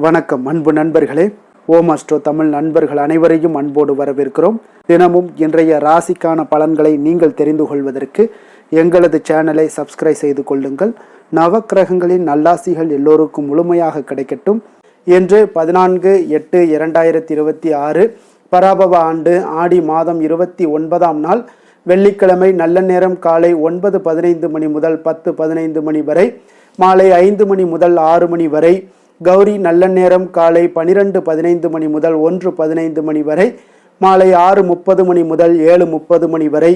வணக்கம் அன்பு நண்பர்களே. ஓம் அஸ்ட்ரோ தமிழ் நண்பர்கள் அனைவரையும் அன்போடு வரவேற்கிறோம். தினமும் இன்றைய ராசிக்கான பலன்களை நீங்கள் தெரிந்து கொள்வதற்கு எங்களது சேனலை சப்ஸ்கிரைப் செய்து கொள்ளுங்கள். நவக்கிரகங்களின் நல்லாசிகள் எல்லோருக்கும் முழுமையாக கிடைக்கட்டும். இன்று 14/8/2026 பராபவ ஆண்டு ஆடி மாதம் 29ஆம் நாள் வெள்ளிக்கிழமை. நல்ல நேரம் காலை 9:15 மணி முதல் 10:15 மணி வரை, மாலை 5 மணி முதல் 6 மணி வரை. கௌரி நல்ல நேரம் காலை 12:15 மணி முதல் 1:15 மணி வரை, மாலை 6:30 மணி முதல் 7:30 மணி வரை.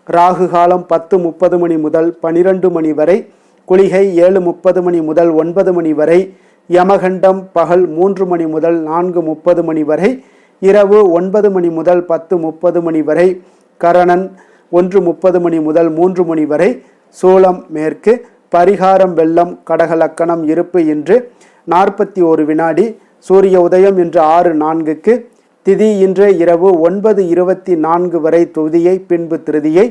ராகு காலம் 10:30 மணி முதல் 12 மணி வரை. குளிகை 7:30 மணி முதல் 9 மணி வரை. யமகண்டம் பகல் 3 மணி முதல் 4:30 மணி வரை. இரவு 9 மணி முதல் 10:30 மணி வரை. கரணன் 1:30 மணி முதல் 3 மணி வரை. சூலம் மேற்கு. பரிகாரம் வெள்ளம். கடகலக்கணம். இருப்பு இன்று 41 வினாடி. சூரிய உதயம் இன்று 6:04. திதி இன்று இரவு 9:24 வரை துதியை, பின்பு திருதியை.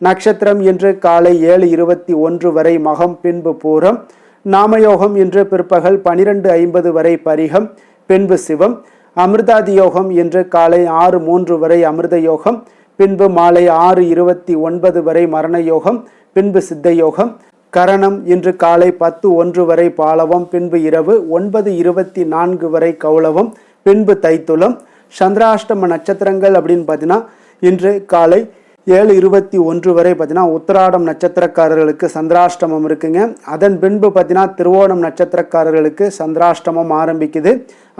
நட்சத்திரம் இன்று காலை 7:21 வரை மகம், பின்பு பூரம். நாமயோகம் இன்று பிற்பகல் 12:50 வரை பரிகம், பின்பு சிவம். அமிர்தாதி யோகம் இன்று காலை 6:03 வரை அமிர்த யோகம், பின்பு மாலை 6:29 வரை மரண யோகம், பின்பு சித்த யோகம். கரணம் இன்று காலை 10:01 வரை பாலவம், பின்பு இரவு 9:24 வரை கௌளவம், பின்பு தைத்துளம். சந்திராஷ்டம நட்சத்திரங்கள் அப்படின்னு பார்த்தீங்கன்னா இன்று காலை 7:21 வரை பார்த்தீங்கன்னா உத்திராடம் நட்சத்திரக்காரர்களுக்கு சந்திராஷ்டமம் இருக்குங்க. அதன் பின்பு பார்த்தீங்கன்னா திருவோணம் நட்சத்திரக்காரர்களுக்கு சந்திராஷ்டமம் ஆரம்பிக்குது.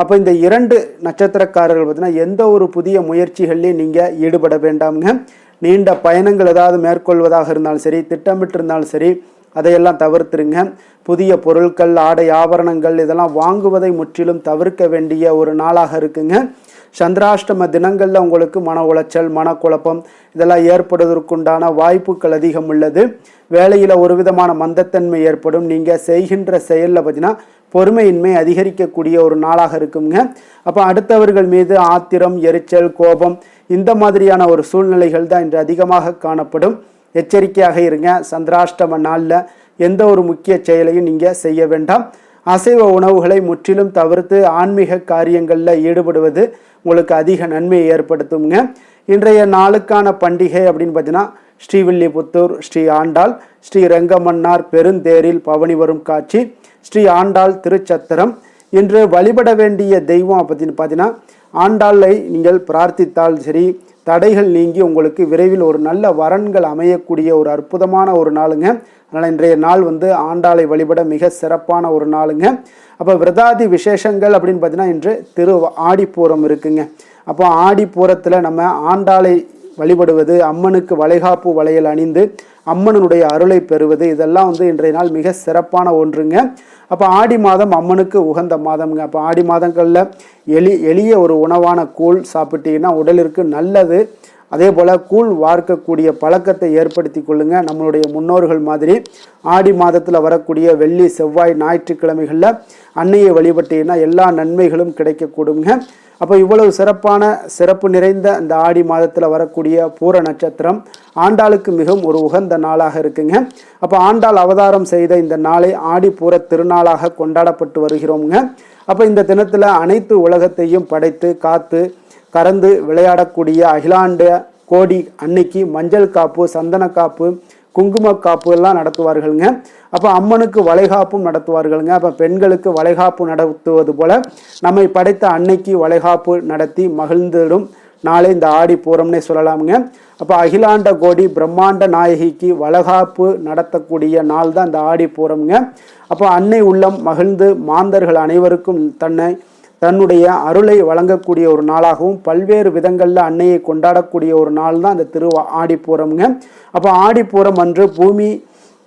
அப்போ இந்த 2 நட்சத்திரக்காரர்கள் பார்த்தீங்கன்னா எந்த ஒரு புதிய முயற்சிகள்லையும் நீங்கள் ஈடுபட வேண்டாமுங்க. நீண்ட பயணங்கள் ஏதாவது மேற்கொள்வதாக இருந்தாலும் சரி, திட்டமிட்டு இருந்தாலும் சரி, அதையெல்லாம் தவிர்த்துருங்க. புதிய பொருட்கள், ஆடை ஆபரணங்கள் இதெல்லாம் வாங்குவதை முற்றிலும் தவிர்க்க வேண்டிய ஒரு நாளாக இருக்குங்க. சந்திராஷ்டம தினங்களில் உங்களுக்கு மன உளைச்சல், மனக்குழப்பம் இதெல்லாம் ஏற்படுவதற்குண்டான வாய்ப்புகள் அதிகம் உள்ளது. வேலையில் ஒரு விதமான மந்தத்தன்மை ஏற்படும். நீங்கள் செய்கின்ற செயலில் பார்த்தீங்கன்னா பொறுமையின்மை அதிகரிக்கக்கூடிய ஒரு நாளாக இருக்குங்க. அப்போ அடுத்தவர்கள் மீது ஆத்திரம், எரிச்சல், கோபம் இந்த மாதிரியான ஒரு சூழ்நிலைகள் தான் இன்று அதிகமாக காணப்படும். எச்சரிக்கையாக இருங்க. சந்திராஷ்டம நாளில் எந்த ஒரு முக்கிய செயலையும் நீங்கள் செய்ய வேண்டாம். அசைவ உணவுகளை முற்றிலும் தவிர்த்து ஆன்மீக காரியங்களில் ஈடுபடுவது உங்களுக்கு அதிக நன்மையை ஏற்படுத்துங்க. இன்றைய நாளுக்கான பண்டிகை அப்படின்னு பார்த்தீங்கன்னா ஸ்ரீவில்லிபுத்தூர் ஸ்ரீ ஆண்டாள், ஸ்ரீ ரெங்கமன்னார் பெருந்தேரில் பவனி வரும் காட்சி, ஸ்ரீ ஆண்டாள் திருச்சத்திரம். இன்று வழிபட வேண்டிய தெய்வம் அப்படின்னு பார்த்தீங்கன்னா ஆண்டாளை நீங்கள் பிரார்த்தித்தால் சரி, தடைகள் நீங்கி உங்களுக்கு விரைவில் ஒரு நல்ல வரன்கள் அமையக்கூடிய ஒரு அற்புதமான ஒரு நாளுங்க. அதனால் இன்றைய நாள் ஆண்டாளை வழிபட மிக சிறப்பான ஒரு நாளுங்க. அப்போ விரதாதி விசேஷங்கள் அப்படின்னு பார்த்தீங்கன்னா இன்று திரு ஆடிப்பூரம் இருக்குங்க. அப்போ ஆடிப்பூரத்தில் நம்ம ஆண்டாளை வழிபடுவது, அம்மனுக்கு வளைகாப்பு வளையல் அணிந்து அம்மனுடைய அருளை பெறுவது, இதெல்லாம் இன்றைய நாள் மிக சிறப்பான ஒன்றுங்க. அப்போ ஆடி மாதம் அம்மனுக்கு உகந்த மாதம்ங்க. அப்போ ஆடி மாதங்களில் எளிய ஒரு உணவான கூழ் சாப்பிட்டீங்கன்னா உடலிற்கு நல்லது. அதே போல் கூழ் வார்க்கக்கூடிய பழக்கத்தை ஏற்படுத்தி கொள்ளுங்க. நம்மளுடைய முன்னோர்கள் மாதிரி ஆடி மாதத்தில் வரக்கூடிய வெள்ளி, செவ்வாய், ஞாயிற்றுக்கிழமைகளில் அன்னையை வழிபட்டீங்கன்னா எல்லா நன்மைகளும் கிடைக்கக்கூடுங்க. அப்போ இவ்வளவு சிறப்பு நிறைந்த இந்த ஆடி மாதத்தில் வரக்கூடிய பூர நட்சத்திரம் ஆண்டாளுக்கு மிகவும் ஒரு உகந்த நாளாக இருக்குங்க. அப்போ ஆண்டாள் அவதாரம் செய்த இந்த நாளை ஆடி பூர திருநாளாக கொண்டாடப்பட்டு வருகிறோங்க. அப்போ இந்த தினத்தில் அனைத்து உலகத்தையும் படைத்து காத்து கறந்து விளையாடக்கூடிய அகிலாண்ட கோடி அன்னைக்கு மஞ்சள் காப்பு, சந்தன காப்பு, குங்கும காப்பு எல்லாம் நடத்துவார்களுங்க. அப்போ அம்மனுக்கு வளைகாப்பும் நடத்துவார்களுங்க. அப்போ பெண்களுக்கு வளைகாப்பு நடத்துவது போல நம்மை படைத்த அன்னைக்கு வளைகாப்பு நடத்தி மகிழ்ந்திடும் நாளே இந்த ஆடி பூரம்னே சொல்லலாமுங்க. அப்போ அகிலாண்ட கோடி பிரம்மாண்ட நாயகிக்கு வளைகாப்பு நடத்தக்கூடிய நாள் தான் இந்த ஆடி பூரம்ங்க. அப்போ அன்னை உள்ளம் மகிழ்ந்து மாந்தர்கள் அனைவருக்கும் தன்னுடைய அருளை வழங்கக்கூடிய ஒரு நாளாகவும் பல்வேறு விதங்களில் அன்னையை கொண்டாடக்கூடிய ஒரு நாள் தான் இந்த திரு ஆடிப்பூரம்ங்க. அப்போ ஆடிப்பூரம் அன்று பூமி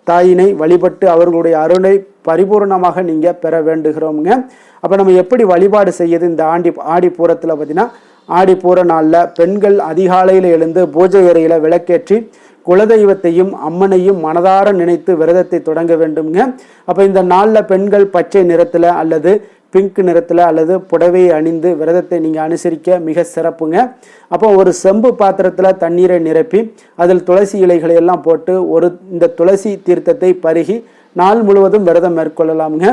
தாயினை வழிபட்டு அவர்களுடைய அருளை பரிபூர்ணமாக நீங்கள் பெற வேண்டுகிறோம்ங்க. அப்போ நம்ம எப்படி வழிபாடு செய்யுது இந்த ஆடிப்பூரத்தில் பார்த்தீங்கன்னா, ஆடிப்பூர நாளில் பெண்கள் அதிகாலையில் எழுந்து பூஜை அறையில் விளக்கேற்றி குலதெய்வத்தையும் அம்மனையும் மனதார நினைத்து விரதத்தை தொடங்க வேண்டுங்க. அப்போ இந்த நாளில் பெண்கள் பச்சை நிறத்தில் அல்லது பிங்க் நிறத்தில் அல்லது புடவையை அணிந்து விரதத்தை நீங்கள் அனுசரிக்க மிக சிறப்புங்க. அப்போ ஒரு செம்பு பாத்திரத்தில் தண்ணீரை நிரப்பி அதில் துளசி இலைகளை எல்லாம் போட்டு இந்த துளசி தீர்த்தத்தை பருகி நாள் முழுவதும் விரதம் மேற்கொள்ளலாமுங்க.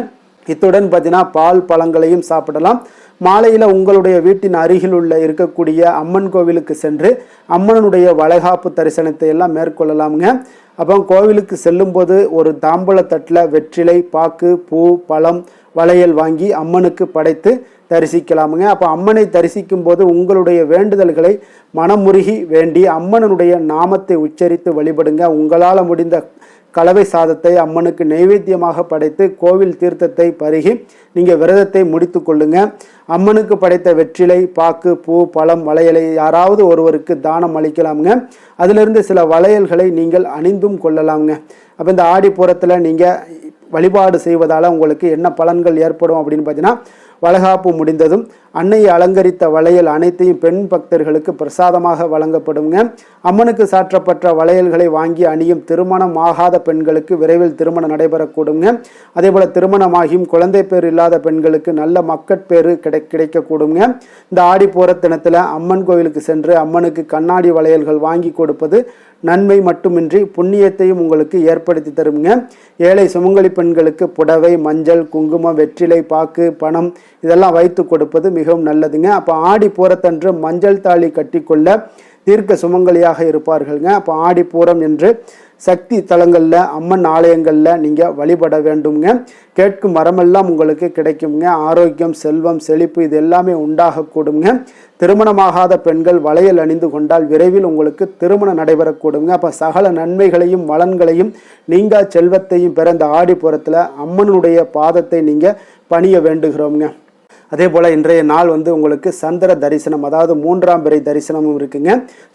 இத்துடன் பார்த்தீங்கன்னா பால் பழங்களையும் சாப்பிடலாம். மாலையில் உங்களுடைய வீட்டின் அருகில் இருக்கக்கூடிய அம்மன் கோவிலுக்கு சென்று அம்மனுடைய வளைகாப்பு தரிசனத்தை எல்லாம் மேற்கொள்ளலாமுங்க. அப்போ கோவிலுக்கு செல்லும்போது ஒரு தாம்பூல தட்டில் வெற்றிலை, பாக்கு, பூ, பழம், வளையல் வாங்கி அம்மனுக்கு படைத்து தரிசிக்கலாமுங்க. அப்போ அம்மனை தரிசிக்கும் போது உங்களுடைய வேண்டுதல்களை மனமுருகி வேண்டி அம்மனுடைய நாமத்தை உச்சரித்து வழிபடுங்க. உங்களால் முடிந்த கலவை சாதத்தை அம்மனுக்கு நைவேத்தியமாக படைத்து கோவில் தீர்த்தத்தை பருகி நீங்கள் விரதத்தை முடித்து கொள்ளுங்க. அம்மனுக்கு படைத்த வெற்றிலை, பாக்கு, பூ, பழம், வளையலை யாராவது ஒருவருக்கு தானம் அளிக்கலாமுங்க. அதிலிருந்து சில வளையல்களை நீங்கள் அணிந்தும் கொள்ளலாமுங்க. அப்போ இந்த ஆடிப்பூரத்தில் நீங்கள் வழிபாடு செய்வதால் உங்களுக்கு என்ன பலன்கள் ஏற்படும் அப்படின்னு பார்த்தீங்கன்னா, வளைகாப்பு முடிந்ததும் அன்னையை அலங்கரித்த வளையல் அனைத்தையும் பெண் பக்தர்களுக்கு பிரசாதமாக வழங்கப்படுங்க. அம்மனுக்கு சாற்றப்பட்ட வளையல்களை வாங்கி அணியும் திருமணம் ஆகாத பெண்களுக்கு விரைவில் திருமணம் நடைபெறக்கூடுங்க. அதே போல் திருமணமாகியும் குழந்தை பேர் இல்லாத பெண்களுக்கு நல்ல மக்கட்பேறு கிடைக்கக்கூடுங்க. இந்த ஆடிப்பூர தினத்தில் அம்மன் கோவிலுக்கு சென்று அம்மனுக்கு கண்ணாடி வளையல்கள் வாங்கி கொடுப்பது நன்மை மட்டுமின்றி புண்ணியத்தையும் உங்களுக்கு ஏற்படுத்தி தருங்க. ஏழை சுமங்கலி பெண்களுக்கு புடவை, மஞ்சள், குங்குமம், வெற்றிலை, பாக்கு, பணம் இதெல்லாம் வைத்து கொடுப்பது மிகவும் நல்லதுங்க. அப்போ ஆடிப்பூரத்தன்று மஞ்சள் தாலி கட்டிக்கொள்ள தீர்க்க சுமங்கலியாக இருப்பார்கள்ங்க. அப்போ ஆடிப்பூரம் என்று சக்தி தலங்களில், அம்மன் ஆலயங்களில் நீங்கள் வழிபட வேண்டுங்க. கேட்கும் வரமெல்லாம் உங்களுக்கு கிடைக்குங்க. ஆரோக்கியம், செல்வம், செழிப்பு இது எல்லாமே உண்டாகக்கூடுங்க. திருமணமாகாத பெண்கள் வளையல் அணிந்து கொண்டால் விரைவில் உங்களுக்கு திருமணம் நடைபெறக்கூடுங்க. அப்போ சகல நன்மைகளையும் வளன்களையும் நீங்கா செல்வத்தையும் பெற இந்த ஆடிப்பூரத்தில் அம்மனுடைய பாதத்தை நீங்கள் பணிய வேண்டுகிறோங்க. அதே போல் இன்றைய நாள் உங்களுக்கு சந்திர தரிசனம், அதாவது 3ஆம் பிறை தரிசனமும் இருக்குங்க.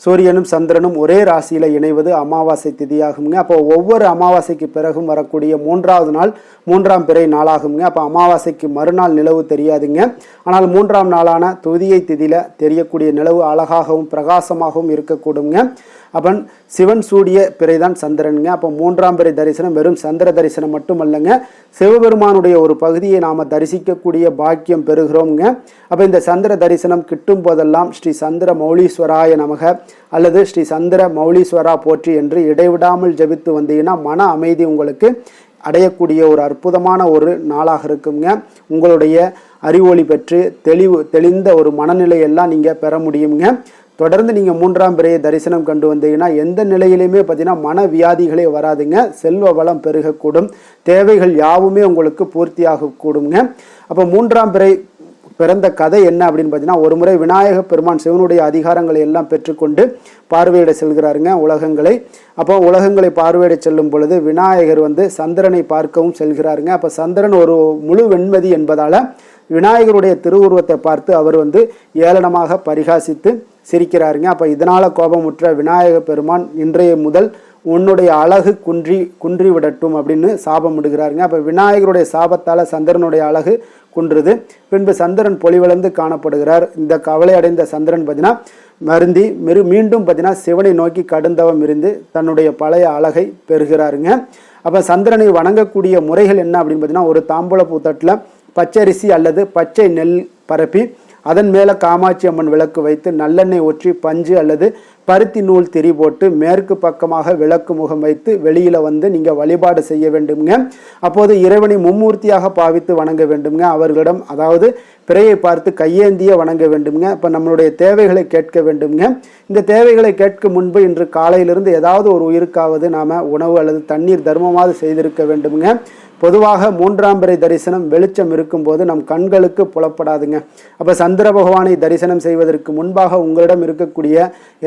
சூரியனும் சந்திரனும் ஒரே ராசியில் இணைவது அமாவாசை திதியாகுங்க. அப்போ ஒவ்வொரு அமாவாசைக்கு பிறகும் வரக்கூடிய 3ஆவது நாள் 3ஆம் பிறை நாளாகுங்க. அப்போ அமாவாசைக்கு மறுநாள் நிலவு தெரியாதுங்க. ஆனால் 3ஆம் நாளான துதியை திதியில் தெரியக்கூடிய நிலவு அழகாகவும் பிரகாசமாகவும் இருக்கக்கூடுங்க. அப்பன் சிவன் சூடிய பிறைதான் சந்திரனுங்க. அப்போ 3ஆம் பிறை தரிசனம் வெறும் சந்திர தரிசனம் மட்டுமல்லங்க, சிவபெருமானுடைய ஒரு பகுதியை நாம் தரிசிக்கக்கூடிய பாக்கியம் பெறுகிறோம்ங்க. அப்போ இந்த சந்திர தரிசனம் கிட்டும் போதெல்லாம் ஸ்ரீ சந்திர மௌலீஸ்வராய நமக அல்லது ஸ்ரீ சந்திர மௌலீஸ்வரா போற்றி என்று இடைவிடாமல் ஜபித்து வந்தீங்கன்னா மன அமைதி உங்களுக்கு அடையக்கூடிய ஒரு அற்புதமான ஒரு நாளாக இருக்குங்க. உங்களுடைய அறிவொளி பெற்று தெளிந்த ஒரு மனநிலையெல்லாம் நீங்கள் பெற முடியுங்க. தொடர்ந்து நீங்கள் 3ஆம் பிறையை தரிசனம் கண்டு வந்தீங்கன்னா எந்த நிலையிலையுமே பார்த்தீங்கன்னா மன வியாதிகளே வராதுங்க. செல்வ வளம் பெருகக்கூடும், தேவைகள் யாவுமே உங்களுக்கு பூர்த்தியாகக்கூடுங்க. அப்போ 3ஆம் பிறை பிறந்த கதை என்ன அப்படின்னு பார்த்தீங்கன்னா, ஒரு முறை விநாயக பெருமான் சிவனுடைய அதிகாரங்களை எல்லாம் பெற்றுக்கொண்டு பார்வையிட செல்கிறாருங்க உலகங்களை. அப்போ உலகங்களை பார்வையிட செல்லும் பொழுது விநாயகர் சந்திரனை பார்க்கவும் செல்கிறாருங்க. அப்போ சந்திரன் ஒரு முழு வெண்மதி என்பதால் விநாயகருடைய திருவுருவத்தை பார்த்து அவர் ஏளனமாக பரிகாசித்து சிரிக்கிறாருங்க. அப்போ இதனால் கோபமுற்ற விநாயக பெருமான் இன்றைய முதல் உன்னுடைய அழகு குன்றி விடட்டும் அப்படின்னு சாபம் விடுகிறாருங்க. அப்போ விநாயகருடைய சாபத்தால் சந்திரனுடைய அழகு குன்றுது. பின்பு சந்திரன் பொலிவிழந்து காணப்படுகிறார். இந்த கவலை அடைந்த சந்திரன் பார்த்தீங்கன்னா மருந்தி மீண்டும் பார்த்தீங்கன்னா சிவனை நோக்கி கடுந்தவம் இருந்து தன்னுடைய பழைய அழகை பெறுகிறாருங்க. அப்போ சந்திரனை வணங்கக்கூடிய முறைகள் என்ன அப்படின்னு பார்த்தீங்கன்னா, ஒரு தாம்பூல பூத்தட்டில் பச்சரிசி அல்லது பச்சை நெல் பரப்பி அதன் மேலே காமாட்சி அம்மன் விளக்கு வைத்து நல்லெண்ணெய் ஊற்றி பஞ்சு அல்லது பருத்தி நூல் திரி போட்டு மேற்கு பக்கமாக விளக்கு முகம் வைத்து வெளியில் நீங்கள் வழிபாடு செய்ய வேண்டுங்க. அப்போது இறைவனை மும்மூர்த்தியாக பாவித்து வணங்க வேண்டுங்க. அவர்களிடம் அதாவது பிறையை பார்த்து கையேந்திய வணங்க வேண்டுங்க. இப்போ நம்மளுடைய தேவைகளை கேட்க வேண்டுங்க. இந்த தேவைகளை கேட்கும் முன்பு இன்று காலையிலிருந்து ஏதாவது ஒரு உயிருக்காவது நாம் உணவு அல்லது தண்ணீர் தர்மமாவது செய்திருக்க வேண்டுங்க. பொதுவாக 3ஆம் பிறை தரிசனம் வெளிச்சம் இருக்கும்போது நம் கண்களுக்கு புலப்படாதுங்க. அப்போ சந்திர பகவானை தரிசனம் செய்வதற்கு முன்பாக உங்களிடம் இருக்கக்கூடிய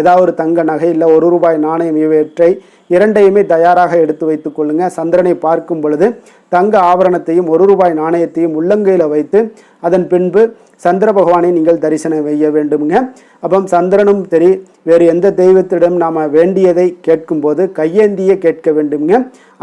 ஏதாவது ஒரு தங்க நகை இல்லை ₹1 நாணயம் இவற்றை இரண்டையுமே தயாராக எடுத்து வைத்துக் கொள்ளுங்க. சந்திரனை பார்க்கும் பொழுது தங்க ஆபரணத்தையும் ₹1 நாணயத்தையும் உள்ளங்கையில் வைத்து அதன் பின்பு சந்திர பகவானை நீங்கள் தரிசனம் செய்ய வேண்டுங்க. அப்போ சந்திரனும் சரி வேறு எந்த தெய்வத்திடம் நாம் வேண்டியதை கேட்கும்போது கையேந்திய கேட்க வேண்டுங்க.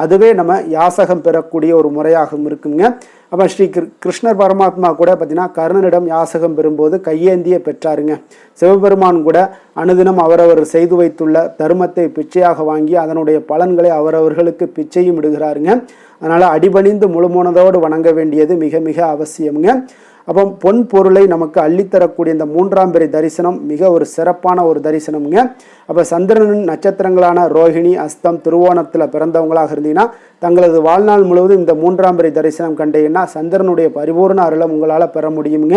அதுவே நம்ம யாசகம் பெறக்கூடிய ஒரு முறையாகவும் இருக்குங்க. அப்போ ஸ்ரீ கிருஷ்ணர் பரமாத்மா கூட பார்த்தீங்கன்னா கர்ணனிடம் யாசகம் பெறும்போது கையேந்திய பெற்றாருங்க. சிவபெருமான் கூட அனுதினம் அவரவர் செய்து வைத்துள்ள தர்மத்தை பிச்சையாக வாங்கி அதனுடைய பலன்களை அவரவர்களுக்கு பிச்சையும் இடுகிறாருங்க. அதனால் அடிபணிந்து முழுமனதோடு வணங்க வேண்டியது மிக மிக அவசியம்ங்க. அப்போ பொன் பொருளை நமக்கு அள்ளித்தரக்கூடிய இந்த 3ஆம் பிறை தரிசனம் மிக ஒரு சிறப்பான ஒரு தரிசனம்ங்க. அப்போ சந்திரனின் நட்சத்திரங்களான ரோஹிணி, அஸ்தம், திருவோணத்தில் பிறந்தவங்களாக இருந்தீங்கன்னா தங்களது வாழ்நாள் முழுவதும் இந்த 3ஆம் பிறை தரிசனம் கண்டீங்கன்னா சந்திரனுடைய பரிபூர்ண அருளை உங்களால் பெற முடியுங்க.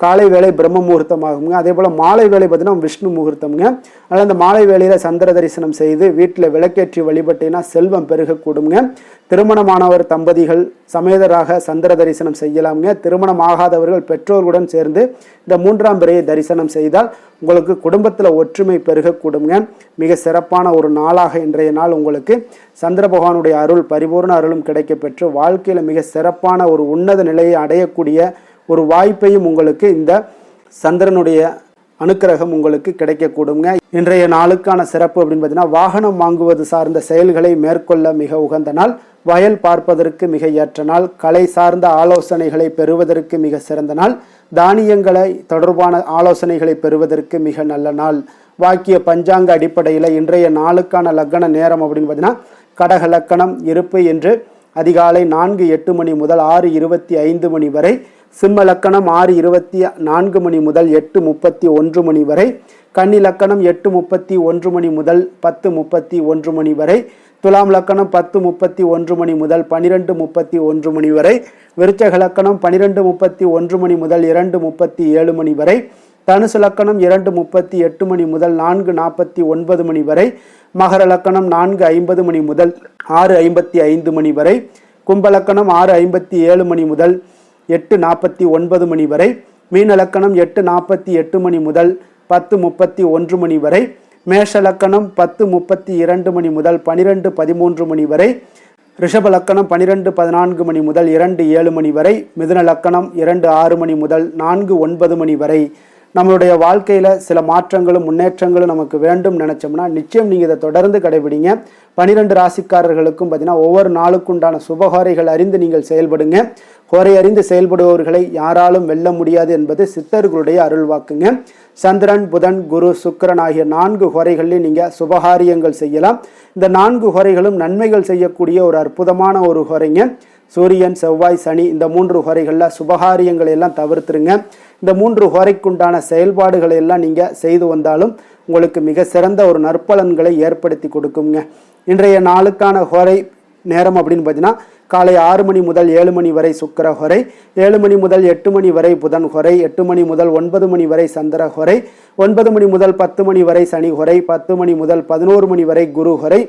காலை வேளை பிரம்ம முகூர்த்தமாகுங்க. அதே போல் மாலை வேலை பார்த்தீங்கன்னா விஷ்ணு முகூர்த்தம்ங்க. அதனால் அந்த மாலை வேளையில் சந்திர தரிசனம் செய்து வீட்டில் விளக்கேற்றி வழிபட்டீங்கன்னா செல்வம் பெருகக்கூடுங்க. திருமணமானவர் தம்பதிகள் சமேதராக சந்திர தரிசனம் செய்யலாமுங்க. திருமணம் ஆகாதவர்கள் பெற்றோர்களுடன் சேர்ந்து இந்த 3ஆம் பிறையை தரிசனம் செய்தால் உங்களுக்கு குடும்பத்தில் ஒற்றுமை பெருகக்கூடுங்க. மிக சிறப்பான ஒரு நாளாக இன்றைய நாள் உங்களுக்கு சந்திர பகவானுடைய அருள் பரிபூர்ண அருளும் கிடைக்கப்பெற்று வாழ்க்கையில் மிக சிறப்பான ஒரு உன்னத நிலையை அடையக்கூடிய ஒரு வாய்ப்பையும் உங்களுக்கு இந்த சந்திரனுடைய அனுக்கிரகம் உங்களுக்கு கிடைக்கக்கூடுங்க. இன்றைய நாளுக்கான சிறப்பு அப்படின்னு பார்த்தீங்கன்னா வாகனம் வாங்குவது சார்ந்த செயல்களை மேற்கொள்ள மிக உகந்த நாள், வயல் பார்ப்பதற்கு மிக ஏற்ற நாள், கலை சார்ந்த ஆலோசனைகளை பெறுவதற்கு மிக சிறந்த நாள், தானியங்களை தொடர்பான ஆலோசனைகளை பெறுவதற்கு மிக நல்ல நாள். வாக்கிய பஞ்சாங்க அடிப்படையில் இன்றைய நாளுக்கான லக்கண நேரம் அப்படின்னு பார்த்தீங்கன்னா கடக லக்கணம் இருப்பு என்று அதிகாலை 4:08 மணி முதல் 6:25 மணி வரை, சிம்ம லக்கணம் 6:24 மணி முதல் 8:31 மணி வரை, கன்னி லக்கணம் 8:31 மணி முதல் 10:31 மணி வரை, துலாம் லக்கணம் 10:31 மணி முதல் 12:31 மணி வரை, விருச்சக லக்கணம் 12:31 மணி முதல் 2:37 மணி வரை, தனுசு லக்கணம் 2:38 மணி முதல் 4:49 மணி வரை, மகர லக்கணம் 4:50 மணி முதல் 6:55 மணி வரை, கும்பலக்கணம் 6:57 மணி முதல் 8:49 மணி வரை, மீன லக்கணம் 8:48 மணி முதல் 10:31 மணி வரை, மேஷ லக்கணம் 10:32 மணி முதல் 12:13 மணி வரை, ரிஷப லக்கணம் 12:14 மணி முதல் 2:07 மணி வரை, மிதுன லக்கணம் 2:06 மணி முதல் 4:09 மணி வரை. நம்மளுடைய வாழ்க்கையில் சில மாற்றங்களும் முன்னேற்றங்களும் நமக்கு வேண்டும் நினச்சோம்னா நிச்சயம் நீங்கள் இதை தொடர்ந்து கடைபிடிங்க. 12 ராசிக்காரர்களுக்கும் பார்த்தீங்கன்னா ஒவ்வொரு நாளுக்குண்டான சுபகாரைகள் அறிந்து நீங்கள் செயல்படுங்க. ஹோரை அறிந்து செயல்படுபவர்களை யாராலும் வெல்ல முடியாது என்பது சித்தர்களுடைய அருள்வாக்குங்க. சந்திரன், புதன், குரு, சுக்கிரன் ஆகிய 4 ஹோரைகளில் நீங்கள் சுபகாரியங்கள் செய்யலாம். இந்த 4 ஹோரைகளும் நன்மைகள் செய்யக்கூடிய ஒரு அற்புதமான ஒரு ஹோரைங்க. சூரியன், செவ்வாய், சனி இந்த 3 ஹோரைகளில் சுபகாரியங்களை எல்லாம் தவிர்த்துருங்க. இந்த 3 ஹோரைக்குண்டான செயல்பாடுகளை எல்லாம் நீங்கள் செய்து வந்தாலும் உங்களுக்கு மிக சிறந்த ஒரு நற்பலன்களை ஏற்படுத்தி கொடுக்குங்க. இன்றைய நாளுக்கான ஹோரை நேரம் அப்படின்னு பார்த்தீங்கன்னா காலை 6 மணி முதல் 7 மணி வரை சுக்கிர ஹோரை, 7 மணி முதல் 8 மணி வரை புதன் ஹோரை, 8 மணி முதல் 9 மணி வரை சந்திர ஹோரை, 9 மணி முதல் 10 மணி வரை சனி ஹோரை, 10 மணி முதல் 11 மணி வரை குரு ஹோரை,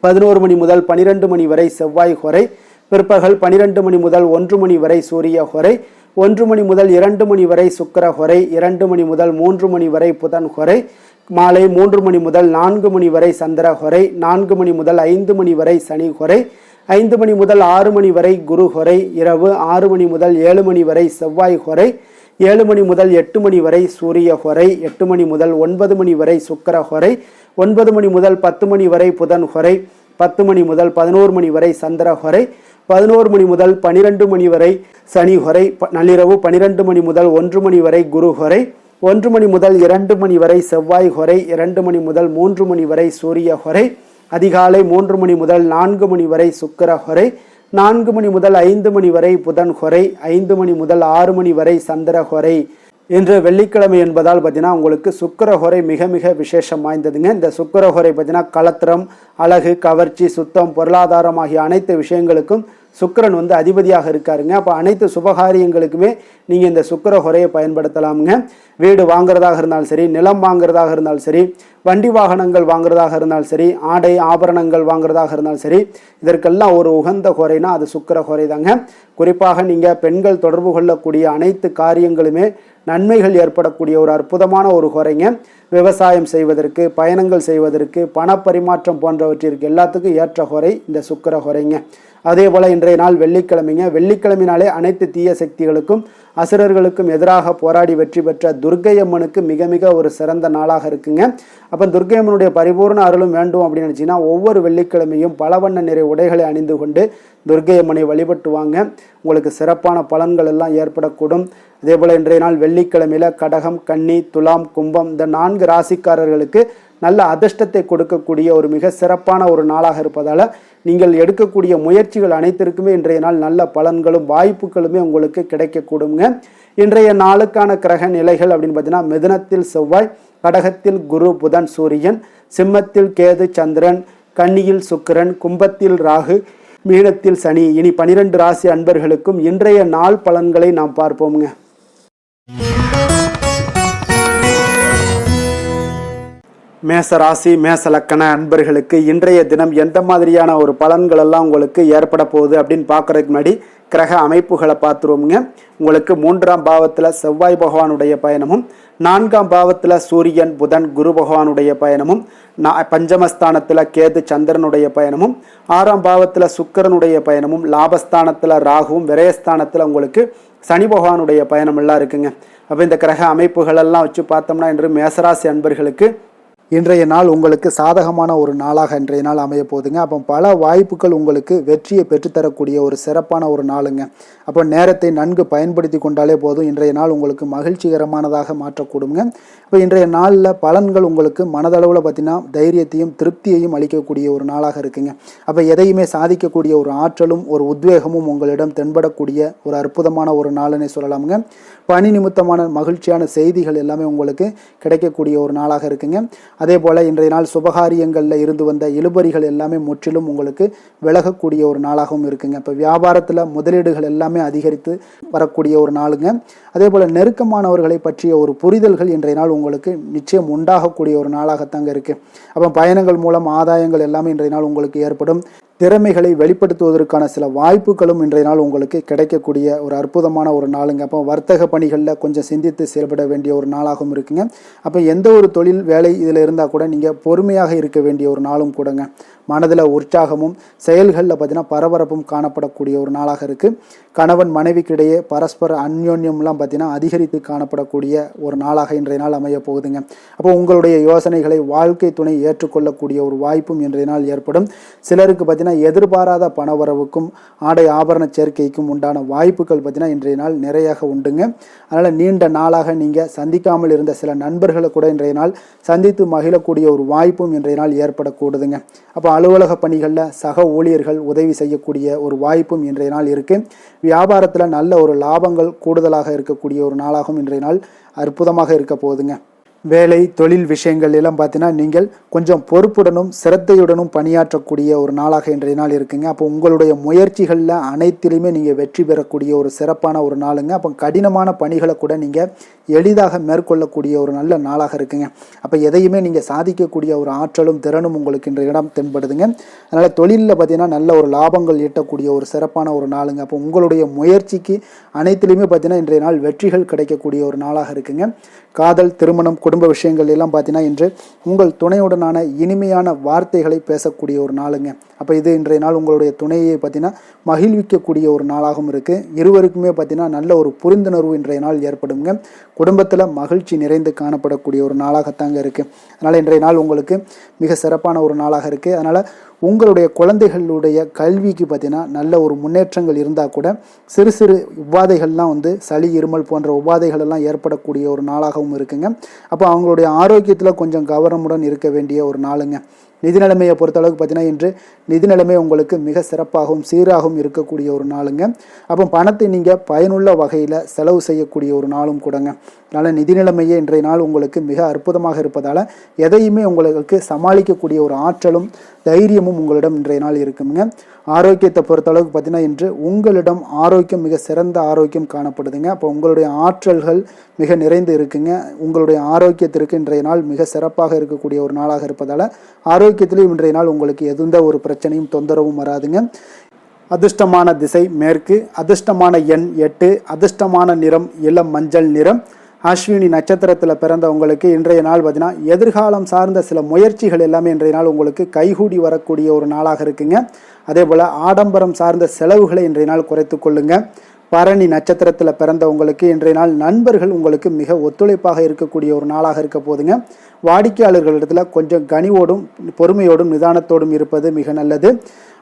11 மணி முதல் 12 மணி வரை செவ்வாய் ஹோரை, பிற்பகல் 12 மணி முதல் 1 மணி வரை சூரிய ஹோரை, 1 மணி முதல் 2 மணி வரை சுக்கிர ஹோரை, 2 மணி முதல் 3 மணி வரை புதன் ஹோரை, மாலை 3 மணி முதல் 4 மணி வரை சந்திர ஹோரை, 4 மணி முதல் 5 மணி வரை சனி ஹோரை, 5 மணி முதல் 6 மணி வரை குரு ஹோரை, இரவு 6 மணி முதல் 7 மணி வரை செவ்வாய் ஹோரை, 7 மணி முதல் 8 மணி வரை சூரிய ஹோரை, 8 மணி முதல் 9 மணி வரை சுக்கிர ஹோரை, 9 மணி முதல் 10 மணி வரை புதன் ஹோரை, 10 மணி முதல் 11 மணி வரை சந்திர ஹோரை, 11 மணி முதல் 12 மணி வரை சனி ஹோரை, நள்ளிரவு 12 மணி முதல் 1 மணி வரை குரு ஹோரை, 1 மணி முதல் 2 மணி வரை செவ்வாய் ஹோரை, 2 மணி முதல் 3 மணி வரை சூரிய ஹோரை, அதிகாலை 3 மணி முதல் 4 மணி வரை சுக்கிர ஹோரை, 4 மணி முதல் 5 மணி வரை புதன் ஹோரை, 5 மணி முதல் 6 மணி வரை சந்திர ஹோரை. இன்று வெள்ளிக்கிழமை என்பதால் பார்த்தீங்கன்னா உங்களுக்கு சுக்கிர ஹோரை மிக மிக விசேஷம் வாய்ந்ததுங்க. இந்த சுக்கிர ஹோரை பார்த்தீங்கன்னா கலத்திரம், அழகு, கவர்ச்சி, சுத்தம், பொருளாதாரம் ஆகிய அனைத்து விஷயங்களுக்கும் சுக்கிரன் அதிபதியாக இருக்காருங்க. அப்போ அனைத்து சுபகாரியங்களுக்குமே நீங்கள் இந்த சுக்கிர ஹோரையை பயன்படுத்தலாமுங்க. வீடு வாங்குறதாக இருந்தாலும் சரி, நிலம் வாங்குறதாக இருந்தாலும் சரி, வண்டி வாகனங்கள் வாங்குறதாக இருந்தாலும் சரி, ஆடை ஆபரணங்கள் வாங்குறதாக இருந்தாலும் சரி, இதற்கெல்லாம் ஒரு உகந்த ஹோரைனா அது சுக்கிர ஹோரை தாங்க. குறிப்பாக நீங்கள் பெண்கள் தொடர்பு கொள்ளக்கூடிய அனைத்து காரியங்களுமே நன்மைகள் ஏற்படக்கூடிய ஒரு அற்புதமான ஒரு ஹோரைங்க. விவசாயம் செய்வதற்கு, பயணங்கள் செய்வதற்கு, பணப்பரிமாற்றம் போன்றவற்றிற்கு எல்லாத்துக்கும் ஏற்ற ஹோரை இந்த சுக்கிர ஹோரைங்க. அதே போல் இன்றைய நாள் வெள்ளிக்கிழமைங்க. வெள்ளிக்கிழமைனாலே அனைத்து தீய சக்திகளுக்கும் அசுரர்களுக்கும் எதிராக போராடி வெற்றி பெற்ற துர்க்கை அம்மனுக்கு மிக மிக ஒரு சிறந்த நாளாக இருக்குங்க. அப்போ துர்க்கை அம்மனுடைய பரிபூர்ண அருளும் வேண்டும் அப்படின்னு நினச்சிங்கன்னா ஒவ்வொரு வெள்ளிக்கிழமையும் பல வண்ண நிறை உடைகளை அணிந்து கொண்டு துர்க்கை அம்மனை வழிபட்டு வாங்க. உங்களுக்கு சிறப்பான பலன்கள் எல்லாம் ஏற்படக்கூடும். அதே போல் இன்றைய நாள் வெள்ளிக்கிழமையில் கடகம், கன்னி, துலாம், கும்பம் இந்த 4 ராசிக்காரர்களுக்கு நல்ல அதிர்ஷ்டத்தை கொடுக்கக்கூடிய ஒரு மிக சிறப்பான ஒரு நாளாக இருப்பதால் நீங்கள் எடுக்கக்கூடிய முயற்சிகள் அனைத்திற்குமே இன்றைய நாள் நல்ல பலன்களும் வாய்ப்புகளுமே உங்களுக்கு கிடைக்கக்கூடுங்க. இன்றைய நாளுக்கான கிரக நிலைகள் அப்படின்னு பார்த்தீங்கன்னா, மிதுனத்தில் செவ்வாய், கடகத்தில் குரு புதன் சூரியன், சிம்மத்தில் கேது சந்திரன், கன்னியில் சுக்கிரன், கும்பத்தில் ராகு, மீனத்தில் சனி. இனி 12 ராசி அன்பர்களுக்கும் இன்றைய நாள் பலன்களை நாம் பார்ப்போம்ங்க. மேச ராசி மேச லக்கண அன்பர்களுக்கு இன்றைய தினம் எந்த மாதிரியான ஒரு பலன்கள் எல்லாம் உங்களுக்கு ஏற்பட போகுது அப்படின்னு பார்க்கறதுக்கு முன்னாடி கிரக அமைப்புகளை பார்த்துருவோம்ங்க. உங்களுக்கு 3ஆம் பாவத்தில் செவ்வாய் பகவானுடைய பயணமும், 4ஆம் பாவத்தில் சூரியன் புதன் குரு பகவானுடைய பயணமும், பஞ்சமஸ்தானத்தில் கேது சந்திரனுடைய பயணமும், 6ஆம் பாவத்தில் சுக்கிரனுடைய பயணமும், லாபஸ்தானத்தில் ராகுவும், விரயஸ்தானத்தில் உங்களுக்கு சனி பகவானுடைய பயணம் எல்லாம் இருக்குங்க. அப்போ இந்த கிரக அமைப்புகளெல்லாம் வச்சு பார்த்தோம்னா இன்று மேசராசி அன்பர்களுக்கு இன்றைய நாள் உங்களுக்கு சாதகமான ஒரு நாளாக இன்றைய நாள் அமைய போகுதுங்க. அப்போ பல வாய்ப்புகள் உங்களுக்கு வெற்றியை பெற்றுத்தரக்கூடிய ஒரு சிறப்பான ஒரு நாளுங்க. அப்போ நேரத்தை நன்கு பயன்படுத்தி கொண்டாலே போதும், இன்றைய நாள் உங்களுக்கு மகிழ்ச்சிகரமானதாக மாற்றக்கூடுங்க. இப்போ இன்றைய நாளில் பலன்கள் உங்களுக்கு மனதளவில் பார்த்திங்கன்னா தைரியத்தையும் திருப்தியையும் அளிக்கக்கூடிய ஒரு நாளாக இருக்குங்க. அப்போ எதையுமே சாதிக்கக்கூடிய ஒரு ஆற்றலும் ஒரு உத்வேகமும் உங்களிடம் தென்படக்கூடிய ஒரு அற்புதமான ஒரு நாளுன்னே சொல்லலாமுங்க. பணி நிமித்தமான மகிழ்ச்சியான செய்திகள் எல்லாமே உங்களுக்கு கிடைக்கக்கூடிய ஒரு நாளாக இருக்குங்க. அதே போல் இன்றைய நாள் சுபகாரியங்களில் இருந்து வந்த இழுபறிகள் எல்லாமே முற்றிலும் உங்களுக்கு விலகக்கூடிய ஒரு நாளாகவும் இருக்குங்க. இப்போ வியாபாரத்தில் முதலீடுகள் எல்லாமே அதிகரித்து வரக்கூடிய ஒரு நாளுங்க. அதே போல் நெருக்கமானவர்களை பற்றிய ஒரு புரிதல்கள் இன்றைய நாள் உங்களுக்கு நிச்சயம் உண்டாகக்கூடிய ஒரு நாளாகத்தாங்க இருக்குது. அப்போ பயணங்கள் மூலம் ஆதாயங்கள் எல்லாமே இன்றைய நாள் உங்களுக்கு ஏற்படும். திறமைகளை வெளிப்படுத்துவதற்கான சில வாய்ப்புகளும் இன்றைய நாள் உங்களுக்கு கிடைக்கக்கூடிய ஒரு அற்புதமான ஒரு நாளுங்க. அப்போ வர்த்தக பணிகளில் கொஞ்சம் சிந்தித்து செயல்பட வேண்டிய ஒரு நாளாகவும் இருக்குங்க. அப்போ எந்த ஒரு தொழில் வேலை இதில் இருந்தால் கூட நீங்கள் பொறுமையாக இருக்க வேண்டிய ஒரு நாளும் கூடங்க. மனதில் உற்சாகமும் செயல்களில் பார்த்தீங்கன்னா பரபரப்பும் காணப்படக்கூடிய ஒரு நாளாக இருக்குது. கணவன் மனைவிக்கிடையே பரஸ்பர அந்யோன்யம்லாம் பார்த்தீங்கன்னா அதிகரித்து காணப்படக்கூடிய ஒரு நாளாக இன்றைய நாள் அமைய போகுதுங்க. அப்போ உங்களுடைய யோசனைகளை வாழ்க்கை துணை ஏற்றுக்கொள்ளக்கூடிய ஒரு வாய்ப்பும் இன்றைய நாள் ஏற்படும். சிலருக்கு பார்த்தீங்கன்னா எதிர்பாராத பணவரவுக்கும் ஆடை ஆபரண சேர்க்கைக்கும் உண்டான வாய்ப்புகள் பார்த்தீங்கன்னா இன்றைய நாள் நிறையாக உண்டுங்க. அதனால் நீண்ட நாளாக நீங்கள் சந்திக்காமல் இருந்த சில நண்பர்களை கூட இன்றைய நாள் சந்தித்து மகிழக்கூடிய ஒரு வாய்ப்பும் இன்றைய நாள் ஏற்படக்கூடுதுங்க. அப்போ அலுவலக பணிகளில் சக ஊழியர்கள் உதவி செய்யக்கூடிய ஒரு வாய்ப்பும் இன்றைய நாள் இருக்குது. வியாபாரத்தில் நல்ல ஒரு லாபங்கள் கூடுதலாக இருக்கக்கூடிய ஒரு நாளாகவும் இன்றைய நாள் அற்புதமாக இருக்க போகுதுங்க. வேலை தொழில் விஷயங்கள் எல்லாம் பார்த்தீங்கன்னா நீங்கள் கொஞ்சம் பொறுப்புடனும் சிரத்தையுடனும் பணியாற்றக்கூடிய ஒரு நாளாக இன்றைய நாள் இருக்குங்க. அப்போ உங்களுடைய முயற்சிகளில் அனைத்திலுமே நீங்கள் வெற்றி பெறக்கூடிய ஒரு சிறப்பான ஒரு நாளுங்க. அப்போ கடினமான பணிகளை கூட நீங்கள் எளிதாக மேற்கொள்ளக்கூடிய ஒரு நல்ல நாளாக இருக்குங்க. அப்போ எதையுமே நீங்கள் சாதிக்கக்கூடிய ஒரு ஆற்றலும் திறனும் உங்களுக்கு இன்றைய இடம் தென்படுதுங்க. அதனால் தொழிலில் பார்த்தீங்கன்னா நல்ல ஒரு லாபங்கள் ஈட்டக்கூடிய ஒரு சிறப்பான ஒரு நாளுங்க. அப்போ உங்களுடைய முயற்சிக்கு அனைத்திலுமே பார்த்தீங்கன்னா இன்றைய நாள் வெற்றிகள் கிடைக்கக்கூடிய ஒரு நாளாக இருக்குங்க. காதல் திருமணம் குடும்ப விஷயங்கள் எல்லாம் பார்த்தீங்கன்னா இன்று உங்கள் துணையுடனான இனிமையான வார்த்தைகளை பேசக்கூடிய ஒரு நாளுங்க. அப்போ இது இன்றைய நாள் உங்களுடைய துணையை பார்த்தீங்கன்னா மகிழ்விக்கக்கூடிய ஒரு நாளாகவும் இருக்குது. இருவருக்குமே பார்த்தீங்கன்னா நல்ல ஒரு புரிந்துணர்வு இன்றைய நாள் ஏற்படுங்க. குடும்பத்தில் மகிழ்ச்சி நிறைந்து காணப்படக்கூடிய ஒரு நாளாகத்தாங்க இருக்குது. அதனால் இன்றைய நாள் உங்களுக்கு மிக சிறப்பான ஒரு நாளாக இருக்குது. அதனால் உங்களுடைய குழந்தைகளுடைய கல்விக்கு பார்த்தீங்கன்னா நல்ல ஒரு முன்னேற்றங்கள் இருந்தால் கூட சிறு சிறு உபாதைகள்லாம் சளி இருமல் போன்ற உபாதைகள் எல்லாம் ஏற்படக்கூடிய ஒரு நாளாகவும் இருக்குங்க. அப்போ அவங்களுடைய ஆரோக்கியத்தில் கொஞ்சம் கவனமுடன் இருக்க வேண்டிய ஒரு நாளுங்க. நிதி நிலைமையை பொறுத்தளவுக்கு பார்த்தீங்கன்னா இன்று நிதி நிலைமை உங்களுக்கு மிக சிறப்பாகவும் சீராகவும் இருக்கக்கூடிய ஒரு நாளுங்க. அப்போ பணத்தை நீங்கள் பயனுள்ள வகையில் செலவு செய்யக்கூடிய ஒரு நாளும் கூடங்க. அதனால் நிதி நிலைமையே இன்றைய நாள் உங்களுக்கு மிக அற்புதமாக இருப்பதால் எதையுமே உங்களுக்கு சமாளிக்கக்கூடிய ஒரு ஆற்றலும் தைரியமும் உங்களிடம் இன்றைய நாள் இருக்குங்க. ஆரோக்கியத்தை பொறுத்தளவுக்கு பார்த்தீங்கன்னா இன்று உங்களிடம் ஆரோக்கியம் மிக சிறந்த ஆரோக்கியம் காணப்படுதுங்க. அப்போ உங்களுடைய ஆற்றல்கள் மிக நிறைந்து இருக்குங்க. உங்களுடைய ஆரோக்கியத்திற்கு இன்றைய நாள் மிக சிறப்பாக இருக்கக்கூடிய ஒரு நாளாக இருப்பதால் ஆரோக்கியத்திலும் இன்றைய நாள் உங்களுக்கு எந்த ஒரு பிரச்சனையும் தொந்தரவும் வராதுங்க. அதிர்ஷ்டமான திசை மேற்கு, அதிர்ஷ்டமான எண் 8, அதிர்ஷ்டமான நிறம் இளம் மஞ்சள் நிறம். அஸ்வினி நட்சத்திரத்தில் பிறந்தவங்களுக்கு இன்றைய நாள் பார்த்தீங்கன்னா எதிர்காலம் சார்ந்த சில முயற்சிகள் எல்லாமே இன்றைய நாள் உங்களுக்கு கைகூடி வரக்கூடிய ஒரு நாளாக இருக்குங்க. அதே போல் ஆடம்பரம் சார்ந்த செலவுகளை இன்றைய நாள் குறைத்து கொள்ளுங்க. பரணி நட்சத்திரத்தில் பிறந்தவங்களுக்கு இன்றைய நாள் நண்பர்கள் உங்களுக்கு மிக ஒத்துழைப்பாக இருக்கக்கூடிய ஒரு நாளாக இருக்க போதுங்க. வாடிக்கையாளர்களிடத்தில் கொஞ்சம் கனிவோடும் பொறுமையோடும் நிதானத்தோடும் இருப்பது மிக நல்லது.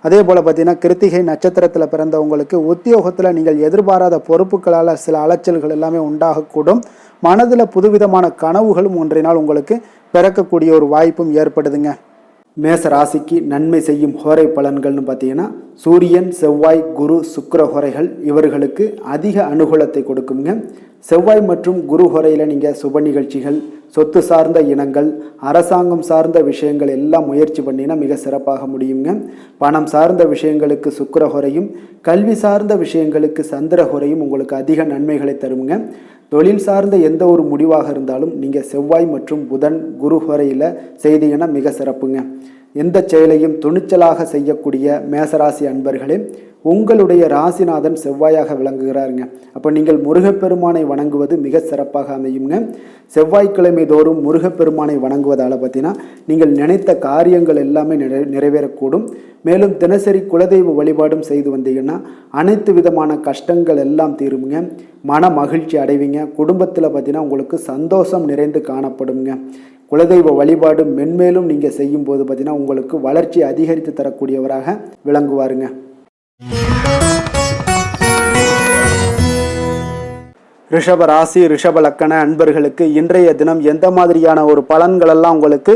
அதே போல் பார்த்தீங்கன்னா கிருத்திகை நட்சத்திரத்தில் பிறந்தவங்களுக்கு உத்தியோகத்தில் நீங்கள் எதிர்பாராத பொறுப்புகளால் சில அலைச்சல்கள் எல்லாமே உண்டாகக்கூடும். மனதில் புதுவிதமான கனவுகளும் ஒன்றை நாள் உங்களுக்கு பிறக்கக்கூடிய ஒரு வாய்ப்பும் ஏற்படுதுங்க. மேச ராசிக்கு நன்மை செய்யும் ஹோரை பலன்கள்னு பார்த்தீங்கன்னா சூரியன், செவ்வாய், குரு, சுக்கிர ஹோரைகள் இவர்களுக்கு அதிக அனுகூலத்தை கொடுக்குங்க. செவ்வாய் மற்றும் குரு ஹோரையில் நீங்கள் சுப நிகழ்ச்சிகள், சொத்து சார்ந்த இனங்கள், அரசாங்கம் சார்ந்த விஷயங்கள் எல்லாம் முயற்சி பண்ணினா மிக சிறப்பாக முடியுங்க. பணம் சார்ந்த விஷயங்களுக்கு சுக்கிர ஹோரையும், கல்வி சார்ந்த விஷயங்களுக்கு சந்திர ஹோரையும் உங்களுக்கு அதிக நன்மைகளை தருங்க. தொழில் சார்ந்த எந்த ஒரு முடிவாக இருந்தாலும் நீங்கள் செவ்வாய் மற்றும் புதன், குரு ஹோரையில் செய்தீங்கன்னா மிக சிறப்புங்க. எந்த செயலையும் துணிச்சலாக செய்யக்கூடிய மேசராசி அன்பர்களே, உங்களுடைய ராசிநாதன் செவ்வாயாக விளங்குகிறாருங்க. அப்போ நீங்கள் முருகப்பெருமானை வணங்குவது மிக சிறப்பாக அமையுங்க. செவ்வாய்க்கிழமை தோறும் முருகப்பெருமானை வணங்குவதால் பார்த்தீங்கன்னா நீங்கள் நினைத்த காரியங்கள் எல்லாமே நிறைவேறக்கூடும். மேலும் தினசரி குலதெய்வ வழிபாடும் செய்து வந்தீங்கன்னா அனைத்து விதமான கஷ்டங்கள் எல்லாம் தீருங்க. மன மகிழ்ச்சி அடைவீங்க. குடும்பத்தில் பார்த்தீங்கன்னா உங்களுக்கு சந்தோஷம் நிறைந்து காணப்படுங்க. குலதெய்வ வழிபாடு மென்மேலும் நீங்கள் செய்யும்போது பார்த்தீங்கன்னா உங்களுக்கு வளர்ச்சி அதிகரித்து தரக்கூடியவராக விளங்குவாருங்க. ரிஷப ராசி, ரிஷப லக்கண அன்பர்களுக்கு இன்றைய தினம் எந்த மாதிரியான ஒரு பலன்கள் எல்லாம் உங்களுக்கு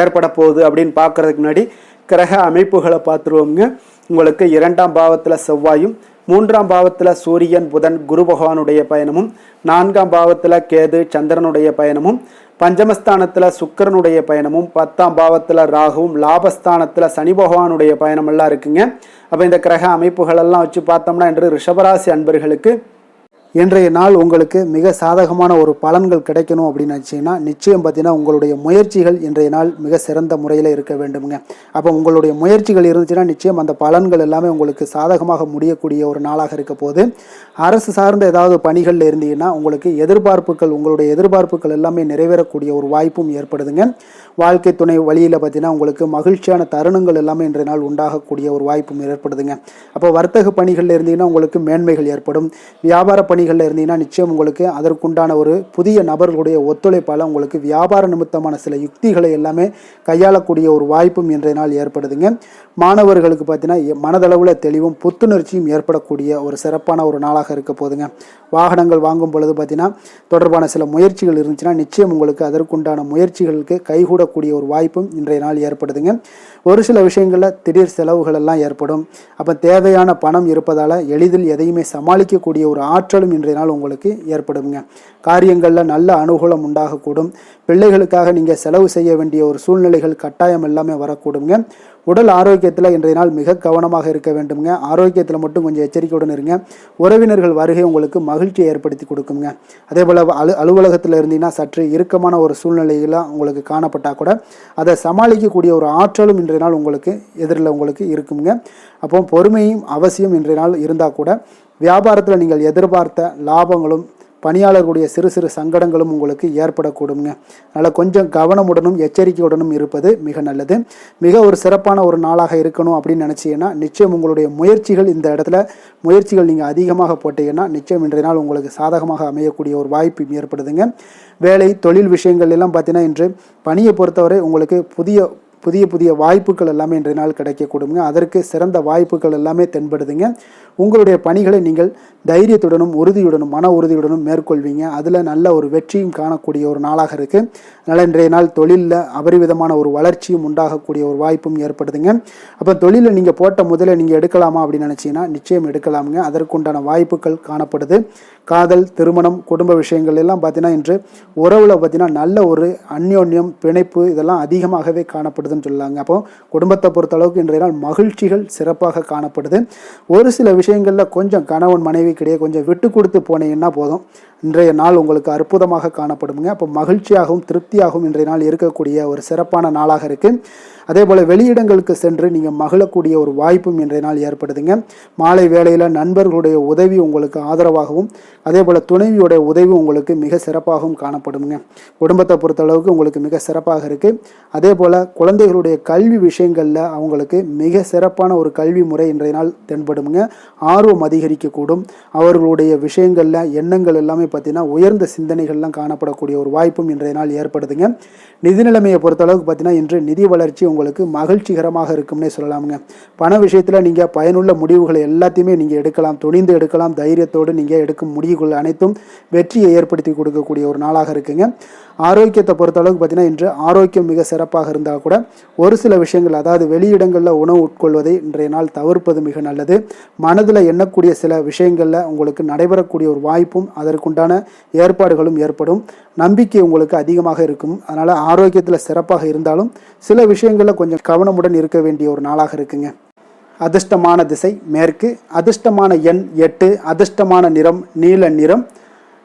ஏற்பட போகுது அப்படின்னு பார்க்கறதுக்கு முன்னாடி கிரக அமைப்புகளை பார்த்துருவோங்க. உங்களுக்கு 2ஆம் பாவத்தில் செவ்வாயும், 3ஆம் பாவத்தில் சூரியன், புதன், குரு பகவானுடைய பயணமும், 4ஆம் பாவத்தில் கேது, சந்திரனுடைய பயணமும், பஞ்சமஸ்தானத்தில் சுக்கிரனுடைய பயணமும், 10ஆம் பாவத்தில் ராகுவும், லாபஸ்தானத்தில் சனி பகவானுடைய பயணமெல்லாம் இருக்குங்க. அப்போ இந்த கிரக அமைப்புகளெல்லாம் வச்சு பார்த்தோம்னா இன்று ரிஷபராசி அன்பர்களுக்கு இன்றைய நாள் உங்களுக்கு மிக சாதகமான ஒரு பலன்கள் கிடைக்கணும் அப்படின்னு நினச்சிங்கன்னா நிச்சயம் பார்த்தீங்கன்னா உங்களுடைய முயற்சிகள் இன்றைய நாள் மிக சிறந்த முறையில் இருக்க வேண்டுமுங்க. அப்போ உங்களுடைய முயற்சிகள் இருந்துச்சுன்னா நிச்சயம் அந்த பலன்கள் எல்லாமே உங்களுக்கு சாதகமாக முடியக்கூடிய ஒரு நாளாக இருக்க போது. அரசு சார்ந்த ஏதாவது பணிகளில் இருந்தீங்கன்னா உங்களுக்கு உங்களுடைய எதிர்பார்ப்புகள் எல்லாமே நிறைவேறக்கூடிய ஒரு வாய்ப்பும் ஏற்படுதுங்க. வாழ்க்கை துணை வழியில் பார்த்தீங்கன்னா உங்களுக்கு மகிழ்ச்சியான தருணங்கள் எல்லாமே இன்றைய நாள் உண்டாகக்கூடிய ஒரு வாய்ப்பும் ஏற்படுதுங்க. அப்போ வர்த்தக பணிகளில் இருந்தீங்கன்னா உங்களுக்கு மேன்மைகள் ஏற்படும். வியாபார பணிகளில் இருந்தீங்கன்னா நிச்சயம் உங்களுக்கு அதற்குண்டான ஒரு புதிய நபர்களுடைய ஒத்துழைப்பால் உங்களுக்கு வியாபார நிமித்தமான சில யுக்திகளை எல்லாமே கையாளக்கூடிய ஒரு வாய்ப்பும் இன்றைய நாள் ஏற்படுதுங்க. மாணவர்களுக்கு பார்த்தீங்கன்னா மனதளவில் தெளிவும் புத்துணர்ச்சியும் ஏற்படக்கூடிய ஒரு சிறப்பான ஒரு நாளாக இருக்க போதுங்க. வாகனங்கள் வாங்கும் பொழுது பார்த்தீங்கன்னா தொடர்பான சில முயற்சிகள் இருந்துச்சுன்னா நிச்சயம் உங்களுக்கு அதற்குண்டான முயற்சிகளுக்கு கைகூடக்கூடிய ஒரு வாய்ப்பும் இன்றைய நாள் ஏற்படுதுங்க. ஒரு சில விஷயங்களில் திடீர் செலவுகள் எல்லாம் ஏற்படும். அப்போ தேவையான பணம் இருப்பதால் எளிதில் எதையுமே சமாளிக்கக்கூடிய ஒரு ஆற்றலும் இன்றைய நாள் உங்களுக்கு ஏற்படுங்க. காரியங்களில் நல்ல அனுகூலம் உண்டாகக்கூடும். பிள்ளைகளுக்காக நீங்கள் செலவு செய்ய வேண்டிய ஒரு சூழ்நிலைகள் கட்டாயம் எல்லாமே வரக்கூடுங்க. உடல் ஆரோக்கியத்தில் இன்றைய நாள் மிக கவனமாக இருக்க வேண்டுங்க. ஆரோக்கியத்தில் மட்டும் கொஞ்சம் எச்சரிக்கையுடன் இருங்க. உறவினர்கள் வருகை உங்களுக்கு மகிழ்ச்சியை ஏற்படுத்தி கொடுக்குங்க. அதே போல் அலுவலகத்தில் இருந்தீங்கன்னா சற்று இறுக்கமான ஒரு சூழ்நிலையில் உங்களுக்கு காணப்பட்டால் கூட அதை சமாளிக்கக்கூடிய ஒரு ஆற்றலும் இன்றைய நாள் உங்களுக்கு எதிரில் உங்களுக்கு இருக்குங்க. அப்போ பொறுமையும் அவசியம் இன்றைய நாள் இருந்தால் கூட வியாபாரத்தில் நீங்கள் எதிர்பார்த்த லாபங்களும் பணியாளர்களுடைய சிறு சிறு சங்கடங்களும் உங்களுக்கு ஏற்படக்கூடுங்க. அதனால் கொஞ்சம் கவனமுடனும் எச்சரிக்கையுடனும் இருப்பது மிக நல்லது. மிக ஒரு சிறப்பான ஒரு நாளாக இருக்கணும் அப்படின்னு நினச்சிங்கன்னா நிச்சயம் உங்களுடைய முயற்சிகள் இந்த இடத்துல நீங்கள் அதிகமாக போட்டீங்கன்னா நிச்சயம் இன்றைய நாள் உங்களுக்கு சாதகமாக அமையக்கூடிய ஒரு வாய்ப்பு ஏற்படுதுங்க. வேலை தொழில் விஷயங்கள் எல்லாம் பார்த்தீங்கன்னா இன்று பணியை பொறுத்தவரை உங்களுக்கு புதிய வாய்ப்புகள் எல்லாமே இன்றைய நாள் கிடைக்கக்கூடுங்க. அதற்கு சிறந்த வாய்ப்புகள் எல்லாமே தென்படுதுங்க. உங்களுடைய பணிகளை நீங்கள் தைரியத்துடனும் உறுதியுடனும் மன உறுதியுடனும் மேற்கொள்வீங்க. அதில் நல்ல ஒரு வெற்றியும் காணக்கூடிய ஒரு நாளாக இருக்குது. அதனால் இன்றைய நாள் தொழிலில் அபரிவிதமான ஒரு வளர்ச்சியும் உண்டாகக்கூடிய ஒரு வாய்ப்பும் ஏற்படுதுங்க. அப்போ தொழிலில் நீங்கள் போட்ட முதலை நீங்கள் எடுக்கலாமா அப்படின்னு நினச்சிங்கன்னா நிச்சயம் எடுக்கலாமுங்க. அதற்குண்டான வாய்ப்புகள் காணப்படுது. காதல், திருமணம், குடும்ப விஷயங்கள் எல்லாம் பார்த்தீங்கன்னா இன்று உறவில் பார்த்தீங்கன்னா நல்ல ஒரு அந்யோன்யம், பிணைப்பு இதெல்லாம் அதிகமாகவே காணப்படுதுன்னு சொல்லலாங்க. அப்போ குடும்பத்தை பொறுத்தளவுக்கு இன்றைய நாள் மகிழ்ச்சிகள் சிறப்பாக காணப்படுது. ஒரு சில விஷயங்களில் கொஞ்சம் கணவன் மனைவி கிடையாது கொஞ்சம் விட்டு கொடுத்து போனீங்கன்னா போதும், இன்றைய நாள் உங்களுக்கு அற்புதமாக காணப்படுங்க. அப்போ மகிழ்ச்சியாகவும் திருப்தியாகவும் இன்றைய நாள் இருக்கக்கூடிய ஒரு சிறப்பான நாளாக இருக்குது. அதே போல் வெளியிடங்களுக்கு சென்று நீங்கள் மகிழக்கூடிய ஒரு வாய்ப்பும் இன்றைய நாள் ஏற்படுதுங்க. மாலை வேளையில் நண்பர்களுடைய உதவி உங்களுக்கு ஆதரவாகவும் அதே போல் துணைவியோடைய உதவி உங்களுக்கு மிக சிறப்பாகவும் காணப்படுங்க. குடும்பத்தை பொறுத்தளவுக்கு உங்களுக்கு மிக சிறப்பாக இருக்குது. அதே போல் குழந்தைகளுடைய கல்வி விஷயங்களில் அவங்களுக்கு மிக சிறப்பான ஒரு கல்வி முறை இன்றைய நாள் தென்படுங்க. ஆர்வம் அதிகரிக்கக்கூடும். அவர்களுடைய விஷயங்களில் எண்ணங்கள் எல்லாமே பார்த்தீங்கன்னா உயர்ந்த சிந்தனைகள்லாம் காணப்படக்கூடிய ஒரு வாய்ப்பும் இன்றைய நாள் ஏற்படுதுங்க. நிதி நிலைமையை பொறுத்தளவுக்கு பார்த்தீங்கன்னா இன்று நிதி வளர்ச்சி உங்களுக்கு மகிழ்ச்சிகரமாக இருக்கும்னே சொல்லலாமுங்க. பண விஷயத்தில் நீங்கள் பயனுள்ள முடிவுகளை எல்லாத்தையுமே நீங்கள் எடுக்கலாம், துணிந்து எடுக்கலாம். தைரியத்தோடு நீங்கள் எடுக்கும் முடிவுகள் அனைத்தும் வெற்றியை ஏற்படுத்தி கொடுக்கக்கூடிய ஒரு நாளாக இருக்குங்க. ஆரோக்கியத்தை பொறுத்தளவுக்கு பார்த்தீங்கன்னா இன்று ஆரோக்கியம் மிக சிறப்பாக இருந்தால் கூட ஒரு சில விஷயங்கள், அதாவது வெளியிடங்களில் உணவு உட்கொள்வதை இன்றைய நாள் தவிர்ப்பது மிக நல்லது. மனதில் எண்ணக்கூடிய சில விஷயங்களில் உங்களுக்கு நடைபெறக்கூடிய ஒரு வாய்ப்பும் அதற்குண்டான ஏற்பாடுகளும் ஏற்படும். நம்பிக்கை உங்களுக்கு அதிகமாக இருக்கும். அதனால் ஆரோக்கியத்தில் சிறப்பாக இருந்தாலும் சில விஷயங்களில் கொஞ்சம் கவனமுடன் இருக்க வேண்டிய ஒரு நாளாக இருக்குங்க. அதிர்ஷ்டமான திசை மேற்கு, அதிர்ஷ்டமான எண் 8, அதிர்ஷ்டமான நிறம் நீல நிறம்.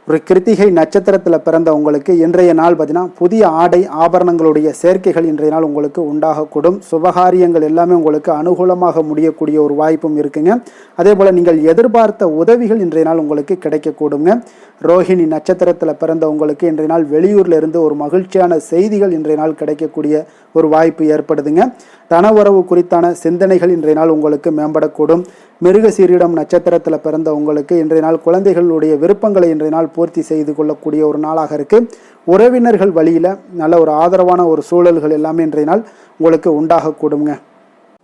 ஒரு கிருத்திகை நட்சத்திரத்தில் பிறந்த உங்களுக்கு இன்றைய நாள் பார்த்தீங்கன்னா புதிய ஆடை ஆபரணங்களுடைய சேர்க்கைகள் இன்றைய நாள் உங்களுக்கு உண்டாகக்கூடும். சுபகாரியங்கள் எல்லாமே உங்களுக்கு அனுகூலமாக முடியக்கூடிய ஒரு வாய்ப்பும் இருக்குங்க. அதே போல் நீங்கள் எதிர்பார்த்த உதவிகள் இன்றைய நாள் உங்களுக்கு கிடைக்கக்கூடுங்க. ரோஹிணி நட்சத்திரத்தில் பிறந்த உங்களுக்கு இன்றைய நாள் வெளியூரில் இருந்து ஒரு மகிழ்ச்சியான செய்திகள் இன்றைய நாள் கிடைக்கக்கூடிய ஒரு வாய்ப்பு ஏற்படுதுங்க. தன உறவு குறித்தான சிந்தனைகள் இன்றைய நாள் உங்களுக்கு மேம்படக்கூடும். மிருகசீரிடம் நட்சத்திரத்தில் பிறந்த உங்களுக்கு இன்றைய நாள் குழந்தைகளுடைய விருப்பங்களை இன்றைய நாள் பூர்த்தி செய்து கொள்ளக்கூடிய ஒரு நாளாக இருக்குது. உறவினர்கள் வழியில் நல்ல ஒரு ஆதரவான ஒரு சூழல்கள் எல்லாமே இன்றைய நாள் உங்களுக்கு உண்டாகக்கூடுங்க.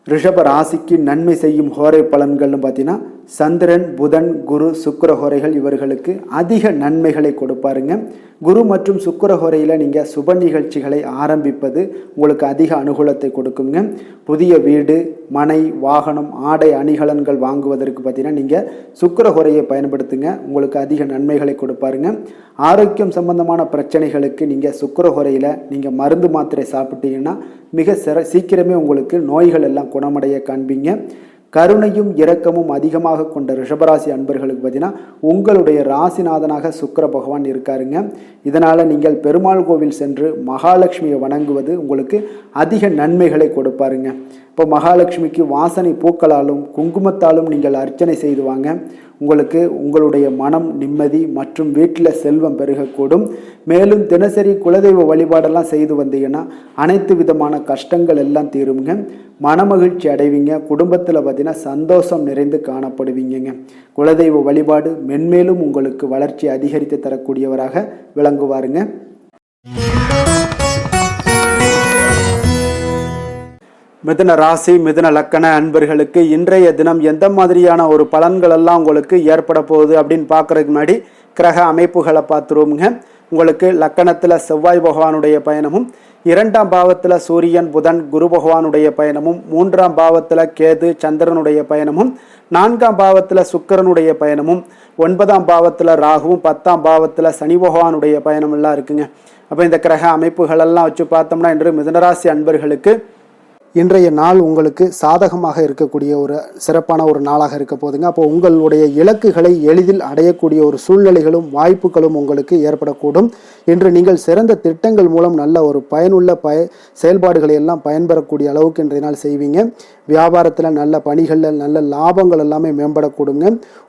ரிஷப ராசிக்கு நன்மை செய்யும் ஹோரை பலன்கள்னு பார்த்தீங்கன்னா சந்திரன், புதன், குரு, சுக்கிர ஹோரைகள் இவர்களுக்கு அதிக நன்மைகளை கொடுப்பாருங்க. குரு மற்றும் சுக்கிர ஹோரையில் நீங்கள் சுப நிகழ்ச்சிகளை ஆரம்பிப்பது உங்களுக்கு அதிக அனுகூலத்தை கொடுக்குங்க. புதிய வீடு, மனை, வாகனம், ஆடை அணிகலன்கள் வாங்குவதற்கு பார்த்தீங்கன்னா நீங்கள் சுக்கிர ஹோரையை பயன்படுத்துங்க, உங்களுக்கு அதிக நன்மைகளை கொடுப்பாருங்க. ஆரோக்கியம் சம்பந்தமான பிரச்சனைகளுக்கு நீங்கள் சுக்கிர ஹோரையில் நீங்கள் மருந்து மாத்திரை சாப்பிட்டீங்கன்னா மிக சீக்கிரமே உங்களுக்கு நோய்கள் எல்லாம் குணமடைய காண்பீங்க. கருணையும் இரக்கமும் அதிகமாக கொண்ட ரிஷபராசி அன்பர்களுக்கு பார்த்தீங்கன்னா உங்களுடைய ராசிநாதனாக சுக்கிர பகவான் இருக்காருங்க. இதனால் நீங்கள் பெருமாள் கோவில் சென்று மகாலட்சுமியை வணங்குவது உங்களுக்கு அதிக நன்மைகளை கொடுப்பாருங்க. இப்போ மகாலட்சுமிக்கு வாசனை பூக்களாலும் குங்குமத்தாலும் நீங்கள் அர்ச்சனை செய்துவாங்க. உங்களுக்கு உங்களுடைய மனம் நிம்மதி மற்றும் வீட்டில் செல்வம் பெருகக்கூடும். மேலும் தினசரி குலதெய்வ வழிபாடெல்லாம் செய்து வந்தீங்கன்னா அனைத்து விதமான கஷ்டங்கள் எல்லாம் தீருங்க. மனமகிழ்ச்சி அடைவீங்க. குடும்பத்தில் பார்த்தீங்கன்னா சந்தோஷம் நிறைந்து காணப்படுவீங்க. குலதெய்வ வழிபாடு மென்மேலும் உங்களுக்கு வளர்ச்சி அதிகரித்து தரக்கூடியவராக விளங்குவாருங்க. மிதுன ராசி மிதுன லக்கண அன்பர்களுக்கு இன்றைய தினம் எந்த மாதிரியான ஒரு பலன்கள் எல்லாம் உங்களுக்கு ஏற்பட போகுது அப்படின்னு பார்க்கறதுக்கு முன்னாடி கிரக அமைப்புகளை பார்த்துருவோங்க. உங்களுக்கு லக்கணத்தில் செவ்வாய் பகவானுடைய பயணமும், 2ஆம் பாவத்தில் சூரியன், புதன், குரு பகவானுடைய பயணமும், 3ஆம் பாவத்தில் கேது, சந்திரனுடைய பயணமும், 4ஆம் பாவத்தில் சுக்கிரனுடைய பயணமும், 9ஆம் பாவத்தில் ராகுவும், 10ஆம் பாவத்தில் சனி பகவானுடைய பயணம் எல்லாம் இருக்குங்க. அப்போ இந்த கிரக அமைப்புகளெல்லாம் வச்சு பார்த்தோம்னா இன்று மிதுனராசி அன்பர்களுக்கு இன்றைய நாள் உங்களுக்கு சாதகமாக இருக்கக்கூடிய ஒரு சிறப்பான ஒரு நாளாக இருக்க போதுங்க. அப்போ உங்களுடைய இலக்குகளை எளிதில் அடையக்கூடிய ஒரு சூழ்நிலைகளும் வாய்ப்புகளும் உங்களுக்கு ஏற்படக்கூடும். இன்று நீங்கள் சிறந்த திட்டங்கள் மூலம் நல்ல ஒரு பயனுள்ள செயல்பாடுகளை எல்லாம் பயன்பெறக்கூடிய அளவுக்கு இன்றைய நாள் செய்வீங்க. வியாபாரத்தில் நல்ல பணிகளில் நல்ல லாபங்கள் எல்லாமே மேம்படக்கூடுங்க.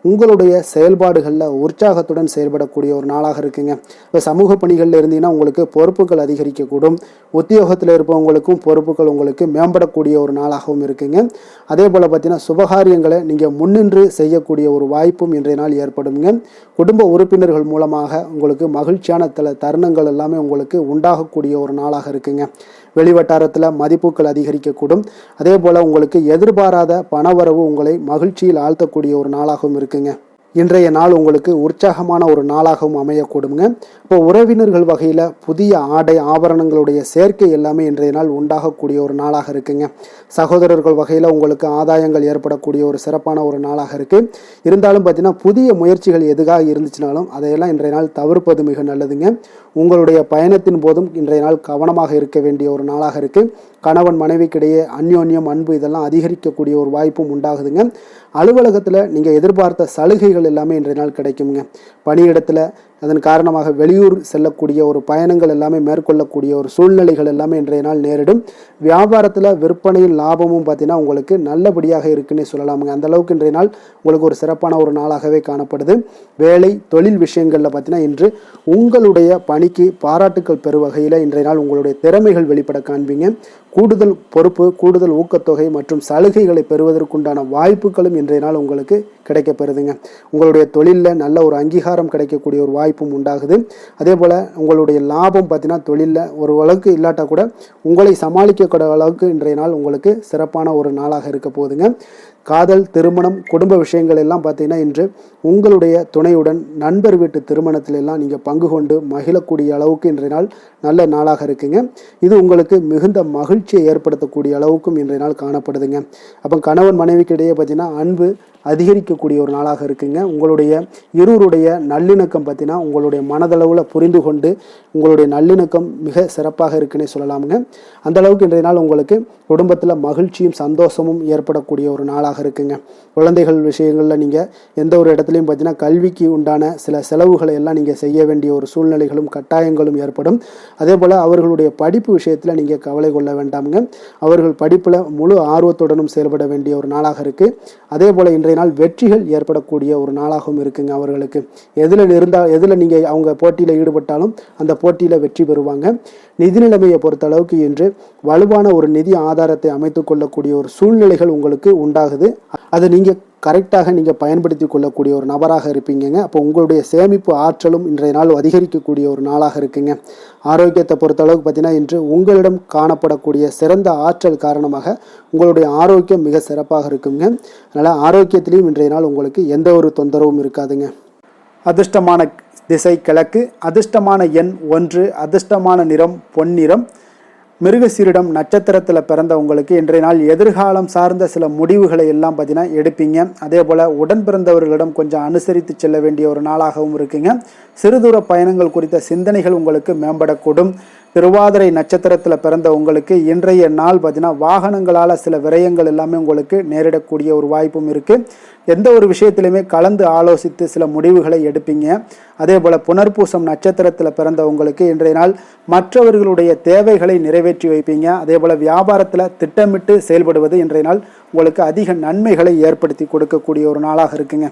உங்களுடைய செயல்பாடுகளில் உற்சாகத்துடன் செயல்படக்கூடிய ஒரு நாளாக இருக்குங்க. இப்போ சமூக பணிகளில் இருந்தீங்கன்னா உங்களுக்கு பொறுப்புகள் அதிகரிக்கக்கூடும். உத்தியோகத்தில் இருப்பவங்களுக்கும் பொறுப்புகள் உங்களுக்கு மேம்படக்கூடிய ஒரு நாளாகவும் இருக்குங்க. அதே போல் பார்த்தீங்கன்னா சுபகாரியங்களை நீங்கள் முன்னின்று செய்யக்கூடிய ஒரு வாய்ப்பும் இன்றைய நாள் ஏற்படுங்க. குடும்ப உறுப்பினர்கள் மூலமாக உங்களுக்கு மகிழ்ச்சியான தருணங்கள் எல்லாமே உங்களுக்கு உண்டாகக்கூடிய ஒரு நாளாக இருக்குங்க. வெளிவட்டாரத்தில் மதிப்புகள் அதிகரிக்கக்கூடும். அதே போல் உங்களுக்கு எதிர்பாராத பணவரவு உங்களை மகிழ்ச்சியில் ஆழ்த்தக்கூடிய ஒரு நாளாகவும் இருக்குங்க. இன்றைய நாள் உங்களுக்கு உற்சாகமான ஒரு நாளாகவும் அமையக்கூடுங்க. இப்போ உறவினர்கள் வகையில் புதிய ஆடை ஆபரணங்களுடைய சேர்க்கை எல்லாமே இன்றைய நாள் உண்டாகக்கூடிய ஒரு நாளாக இருக்குங்க. சகோதரர்கள் வகையில் உங்களுக்கு ஆதாயங்கள் ஏற்படக்கூடிய ஒரு சிறப்பான ஒரு நாளாக இருக்குது. இருந்தாலும் பார்த்தீங்கன்னா புதிய முயற்சிகள் எதுக்காக இருந்துச்சுனாலும் அதையெல்லாம் இன்றைய நாள் தவிர்ப்பது மிக நல்லதுங்க. உங்களுடைய பயணத்தின் போதும் இன்றைய நாள் கவனமாக இருக்க வேண்டிய ஒரு நாளாக இருக்குது. கணவன் மனைவிக்கிடையே அந்யோன்யம் அன்பு இதெல்லாம் அதிகரிக்கக்கூடிய ஒரு வாய்ப்பும் உண்டாகுதுங்க. அலுவலகத்தில் நீங்கள் எதிர்பார்த்த சலுகைகள் எல்லாமே இன்றைய நாள் கிடைக்குங்க. பணியிடத்தில் அதன் காரணமாக வெளியூர் செல்லக்கூடிய ஒரு பயணங்கள் எல்லாமே மேற்கொள்ளக்கூடிய ஒரு சூழ்நிலைகள் எல்லாமே இன்றைய நாள் நேரிடும். வியாபாரத்தில் விற்பனையின் லாபமும் பார்த்தீங்கன்னா உங்களுக்கு நல்லபடியாக இருக்குன்னே சொல்லலாமுங்க. அந்த அளவுக்கு இன்றைய நாள் உங்களுக்கு ஒரு சிறப்பான ஒரு நாளாகவே காணப்படுது. வேலை தொழில் விஷயங்களில் பார்த்தீங்கன்னா இன்று உங்களுடைய பணிக்கு பாராட்டுக்கள் பெறும் வகையில் இன்றைய நாள் உங்களுடைய திறமைகள் வெளிப்பட காண்பீங்க. கூடுதல் பொறுப்பு, கூடுதல் ஊக்கத்தொகை மற்றும் சலுகைகளை பெறுவதற்குண்டான வாய்ப்புகளும் இன்றைய நாள் உங்களுக்கு கிடைக்கப்பெறுதுங்க. உங்களுடைய தொழிலில் நல்ல ஒரு அங்கீகாரம் கிடைக்கக்கூடிய ஒரு வாய்ப்பு வாய்ப்பும் உண்டாகுது. அதே போல் உங்களுடைய லாபம் பார்த்தீங்கன்னா தொழிலில் ஒரு அளவுக்கு இல்லாட்டா கூட உங்களை சமாளிக்கக்கூடிய அளவுக்கு இன்றைய நாள் உங்களுக்கு சிறப்பான ஒரு நாளாக இருக்க போகுதுங்க. காதல், திருமணம், குடும்ப விஷயங்கள் எல்லாம் பார்த்தீங்கன்னா இன்று உங்களுடைய துணையுடன் நண்பர் வீட்டு திருமணத்தில எல்லாம் நீங்கள் பங்கு கொண்டு மகிழக்கூடிய அளவுக்கு இன்றைய நாள் நல்ல நாளாக இருக்குங்க. இது உங்களுக்கு மிகுந்த மகிழ்ச்சியை ஏற்படுத்தக்கூடிய அளவுக்கும் இன்றைய நாள் காணப்படுதுங்க. அப்போ கணவன் மனைவிக்கு இடையே பார்த்தீங்கன்னா அன்பு அதிகரிக்கக்கூடிய ஒரு நாளாக இருக்குங்க. உங்களுடைய இருவருடைய நல்லிணக்கம் பார்த்தீங்கன்னா உங்களுடைய மனதளவில் புரிந்து கொண்டு உங்களுடைய நல்லிணக்கம் மிக சிறப்பாக இருக்குன்னே சொல்லலாமுங்க. அந்த அளவுக்கு இன்றைய நாள் உங்களுக்கு குடும்பத்தில் மகிழ்ச்சியும் சந்தோஷமும் ஏற்படக்கூடிய ஒரு நாளாக இருக்குங்க. குழந்தைகள் விஷயங்களில் நீங்கள் எந்த ஒரு இடத்துலையும் பார்த்தீங்கன்னா கல்விக்கு உண்டான சில செலவுகளை எல்லாம் நீங்கள் செய்ய வேண்டிய ஒரு சூழ்நிலைகளும் கட்டாயங்களும் ஏற்படும். அதே போல் அவர்களுடைய படிப்பு விஷயத்தில் நீங்கள் கவலை கொள்ள வேண்டாமுங்க. அவர்கள் படிப்பில் முழு ஆர்வத்துடனும் செயல்பட வேண்டிய ஒரு நாளாக இருக்குது. அதே போல் இன்றைய நாள் வெற்றிகள் ஏற்படக்கூடிய ஒரு நாளாகவும் இருக்குங்க. அவர்களுக்கு எதில் நீங்கள் அவங்க போட்டியில் ஈடுபட்டாலும் அந்த போட்டியில் வெற்றி பெறுவாங்க. நிதி நிலைமையை பொறுத்த அளவுக்கு இன்று வலுவான ஒரு நிதி ஆதாரத்தை அமைத்து கொள்ளக்கூடிய ஒரு சூழ்நிலைகள் உங்களுக்கு உண்டாகுது. அதை நீங்கள் கரெக்டாக நீங்கள் பயன்படுத்தி கொள்ளக்கூடிய ஒரு நபராக இருப்பீங்க. அப்போ உங்களுடைய சேமிப்பு ஆற்றலும் இன்றைய நாள் அதிகரிக்கக்கூடிய ஒரு நாளாக இருக்குங்க. ஆரோக்கியத்தை பொறுத்த அளவுக்கு பார்த்தீங்கன்னா இன்று உங்களிடம் காணப்படக்கூடிய சிறந்த ஆற்றல் காரணமாக உங்களுடைய ஆரோக்கியம் மிக சிறப்பாக இருக்குங்க. அதனால் ஆரோக்கியத்திலையும் இன்றைய நாள் உங்களுக்கு எந்த ஒரு தொந்தரவும் இருக்காதுங்க. அதிர்ஷ்டமான திசை கிழக்கு, அதிர்ஷ்டமான எண் 1, அதிர்ஷ்டமான நிறம் பொன்னிறம். மிருகசீரிடம் நட்சத்திரத்தில் பிறந்த உங்களுக்கு இன்றைய நாள் எதிர்காலம் சார்ந்த சில முடிவுகளை எல்லாம் பார்த்தீங்கன்னா எடுப்பீங்க. அதே போல் உடன் பிறந்தவர்களிடம் கொஞ்சம் அனுசரித்து செல்ல வேண்டிய ஒரு நாளாகவும் இருக்குங்க. சிறுதூர பயணங்கள் குறித்த சிந்தனைகள் உங்களுக்கு மேம்படக்கூடும். திருவாதிரை நட்சத்திரத்தில் பிறந்த உங்களுக்கு இன்றைய நாள் பார்த்தீங்கன்னா வாகனங்களால் சில விரயங்கள் எல்லாமே உங்களுக்கு நேரிடக்கூடிய ஒரு வாய்ப்பும் இருக்குது. எந்த ஒரு விஷயத்திலையுமே கலந்து ஆலோசித்து சில முடிவுகளை எடுப்பீங்க. அதே போல் புனர்பூசம் நட்சத்திரத்தில் பிறந்த உங்களுக்கு இன்றைய நாள் மற்றவர்களுடைய தேவைகளை நிறைவேற்றி வைப்பீங்க. அதே போல் வியாபாரத்தில் திட்டமிட்டு செயல்படுவது இன்றைய நாள் உங்களுக்கு அதிக நன்மைகளை ஏற்படுத்தி கொடுக்கக்கூடிய ஒரு நாளாக இருக்குங்க.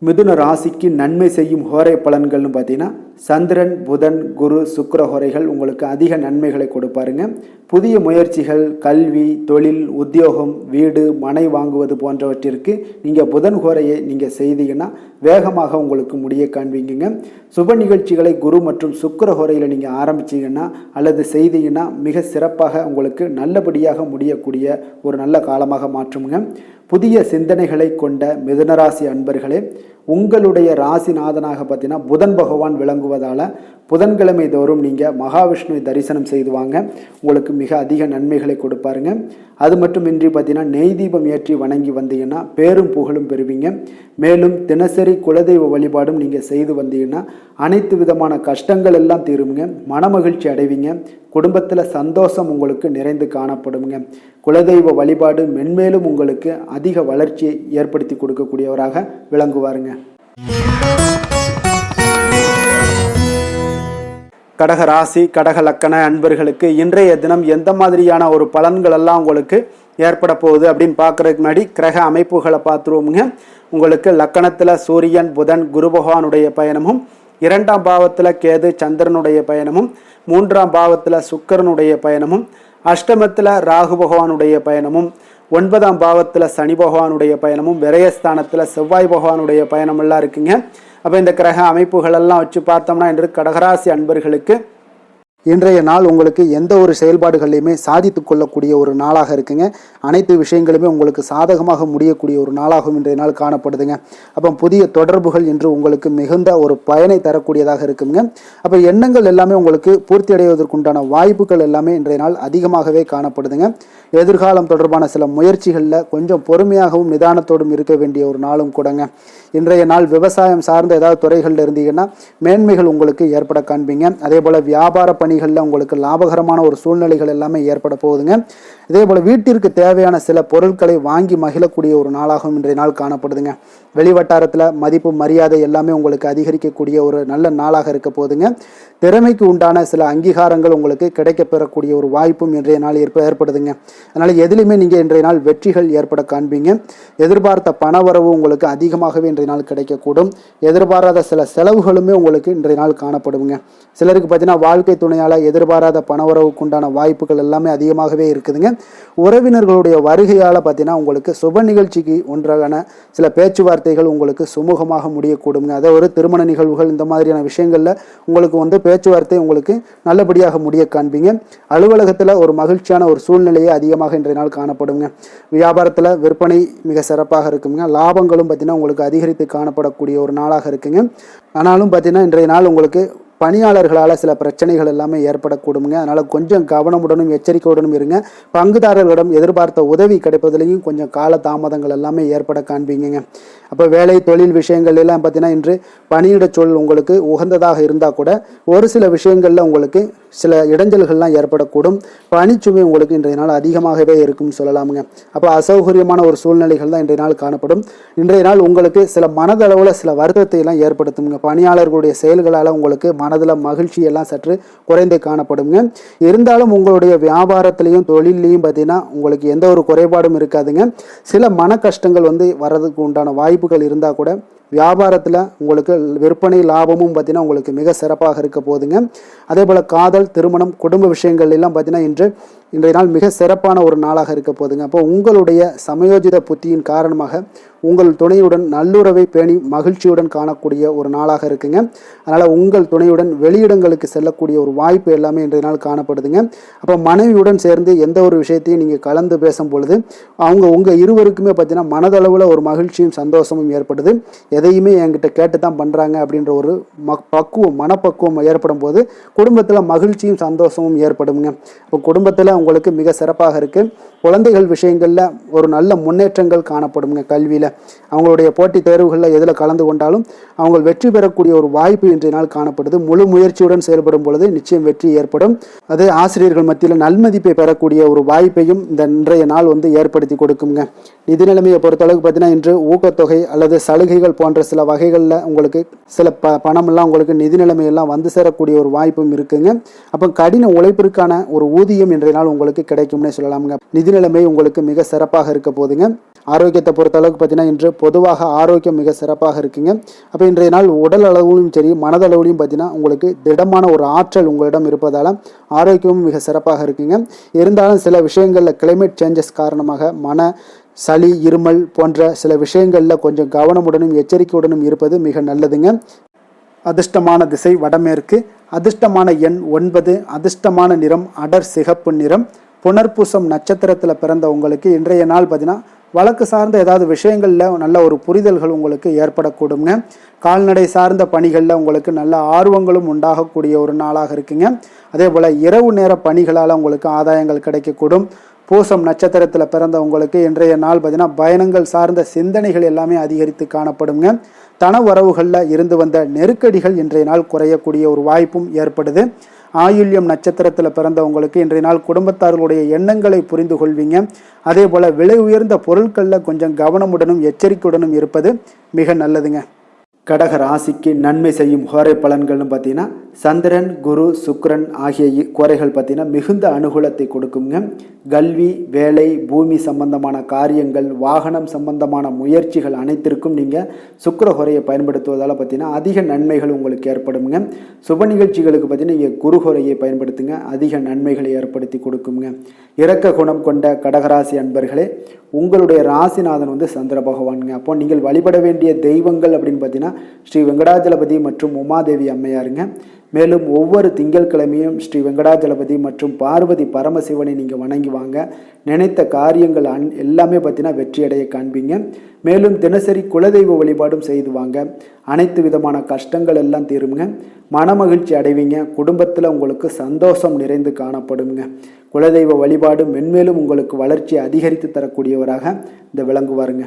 மிதுன ராசிக்கு நன்மை செய்யும் ஹோரை பலன்கள்னு பார்த்தீங்கன்னா சந்திரன், புதன், குரு, சுக்கிர ஹோரைகள் உங்களுக்கு அதிக நன்மைகளை கொடுப்பாருங்க. புதிய முயற்சிகள், கல்வி, தொழில், உத்தியோகம், வீடு, மனை வாங்குவது போன்றவற்றிற்கு நீங்கள் புதன் ஹோரையை நீங்கள் செய்தீங்கன்னா வேகமாக உங்களுக்கு முடிய காண்பீங்க. சுப நிகழ்ச்சிகளை குரு மற்றும் சுக்கிர ஹோரையில் நீங்கள் ஆரம்பிச்சிங்கன்னா அல்லது செய்தீங்கன்னா மிக சிறப்பாக உங்களுக்கு நல்லபடியாக முடியக்கூடிய ஒரு நல்ல காலமாக மாற்றுங்க. புதிய சிந்தனைகளை கொண்ட மிதுனராசி அன்பர்களே, உங்களுடைய ராசிநாதனாக பார்த்தீங்கன்னா புதன் பகவான் விளங்குவதால் புதன்கிழமை தோறும் நீங்கள் மகாவிஷ்ணுவை தரிசனம் செய்து வாங்க. உங்களுக்கு மிக அதிக நன்மைகளை கொடுப்பாருங்க. அது மட்டுமின்றி பார்த்தீங்கன்னா நெய் தீபம் ஏற்றி வணங்கி வந்தீங்கன்னா பேரும் புகழும் பெறுவீங்க. மேலும் தினசரி குலதெய்வ வழிபாடும் நீங்கள் செய்து வந்தீங்கன்னா அனைத்து விதமான கஷ்டங்கள் எல்லாம் தீருங்க. மனமகிழ்ச்சி அடைவீங்க. குடும்பத்தில் சந்தோஷம் உங்களுக்கு நிறைந்து காணப்படுங்க. குலதெய்வ வழிபாடு மென்மேலும் உங்களுக்கு அதிக வளர்ச்சியை ஏற்படுத்தி கொடுக்கக்கூடியவராக விளங்குவாருங்க. கடக ராசி, கடக லக்கண அன்பர்களுக்கு இன்றைய தினம் எந்த மாதிரியான ஒரு பலன்கள் எல்லாம் உங்களுக்கு ஏற்பட போகுது அப்படின்னு பார்க்கறதுக்கு முன்னாடி கிரக அமைப்புகளை பார்த்துருவோமுங்க. உங்களுக்கு லக்கணத்தில் சூரியன், புதன், குரு பகவானுடைய பயணமும், 2ஆம் பாவத்தில் கேது, சந்திரனுடைய பயணமும், 3ஆம் பாவத்தில் சுக்கிரனுடைய பயணமும், அஷ்டமத்தில் ராகு பகவானுடைய பயணமும், 9ஆம் பாவத்தில் சனி பகவானுடைய பயணமும், விரயஸ்தானத்தில் செவ்வாய் பகவானுடைய பயணமெல்லாம் இருக்குங்க. அப்போ இந்த கிரக அமைப்புகளெல்லாம் வச்சு பார்த்தோம்னா இன்று கடகராசி அன்பர்களுக்கு இன்றைய நாள் உங்களுக்கு எந்த ஒரு செயல்பாடுகளையுமே சாதித்து கொள்ளக்கூடிய ஒரு நாளாக இருக்குங்க. அனைத்து விஷயங்களுமே உங்களுக்கு சாதகமாக முடியக்கூடிய ஒரு நாளாகவும் இன்றைய நாள் காணப்படுதுங்க. அப்போ புதிய தொடர்புகள் இன்று உங்களுக்கு மிகுந்த ஒரு பயனை தரக்கூடியதாக இருக்குங்க. அப்போ எண்ணங்கள் எல்லாமே உங்களுக்கு பூர்த்தி அடைவதற்குண்டான வாய்ப்புகள் எல்லாமே இன்றைய நாள் அதிகமாகவே காணப்படுதுங்க. எதிர்காலம் தொடர்பான சில முயற்சிகளில் கொஞ்சம் பொறுமையாகவும் நிதானத்தோடும் இருக்க வேண்டிய ஒரு நாளும் கூடங்க. இன்றைய நாள் விவசாயம் சார்ந்த ஏதாவது துறைகளில் இருந்தீங்கன்னா மேன்மைகள் உங்களுக்கு ஏற்பட காண்பீங்க. அதே போல் வியாபார பணிகளில் உங்களுக்கு லாபகரமான ஒரு சூழ்நிலைகள் எல்லாமே ஏற்பட போகுதுங்க. இதே போல் வீட்டிற்கு தேவையான சில பொருட்களை வாங்கி மகிழக்கூடிய ஒரு நாளாகவும் இன்றைய நாள் காணப்படுதுங்க. வெளிவட்டாரத்தில் மதிப்பு மரியாதை எல்லாமே உங்களுக்கு அதிகரிக்கக்கூடிய ஒரு நல்ல நாளாக இருக்க போகுதுங்க. திறமைக்கு உண்டான சில அங்கீகாரங்கள் உங்களுக்கு கிடைக்கப்பெறக்கூடிய ஒரு வாய்ப்பும் இன்றைய நாள் ஏற்படுதுங்க. அதனால் எதிலுமே நீங்கள் இன்றைய நாள் வெற்றிகள் ஏற்பட காண்பீங்க. எதிர்பார்த்த பணவரவு உங்களுக்கு அதிகமாகவே இன்றைய நாள் கிடைக்கக்கூடும். எதிர்பாராத சில செலவுகளுமே உங்களுக்கு இன்றைய நாள் காணப்படுங்க. சிலருக்கு பார்த்தீங்கன்னா வாழ்க்கை துணை துணையால் எதிர்பாராத பணவரவுக்கு உண்டான வாய்ப்புகள் எல்லாமே அதிகமாகவே இருக்குதுங்க. உறவினர்களுடைய வருகையால் பார்த்தீங்கன்னா உங்களுக்கு சுப நிகழ்ச்சிக்கு ஒன்றான சில பேச்சுவார்த்தைகள் உங்களுக்கு சுமூகமாக முடியக்கூடுங்க. அதை ஒரு திருமண நிகழ்வுகள் இந்த மாதிரியான விஷயங்களில் உங்களுக்கு பேச்சுவார்த்தை உங்களுக்கு நல்லபடியாக முடிய காண்பீங்க. அலுவலகத்தில் ஒரு மகிழ்ச்சியான ஒரு சூழ்நிலையே அதிகமாக இன்றைய நாள் காணப்படுங்க. வியாபாரத்தில் விற்பனை மிக சிறப்பாக இருக்குங்க. லாபங்களும் பார்த்தீங்கன்னா உங்களுக்கு அதிகரித்து காணப்படக்கூடிய ஒரு நாளாக இருக்குங்க. ஆனாலும் பார்த்தீங்கன்னா இன்றைய நாள் உங்களுக்கு பணியாளர்களால் சில பிரச்சனைகள் எல்லாமே ஏற்படக்கூடுங்க. அதனால் கொஞ்சம் கவனமுடனும் எச்சரிக்கையுடனும் இருங்க. பங்குதாரர்களிடம் எதிர்பார்த்த உதவி கிடைப்பதிலையும் கொஞ்சம் கால தாமதங்கள் எல்லாமே ஏற்பட காண்பீங்க. அப்போ வேலை தொழில் விஷயங்கள் எல்லாம் பார்த்தீங்கன்னா இன்று பணியிட சூழல் உங்களுக்கு உகந்ததாக இருந்தால் கூட ஒரு சில விஷயங்களில் உங்களுக்கு சில இடைஞ்சல்கள்லாம் ஏற்படக்கூடும். பணிச்சுமை உங்களுக்கு இன்றைய நாள் அதிகமாகவே இருக்கும்னு சொல்லலாமுங்க. அப்போ அசௌகரியமான ஒரு சூழ்நிலைகள் தான் இன்றைய நாள் காணப்படும். இன்றைய நாள் உங்களுக்கு சில மனதளவில் சில வருத்தத்தை எல்லாம் ஏற்படுத்துங்க. பணியாளர்களுடைய செயல்களால் உங்களுக்கு மனதில் மகிழ்ச்சி எல்லாம் சற்று குறைந்து காணப்படுங்க. இருந்தாலும் உங்களுடைய வியாபாரத்திலையும் தொழிலையும் பார்த்தீங்கன்னா உங்களுக்கு எந்த ஒரு குறைபாடும் இருக்காதுங்க. சில மன கஷ்டங்கள் வர்றதுக்கு உண்டான வாய்ப்புகள் இருந்தால் கூட வியாபாரத்தில் உங்களுக்கு விற்பனை லாபமும் பார்த்தீங்கன்னா உங்களுக்கு மிக சிறப்பாக இருக்க போகுதுங்க. அதே போல் காதல், திருமணம், குடும்ப விஷயங்கள் எல்லாம் பார்த்தீங்கன்னா இன்றைய நாள் மிக சிறப்பான ஒரு நாளாக இருக்க போகுதுங்க. அப்போ உங்களுடைய சமயோஜித புத்தியின் காரணமாக உங்கள் துணையுடன் நல்லுறவை பேணி மகிழ்ச்சியுடன் காணக்கூடிய ஒரு நாளாக இருக்குங்க. அதனால் உங்கள் துணையுடன் வெளியிடங்களுக்கு செல்லக்கூடிய ஒரு வாய்ப்பு எல்லாமே இன்றைய நாள் காணப்படுதுங்க. அப்போ மனைவியுடன் சேர்ந்து எந்த ஒரு விஷயத்தையும் நீங்கள் கலந்து பேசும் பொழுது உங்கள் இருவருக்குமே பார்த்தீங்கன்னா மனதளவில் ஒரு மகிழ்ச்சியும் சந்தோஷமும் ஏற்படுது. எதையுமே என்கிட்ட கேட்டு தான் பண்ணுறாங்க அப்படின்ற ஒரு மனப்பக்குவம் ஏற்படும் போது குடும்பத்தில் மகிழ்ச்சியும் சந்தோஷமும் ஏற்படுங்க. இப்போ குடும்பத்தில் உங்களுக்கு மிக சிறப்பாக இருக்குது. குழந்தைகள் விஷயங்களில் ஒரு நல்ல முன்னேற்றங்கள் காணப்படுங்க. கல்வியில் அவங்களுடைய போட்டித் தேர்வுகளில் எதில் கலந்து கொண்டாலும் அவங்க வெற்றி பெறக்கூடிய ஒரு வாய்ப்பு இன்றைய நாள் காணப்படுது. முழு முயற்சியுடன் செயல்படும் பொழுது நிச்சயம் வெற்றி ஏற்படும். அதே ஆசிரியர்கள் மத்தியில் நல்மதிப்பை பெறக்கூடிய ஒரு வாய்ப்பையும் இந்த இன்றைய நாள் ஏற்படுத்தி கொடுக்குங்க. நிதி நிலைமையை பொறுத்தளவுக்கு பார்த்தீங்கன்னா இன்று ஊக்கத்தொகை அல்லது சலுகைகள் போன்ற சில வகைகளில் உங்களுக்கு சில பணமெல்லாம் உங்களுக்கு நிதி நிலைமையெல்லாம் வந்து சேரக்கூடிய ஒரு வாய்ப்பும் இருக்குங்க. அப்போ கடின உழைப்பிற்கான ஒரு ஊதியம் இன்றைய நாள் உங்களுக்கு கிடைக்கும்னே சொல்லலாமுங்க. நிதி நிலைமை உங்களுக்கு மிக சிறப்பாக இருக்க போதுங்க. ஆரோக்கியத்தை பொறுத்த அளவுக்கு பார்த்தீங்கன்னா இன்று பொதுவாக ஆரோக்கியம் மிக சிறப்பாக இருக்குங்க. அப்போ இன்றைய நாள் உடல் அளவிலும் சரி மனதளவிலும் பார்த்தீங்கன்னா உங்களுக்கு திடமான ஒரு ஆற்றல் உங்களிடம் இருப்பதால் ஆரோக்கியமும் மிக சிறப்பாக இருக்குங்க. இருந்தாலும் சில விஷயங்களில் கிளைமேட் சேஞ்சஸ் காரணமாக சளி, இருமல் போன்ற சில விஷயங்களில் கொஞ்சம் கவனமுடனும் எச்சரிக்கையுடனும் இருப்பது மிக நல்லதுங்க. அதிர்ஷ்டமான திசை வடமேற்கு, அதிர்ஷ்டமான எண் 9, அதிர்ஷ்டமான நிறம் அடர் சிகப்பு நிறம். புனர்பூசம் நட்சத்திரத்தில் பிறந்த உங்களுக்கு இன்றைய நாள் பார்த்தீங்கன்னா வழக்கு சார்ந்த ஏதாவது விஷயங்களில் நல்ல ஒரு புரிதல்கள் உங்களுக்கு ஏற்படக்கூடுங்க. கால்நடை சார்ந்த பணிகளில் உங்களுக்கு நல்ல ஆர்வங்களும் உண்டாகக்கூடிய ஒரு நாளாக இருக்குங்க. அதே போல் இரவு நேர பணிகளால் உங்களுக்கு ஆதாயங்கள் கிடைக்கக்கூடும். பூசம் நட்சத்திரத்தில் பிறந்த உங்களுக்கு இன்றைய நாள் பார்த்தீங்கன்னா பயணங்கள் சார்ந்த சிந்தனைகள் எல்லாமே அதிகரித்து காணப்படுங்க. தன வரவுகளில் இருந்து வந்த நெருக்கடிகள் இன்றைய நாள் குறையக்கூடிய ஒரு வாய்ப்பும் ஏற்படுது. ஆயுள்யம் நட்சத்திரத்தில் பிறந்தவங்களுக்கு இன்றைய நாள் குடும்பத்தார்களுடைய எண்ணங்களை புரிந்து கொள்வீங்க. அதே போல் விலை உயர்ந்த பொருட்களில் கொஞ்சம் கவனமுடனும் எச்சரிக்கையுடனும் இருப்பது மிக நல்லதுங்க. கடக ராசிக்கு நன்மை செய்யும் ஹோரை பலன்கள்னு பார்த்தீங்கன்னா சந்திரன், குரு, சுக்கிரன் ஆகிய குறைகள் பார்த்தீங்கன்னா மிகுந்த அனுகூலத்தை கொடுக்குங்க. கல்வி, வேலை, பூமி சம்பந்தமான காரியங்கள், வாகனம் சம்பந்தமான முயற்சிகள் அனைத்திற்கும் நீங்கள் சுக்கிர ஹோரையை பயன்படுத்துவதால் பார்த்தீங்கன்னா அதிக நன்மைகள் உங்களுக்கு ஏற்படுங்க. சுப நிகழ்ச்சிகளுக்கு பார்த்தீங்கன்னா நீங்கள் குரு ஹோரையை பயன்படுத்துங்க, அதிக நன்மைகளை ஏற்படுத்தி கொடுக்குங்க. இரக்க குணம் கொண்ட கடகராசி அன்பர்களே, உங்களுடைய ராசிநாதன் சந்திர பகவானுங்க. அப்போ நீங்கள் வழிபட வேண்டிய தெய்வங்கள் அப்படின்னு பார்த்தீங்கன்னா ஸ்ரீ வெங்கடாஜலபதி மற்றும் உமாதேவி அம்மையாருங்க. மேலும் ஒவ்வொரு திங்கட்கிழமையும் ஸ்ரீ வெங்கடாஜலபதி மற்றும் பார்வதி பரமசிவனை நீங்கள் வணங்கி வாங்க. நினைத்த காரியங்கள் எல்லாமே பார்த்தீங்கன்னா வெற்றியடைய காண்பீங்க. மேலும் தினசரி குலதெய்வ வழிபாடும் செய்து வாங்க. அனைத்து விதமான கஷ்டங்கள் எல்லாம் தீருங்க. மனமகிழ்ச்சி அடைவீங்க. குடும்பத்தில் உங்களுக்கு சந்தோஷம் நிறைந்து காணப்படுங்க. குலதெய்வ வழிபாடு மென்மேலும் உங்களுக்கு வளர்ச்சியை அதிகரித்து தரக்கூடியவராக இந்த விளங்குவாருங்க.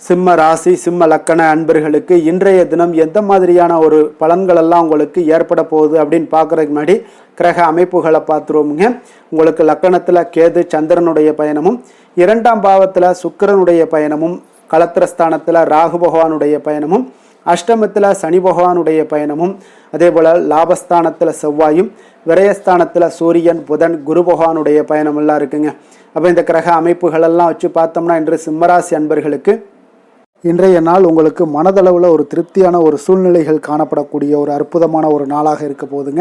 சிம்ம ராசி, சிம்ம லக்கண அன்பர்களுக்கு இன்றைய தினம் எந்த மாதிரியான ஒரு பலன்கள் எல்லாம் உங்களுக்கு ஏற்பட போகுது அப்படின்னு பார்க்குறதுக்கு முன்னாடி கிரக அமைப்புகளை பார்த்துருவோமுங்க. உங்களுக்கு லக்கணத்தில் கேது சந்திரனுடைய பயணமும், 2ஆம் பாவத்தில் சுக்கிரனுடைய பயணமும், களத்திரஸ்தானத்தில் ராகு பகவானுடைய பயணமும், அஷ்டமத்தில் சனி பகவானுடைய பயணமும், அதே போல் லாபஸ்தானத்தில் செவ்வாயும், விரயஸ்தானத்தில் சூரியன், புதன், குரு பகவானுடைய பயணமெல்லாம் இருக்குங்க. அப்போ இந்த கிரக அமைப்புகளெல்லாம் வச்சு பார்த்தோம்னா இன்று சிம்மராசி அன்பர்களுக்கு இன்றைய நாள் உங்களுக்கு மனதளவில் ஒரு திருப்தியான ஒரு சூழ்நிலைகள் காணப்படக்கூடிய ஒரு அற்புதமான ஒரு நாளாக இருக்க போதுங்க.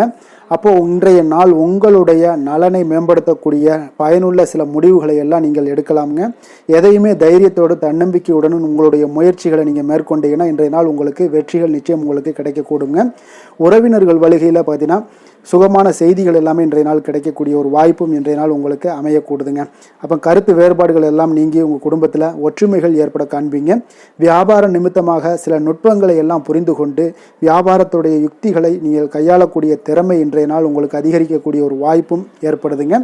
அப்போது இன்றைய நாள் உங்களுடைய நலனை மேம்படுத்தக்கூடிய பயனுள்ள சில முடிவுகளை எல்லாம் நீங்கள் எடுக்கலாமுங்க. எதையுமே தைரியத்தோடு தன்னம்பிக்கையுடன் உங்களுடைய முயற்சிகளை நீங்கள் மேற்கொண்டீங்கன்னா இன்றைய நாள் உங்களுக்கு வெற்றிகள் நிச்சயம் உங்களுக்கு கிடைக்கக்கூடுங்க. உறவினர்கள் வழிகையில் பார்த்தீங்கன்னா சுகமான செய்திகள் எல்லாமே இன்றைய நாள் கிடைக்கக்கூடிய ஒரு வாய்ப்பும் இன்றைய நாள் உங்களுக்கு அமையக்கூடுதுங்க. அப்போ கருத்து வேறுபாடுகள் எல்லாம் நீங்கி உங்கள் குடும்பத்தில் ஒற்றுமைகள் ஏற்பட காண்பீங்க. வியாபார நிமித்தமாக சில நுட்பங்களை எல்லாம் புரிந்து கொண்டு வியாபாரத்துடைய யுக்திகளை நீங்கள் கையாளக்கூடிய திறமை இன்றைய நாள் உங்களுக்கு அதிகரிக்கக்கூடிய ஒரு வாய்ப்பும் ஏற்படுதுங்க.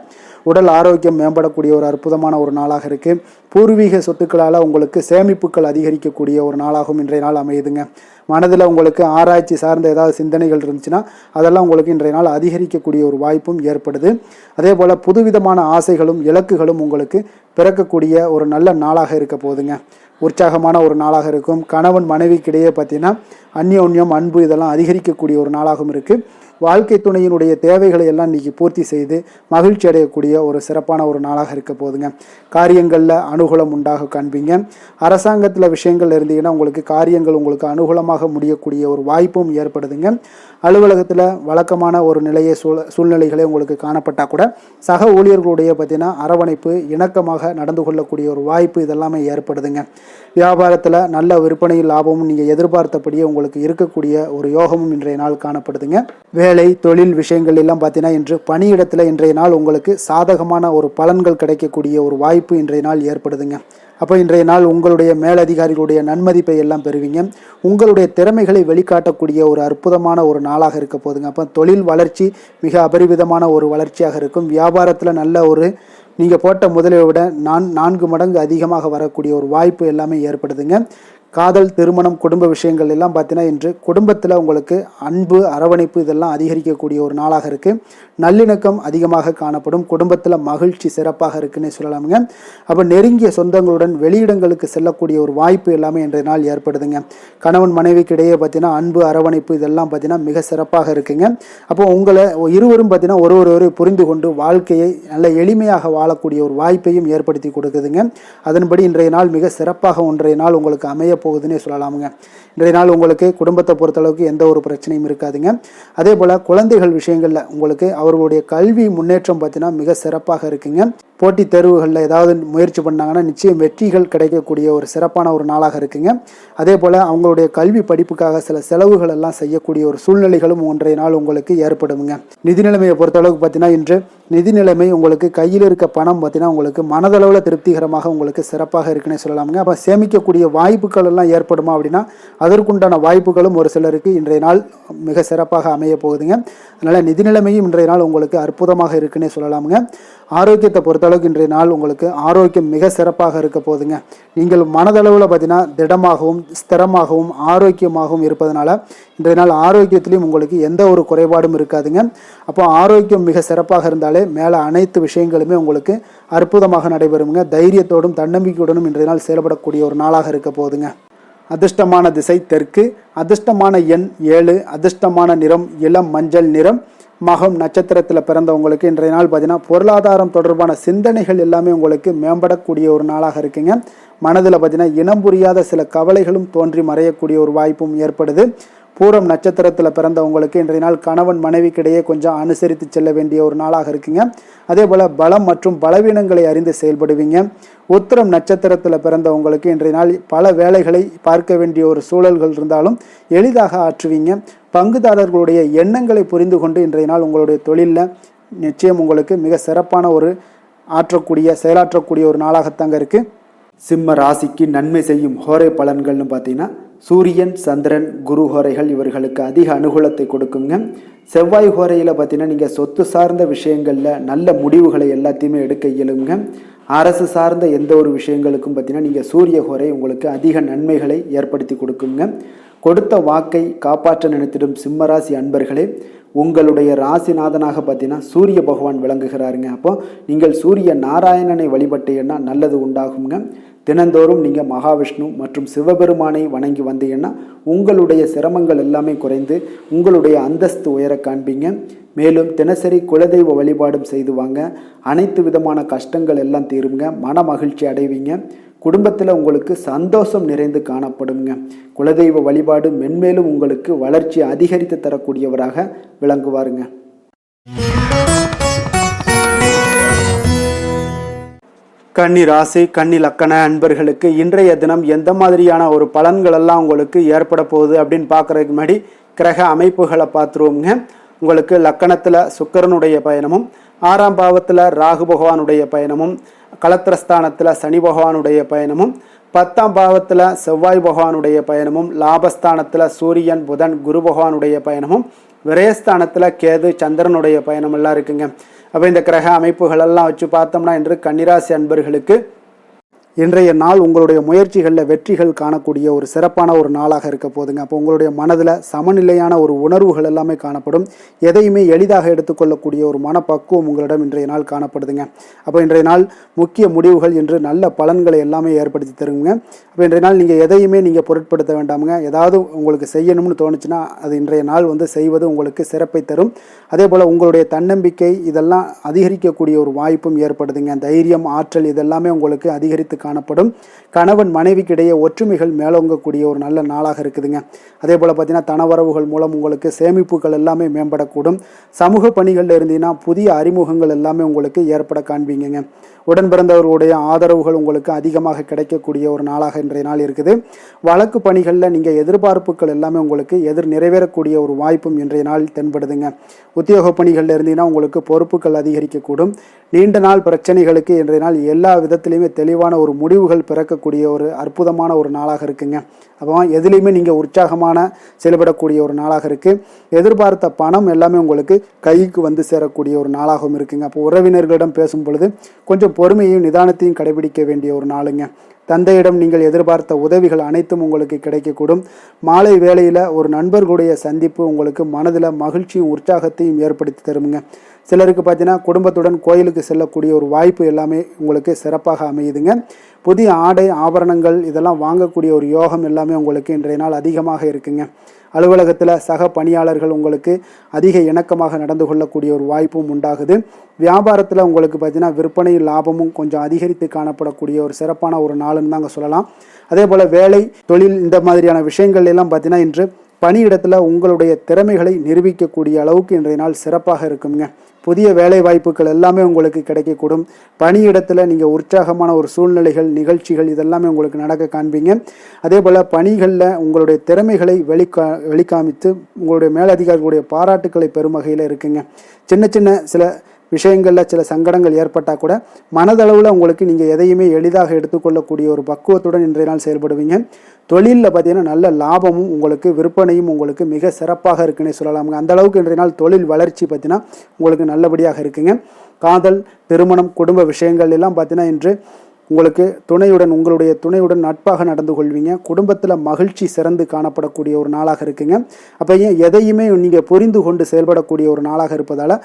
உடல் ஆரோக்கியம் மேம்படக்கூடிய ஒரு அற்புதமான ஒரு நாளாக இருக்குது. பூர்வீக சொத்துக்களால் உங்களுக்கு சேமிப்புகள் அதிகரிக்கக்கூடிய ஒரு நாளாகவும் இன்றைய நாள் அமையுதுங்க. மனதில் உங்களுக்கு ஆராய்ச்சி சார்ந்த ஏதாவது சிந்தனைகள் இருந்துச்சுன்னா அதெல்லாம் உங்களுக்கு இன்றைய நாள் அதிகரிக்கக்கூடிய ஒரு வாய்ப்பும் ஏற்படுது. அதே போல் புதுவிதமான ஆசைகளும் இலக்குகளும் உங்களுக்கு பிறக்கக்கூடிய ஒரு நல்ல நாளாக இருக்க போகுதுங்க. உற்சாகமான ஒரு நாளாக இருக்கும். கணவன் மனைவிக்கிடையே பார்த்தீங்கன்னா அந்யோன்யம் அன்பு இதெல்லாம் அதிகரிக்கக்கூடிய ஒரு நாளாகவும் இருக்குது. வாழ்க்கை துணையினுடைய தேவைகளை எல்லாம் இன்றைக்கி பூர்த்தி செய்து மகிழ்ச்சி அடையக்கூடிய ஒரு சிறப்பான ஒரு நாளாக இருக்க போதுங்க. காரியங்களில் அனுகூலம் உண்டாக காண்பீங்க. அரசாங்கத்தில் விஷயங்கள் இருந்தீங்கன்னா உங்களுக்கு காரியங்கள் உங்களுக்கு அனுகூலமாக முடியக்கூடிய ஒரு வாய்ப்பும் ஏற்படுதுங்க. அலுவலகத்தில் வழக்கமான ஒரு நிலையை சூழ்நிலைகளே உங்களுக்கு காணப்பட்டால் கூட சக ஊழியர்களுடைய பார்த்தீங்கன்னா அரவணைப்பு இணக்கமாக நடந்து கொள்ளக்கூடிய ஒரு வாய்ப்பு இதெல்லாமே ஏற்படுதுங்க. வியாபாரத்தில் நல்ல விற்பனை லாபமும் நீங்கள் எதிர்பார்த்தபடியே உங்களுக்கு இருக்கக்கூடிய ஒரு யோகமும் இன்றைய நாள் காணப்படுதுங்க. வேலை தொழில் விஷயங்கள் எல்லாம் பார்த்தீங்கன்னா இன்று பணியிடத்தில் இன்றைய நாள் உங்களுக்கு சாதகமான ஒரு பலன்கள் கிடைக்கக்கூடிய ஒரு வாய்ப்பு இன்றைய நாள் ஏற்படுதுங்க. அப்போ இன்றைய நாள் உங்களுடைய மேலதிகாரிகளுடைய நன்மதிப்பை எல்லாம் பெறுவீங்க. உங்களுடைய திறமைகளை வெளிக்காட்டக்கூடிய ஒரு அற்புதமான ஒரு நாளாக இருக்க போதுங்க. அப்போ தொழில் வளர்ச்சி மிக அபரிவிதமான ஒரு வளர்ச்சியாக இருக்கும். வியாபாரத்தில் நல்ல ஒரு நீங்கள் போட்ட முதலை விட 4 மடங்கு அதிகமாக வரக்கூடிய ஒரு வாய்ப்பு எல்லாமே ஏற்படுதுங்க. காதல் திருமணம் குடும்ப விஷயங்கள் எல்லாம் பார்த்தீங்கன்னா இன்று குடும்பத்தில் உங்களுக்கு அன்பு அரவணைப்பு இதெல்லாம் அதிகரிக்கக்கூடிய ஒரு நாளாக இருக்குது. நல்லிணக்கம் அதிகமாக காணப்படும். குடும்பத்தில் மகிழ்ச்சி சிறப்பாக இருக்குன்னு சொல்லலாமுங்க. அப்போ நெருங்கிய சொந்தங்களுடன் வெளியிடங்களுக்கு செல்லக்கூடிய ஒரு வாய்ப்பு எல்லாமே இன்றைய நாள் ஏற்படுதுங்க. கணவன் மனைவிக்கு இடையே பார்த்தீங்கன்னா அன்பு அரவணைப்பு இதெல்லாம் பார்த்தீங்கன்னா மிக சிறப்பாக இருக்குங்க. அப்போ உங்களை இருவரும் பார்த்தீங்கன்னா ஒருவரை புரிந்து கொண்டு வாழ்க்கையை நல்ல எளிமையாக வாழக்கூடிய ஒரு வாய்ப்பையும் ஏற்படுத்தி கொடுக்குதுங்க. அதன்படி இன்றைய நாள் மிக சிறப்பாக ஒன்றைய நாள் உங்களுக்கு அமைய போகுதுன்னே சொல்லலாமுங்க. இன்றைய நாள் உங்களுக்கு குடும்பத்தை பொறுத்தளவுக்கு எந்த ஒரு பிரச்சனையும் இருக்காதுங்க. அதே போல் குழந்தைகள் விஷயங்களில் உங்களுக்கு அவர்களுடைய கல்வி முன்னேற்றம் பார்த்தீங்கன்னா மிக சிறப்பாக இருக்குங்க. போட்டித் தேர்வுகளில் ஏதாவது முயற்சி பண்ணாங்கன்னா நிச்சயம் வெற்றிகள் கிடைக்கக்கூடிய ஒரு சிறப்பான ஒரு நாளாக இருக்குங்க. அதே போல் அவங்களுடைய கல்வி படிப்புக்காக சில செலவுகள் எல்லாம் செய்யக்கூடிய ஒரு சூழ்நிலைகளும் ஒன்றைய நாள் உங்களுக்கு ஏற்படுங்க. நிதி நிலைமையை பொறுத்தளவுக்கு பார்த்தீங்கன்னா இன்று நிதி நிலைமை உங்களுக்கு கையில் இருக்க பணம் பார்த்தீங்கன்னா உங்களுக்கு மனதளவில் திருப்திகரமாக உங்களுக்கு சிறப்பாக இருக்குன்னே சொல்லலாமுங்க. அப்போ சேமிக்கக்கூடிய வாய்ப்புகள் எல்லாம் ஏற்படுமா அப்படின்னா அதற்குண்டான வாய்ப்புகளும் ஒரு சிலருக்கு இன்றைய நாள் மிக சிறப்பாக அமைய போகுதுங்க. அதனால் நிதி நிலைமையும் இன்றைய நாள் உங்களுக்கு அற்புதமாக இருக்குன்னே சொல்லலாமுங்க. ஆரோக்கியத்தை பொறுத்தளவுக்கு இன்றைய நாள் உங்களுக்கு ஆரோக்கியம் மிக சிறப்பாக இருக்க போதுங்க. நீங்கள் மனதளவில் பார்த்தீங்கன்னா திடமாகவும் ஸ்திரமாகவும் ஆரோக்கியமாகவும் இருப்பதனால இன்றைய நாள் ஆரோக்கியத்திலையும் உங்களுக்கு எந்த ஒரு குறைபாடும் இருக்காதுங்க. அப்போ ஆரோக்கியம் மிக சிறப்பாக இருந்தாலே மேலே அனைத்து விஷயங்களுமே உங்களுக்கு அற்புதமாக நடைபெறுங்க. தைரியத்தோடும் தன்னம்பிக்கையுடனும் இன்றைய நாள் செயல்படக்கூடிய ஒரு நாளாக இருக்க போதுங்க. அதிர்ஷ்டமான திசை தெற்கு, அதிர்ஷ்டமான எண் 7, அதிர்ஷ்டமான நிறம் இளம் மஞ்சள் நிறம். மகம் நட்சத்திரத்தில் பிறந்தவங்களுக்கு இன்றைய நாள் பார்த்தீங்கன்னா பொருளாதாரம் தொடர்பான சிந்தனைகள் எல்லாமே உங்களுக்கு மேம்படக்கூடிய ஒரு நாளாக இருக்குங்க. மனதில் பார்த்தீங்கன்னா இனம் புரியாத சில கவலைகளும் தோன்றி மறையக்கூடிய ஒரு வாய்ப்பும் ஏற்படுது. பூரம் நட்சத்திரத்தில் பிறந்தவங்களுக்கு இன்றைய நாள் கணவன் மனைவிக்கிடையே கொஞ்சம் அனுசரித்து செல்ல வேண்டிய ஒரு நாளாக இருக்குங்க. அதே போல் பலம் மற்றும் பலவீனங்களை அறிந்து செயல்படுவீங்க. உத்திரம் நட்சத்திரத்தில் பிறந்தவங்களுக்கு இன்றைய நாள் பல வேலைகளை பார்க்க வேண்டிய ஒரு சூழல்கள் இருந்தாலும் எளிதாக ஆற்றுவீங்க. பங்குதாரர்களுடைய எண்ணங்களை புரிந்து கொண்டு இன்றைய நாள் உங்களுடைய தொழிலில் நிச்சயம் உங்களுக்கு மிக சிறப்பான ஒரு செயலாற்றக்கூடிய ஒரு நாளாகத்தாங்க இருக்குது. சிம்ம ராசிக்கு நன்மை செய்யும் ஹோரை பலன்கள்னு பார்த்தீங்கன்னா சூரியன் சந்திரன் குரு ஹோரைகள் இவர்களுக்கு அதிக அனுகூலத்தை கொடுக்குங்க. செவ்வாய் ஹோரையில் பார்த்தீங்கன்னா நீங்கள் சொத்து சார்ந்த விஷயங்களில் நல்ல முடிவுகளை எல்லாத்தையுமே எடுக்க இயலுங்க. அரசு சார்ந்த எந்த ஒரு விஷயங்களுக்கும் பார்த்தீங்கன்னா நீங்கள் சூரிய ஹோரை உங்களுக்கு அதிக நன்மைகளை ஏற்படுத்தி கொடுக்குங்க. கொடுத்த வாக்கை காப்பாற்ற நினைத்திடும் சிம்மராசி அன்பர்களே, உங்களுடைய ராசிநாதனாக பார்த்தீங்கன்னா சூரிய பகவான் விளங்குகிறாருங்க. அப்போ நீங்கள் சூரிய நாராயணனை வழிபட்டீங்கன்னா நல்லது உண்டாகுங்க. தினந்தோறும் நீங்கள் மகாவிஷ்ணு மற்றும் சிவபெருமானை வணங்கி வந்தீங்கன்னா உங்களுடைய சிரமங்கள் எல்லாமே குறைந்து உங்களுடைய அந்தஸ்து உயர காண்பீங்க. மேலும் தினசரி குலதெய்வ வழிபாடும் செய்து வாங்க. அனைத்து விதமான கஷ்டங்கள் எல்லாம் தீருங்க. மன மகிழ்ச்சி அடைவீங்க. குடும்பத்தில் உங்களுக்கு சந்தோஷம் நிறைந்து காணப்படுங்க. குலதெய்வ வழிபாடு மென்மேலும் உங்களுக்கு வளர்ச்சி அதிகரித்து தரக்கூடியவராக விளங்குவாருங்க. கன்னி ராசி கன்னி லக்கண அன்பர்களுக்கு இன்றைய தினம் எந்த மாதிரியான ஒரு பலன்கள் எல்லாம் உங்களுக்கு ஏற்பட போகுது அப்படின்னு பார்க்கறதுக்கு முன்னாடி கிரக அமைப்புகளை பார்த்துருவோங்க. உங்களுக்கு லக்கணத்தில் சுக்கிரனுடைய பயணமும், 6ஆம் பாவத்தில் ராகு பகவானுடைய பயணமும், களத்திரஸ்தானத்தில் சனி பகவானுடைய பயணமும், 10ஆம் பாவத்தில் செவ்வாய் பகவானுடைய பயணமும், லாபஸ்தானத்தில் சூரியன் புதன் குரு பகவானுடைய பயணமும், விரயஸ்தானத்தில் கேது சந்திரனுடைய பயணம் எல்லாம் இருக்குங்க. அப்போ இந்த கிரக அமைப்புகளெல்லாம் வச்சு பார்த்தோம்னா இன்று கன்னிராசி அன்பர்களுக்கு இன்றைய நாள் உங்களுடைய முயற்சிகளில் வெற்றிகள் காணக்கூடிய ஒரு சிறப்பான ஒரு நாளாக இருக்க போதுங்க. அப்போ உங்களுடைய மனதில் சமநிலையான ஒரு உணர்வுகள் எல்லாமே காணப்படும். எதையுமே எளிதாக எடுத்துக்கொள்ளக்கூடிய ஒரு மனப்பக்குவம் உங்களிடம் இன்றைய நாள் காணப்படுதுங்க. அப்போ இன்றைய நாள் முக்கிய முடிவுகள் என்று நல்ல பலன்களை எல்லாமே ஏற்படுத்தி தருங்க. அப்போ இன்றைய நாள் நீங்கள் எதையுமே நீங்கள் பொருட்படுத்த வேண்டாமுங்க. ஏதாவது உங்களுக்கு செய்யணும்னு தோணுச்சுன்னா அது இன்றைய நாள் செய்வது உங்களுக்கு சிறப்பை தரும். அதே போல் உங்களுடைய தன்னம்பிக்கை இதெல்லாம் அதிகரிக்கக்கூடிய ஒரு வாய்ப்பும் ஏற்படுதுங்க. தைரியம், ஆற்றல் இதெல்லாமே உங்களுக்கு அதிகரித்து காணப்படும். கணவன் மனைவிக்கிடையே ஒற்றுமைகள் மேலோங்கக்கூடிய ஒரு நல்ல நாளாக இருக்குதுங்க. அதே போல் பார்த்தீங்கன்னா தனவரவுகள் மூலம் உங்களுக்கு சேமிப்புகள் எல்லாமே மேம்படக்கூடும். சமூக பணிகளில் இருந்தீங்கன்னா புதிய அறிமுகங்கள் எல்லாமே உங்களுக்கு ஏற்பட காண்பீங்க. உடன் பிறந்தவர்களுடைய ஆதரவுகள் உங்களுக்கு அதிகமாக கிடைக்கக்கூடிய ஒரு நாளாக இன்றைய நாள் இருக்குது. வழக்கு பணிகளில் நீங்கள் எதிர்பார்ப்புகள் எல்லாமே உங்களுக்கு நிறைவேறக்கூடிய ஒரு வாய்ப்பும் இன்றைய நாள் தென்படுதுங்க. உத்தியோக பணிகளில் இருந்தீங்கன்னா உங்களுக்கு பொறுப்புகள் அதிகரிக்கக்கூடும். நீண்ட நாள் பிரச்சனைகளுக்கு இன்றைய நாள் எல்லா விதத்திலையுமே தெளிவான ஒரு முடிவுகள் பிறக்கக்கூடிய ஒரு அற்புதமான ஒரு நாளாக இருக்குங்க. அப்போ எதுலேயுமே நீங்கள் உற்சாகமான செயல்படக்கூடிய ஒரு நாளாக இருக்குது. எதிர்பார்த்த பணம் எல்லாமே உங்களுக்கு கைக்கு சேரக்கூடிய ஒரு நாளாகவும் இருக்குங்க. அப்போ உறவினர்களிடம் பேசும் பொழுது கொஞ்சம் பொறுமையையும் நிதானத்தையும் கடைபிடிக்க வேண்டிய ஒரு நாளுங்க. தந்தையிடம் நீங்கள் எதிர்பார்த்த உதவிகள் அனைத்தும் உங்களுக்கு கிடைக்கக்கூடும். மாலை வேளையில் ஒரு நண்பர்களுடைய சந்திப்பு உங்களுக்கு மனதில் மகிழ்ச்சியும் உற்சாகத்தையும் ஏற்படுத்தி தருமுங்க. சிலருக்கு பார்த்தீங்கன்னா குடும்பத்துடன் கோயிலுக்கு செல்லக்கூடிய ஒரு வாய்ப்பு எல்லாமே உங்களுக்கு சிறப்பாக அமையுதுங்க. புதிய ஆடை ஆபரணங்கள் இதெல்லாம் வாங்கக்கூடிய ஒரு யோகம் எல்லாமே உங்களுக்கு இன்றைய நாள் அதிகமாக இருக்குங்க. அலுவலகத்தில் சக பணியாளர்கள் உங்களுக்கு அதிக இணக்கமாக நடந்து கொள்ளக்கூடிய ஒரு வாய்ப்பும் உண்டாகுது. வியாபாரத்தில் உங்களுக்கு பார்த்தீங்கன்னா விற்பனை லாபமும் கொஞ்சம் அதிகரித்து காணப்படக்கூடிய ஒரு சிறப்பான ஒரு நாளுன்னு தாங்க சொல்லலாம். அதே போல் வேலை தொழில் இந்த மாதிரியான விஷயங்கள் எல்லாம் பார்த்தீங்கன்னா இன்று பணியிடத்தில் உங்களுடைய திறமைகளை நிரூபிக்கக்கூடிய அளவுக்கு இன்றைய நாள் சிறப்பாக இருக்குங்க. புதிய வேலை வாய்ப்புகள் எல்லாமே உங்களுக்கு கிடைக்கக்கூடும். பணியிடத்தில் நீங்கள் உற்சாகமான ஒரு சூழ்நிலைகள் நிகழ்ச்சிகள் இதெல்லாமே உங்களுக்கு நடக்க காண்பீங்க. அதே போல் பணிகளில் உங்களுடைய திறமைகளை வெளிக்காமித்து உங்களுடைய மேலதிகாரிகளுடைய பாராட்டுக்களை பெறும் வகையில் இருக்குங்க. சின்ன சின்ன சில விஷயங்களில் சில சங்கடங்கள் ஏற்பட்டால் கூட மனதளவில் உங்களுக்கு நீங்கள் எதையுமே எளிதாக எடுத்துக்கொள்ளக்கூடிய ஒரு பக்குவத்துடன் இன்றைய நாள் செயல்படுவீங்க. தொழிலில் பார்த்தீங்கன்னா நல்ல லாபமும் உங்களுக்கு விற்பனையும் உங்களுக்கு மிக சிறப்பாக இருக்குன்னே சொல்லலாமுங்க. அந்த அளவுக்கு இன்றைய நாள் தொழில் வளர்ச்சி பார்த்தீங்கன்னா உங்களுக்கு நல்லபடியாக இருக்குங்க. காதல், திருமணம், குடும்ப விஷயங்கள் எல்லாம் பார்த்தீங்கன்னா இன்று உங்களுக்கு உங்களுடைய துணையுடன் நட்பாக நடந்து கொள்வீங்க. குடும்பத்தில் மகிழ்ச்சி சிறந்து காணப்படக்கூடிய ஒரு நாளாக இருக்குங்க. அப்போ எதையுமே நீங்கள் புரிந்து கொண்டு செயல்படக்கூடிய ஒரு நாளாக இருப்பதால்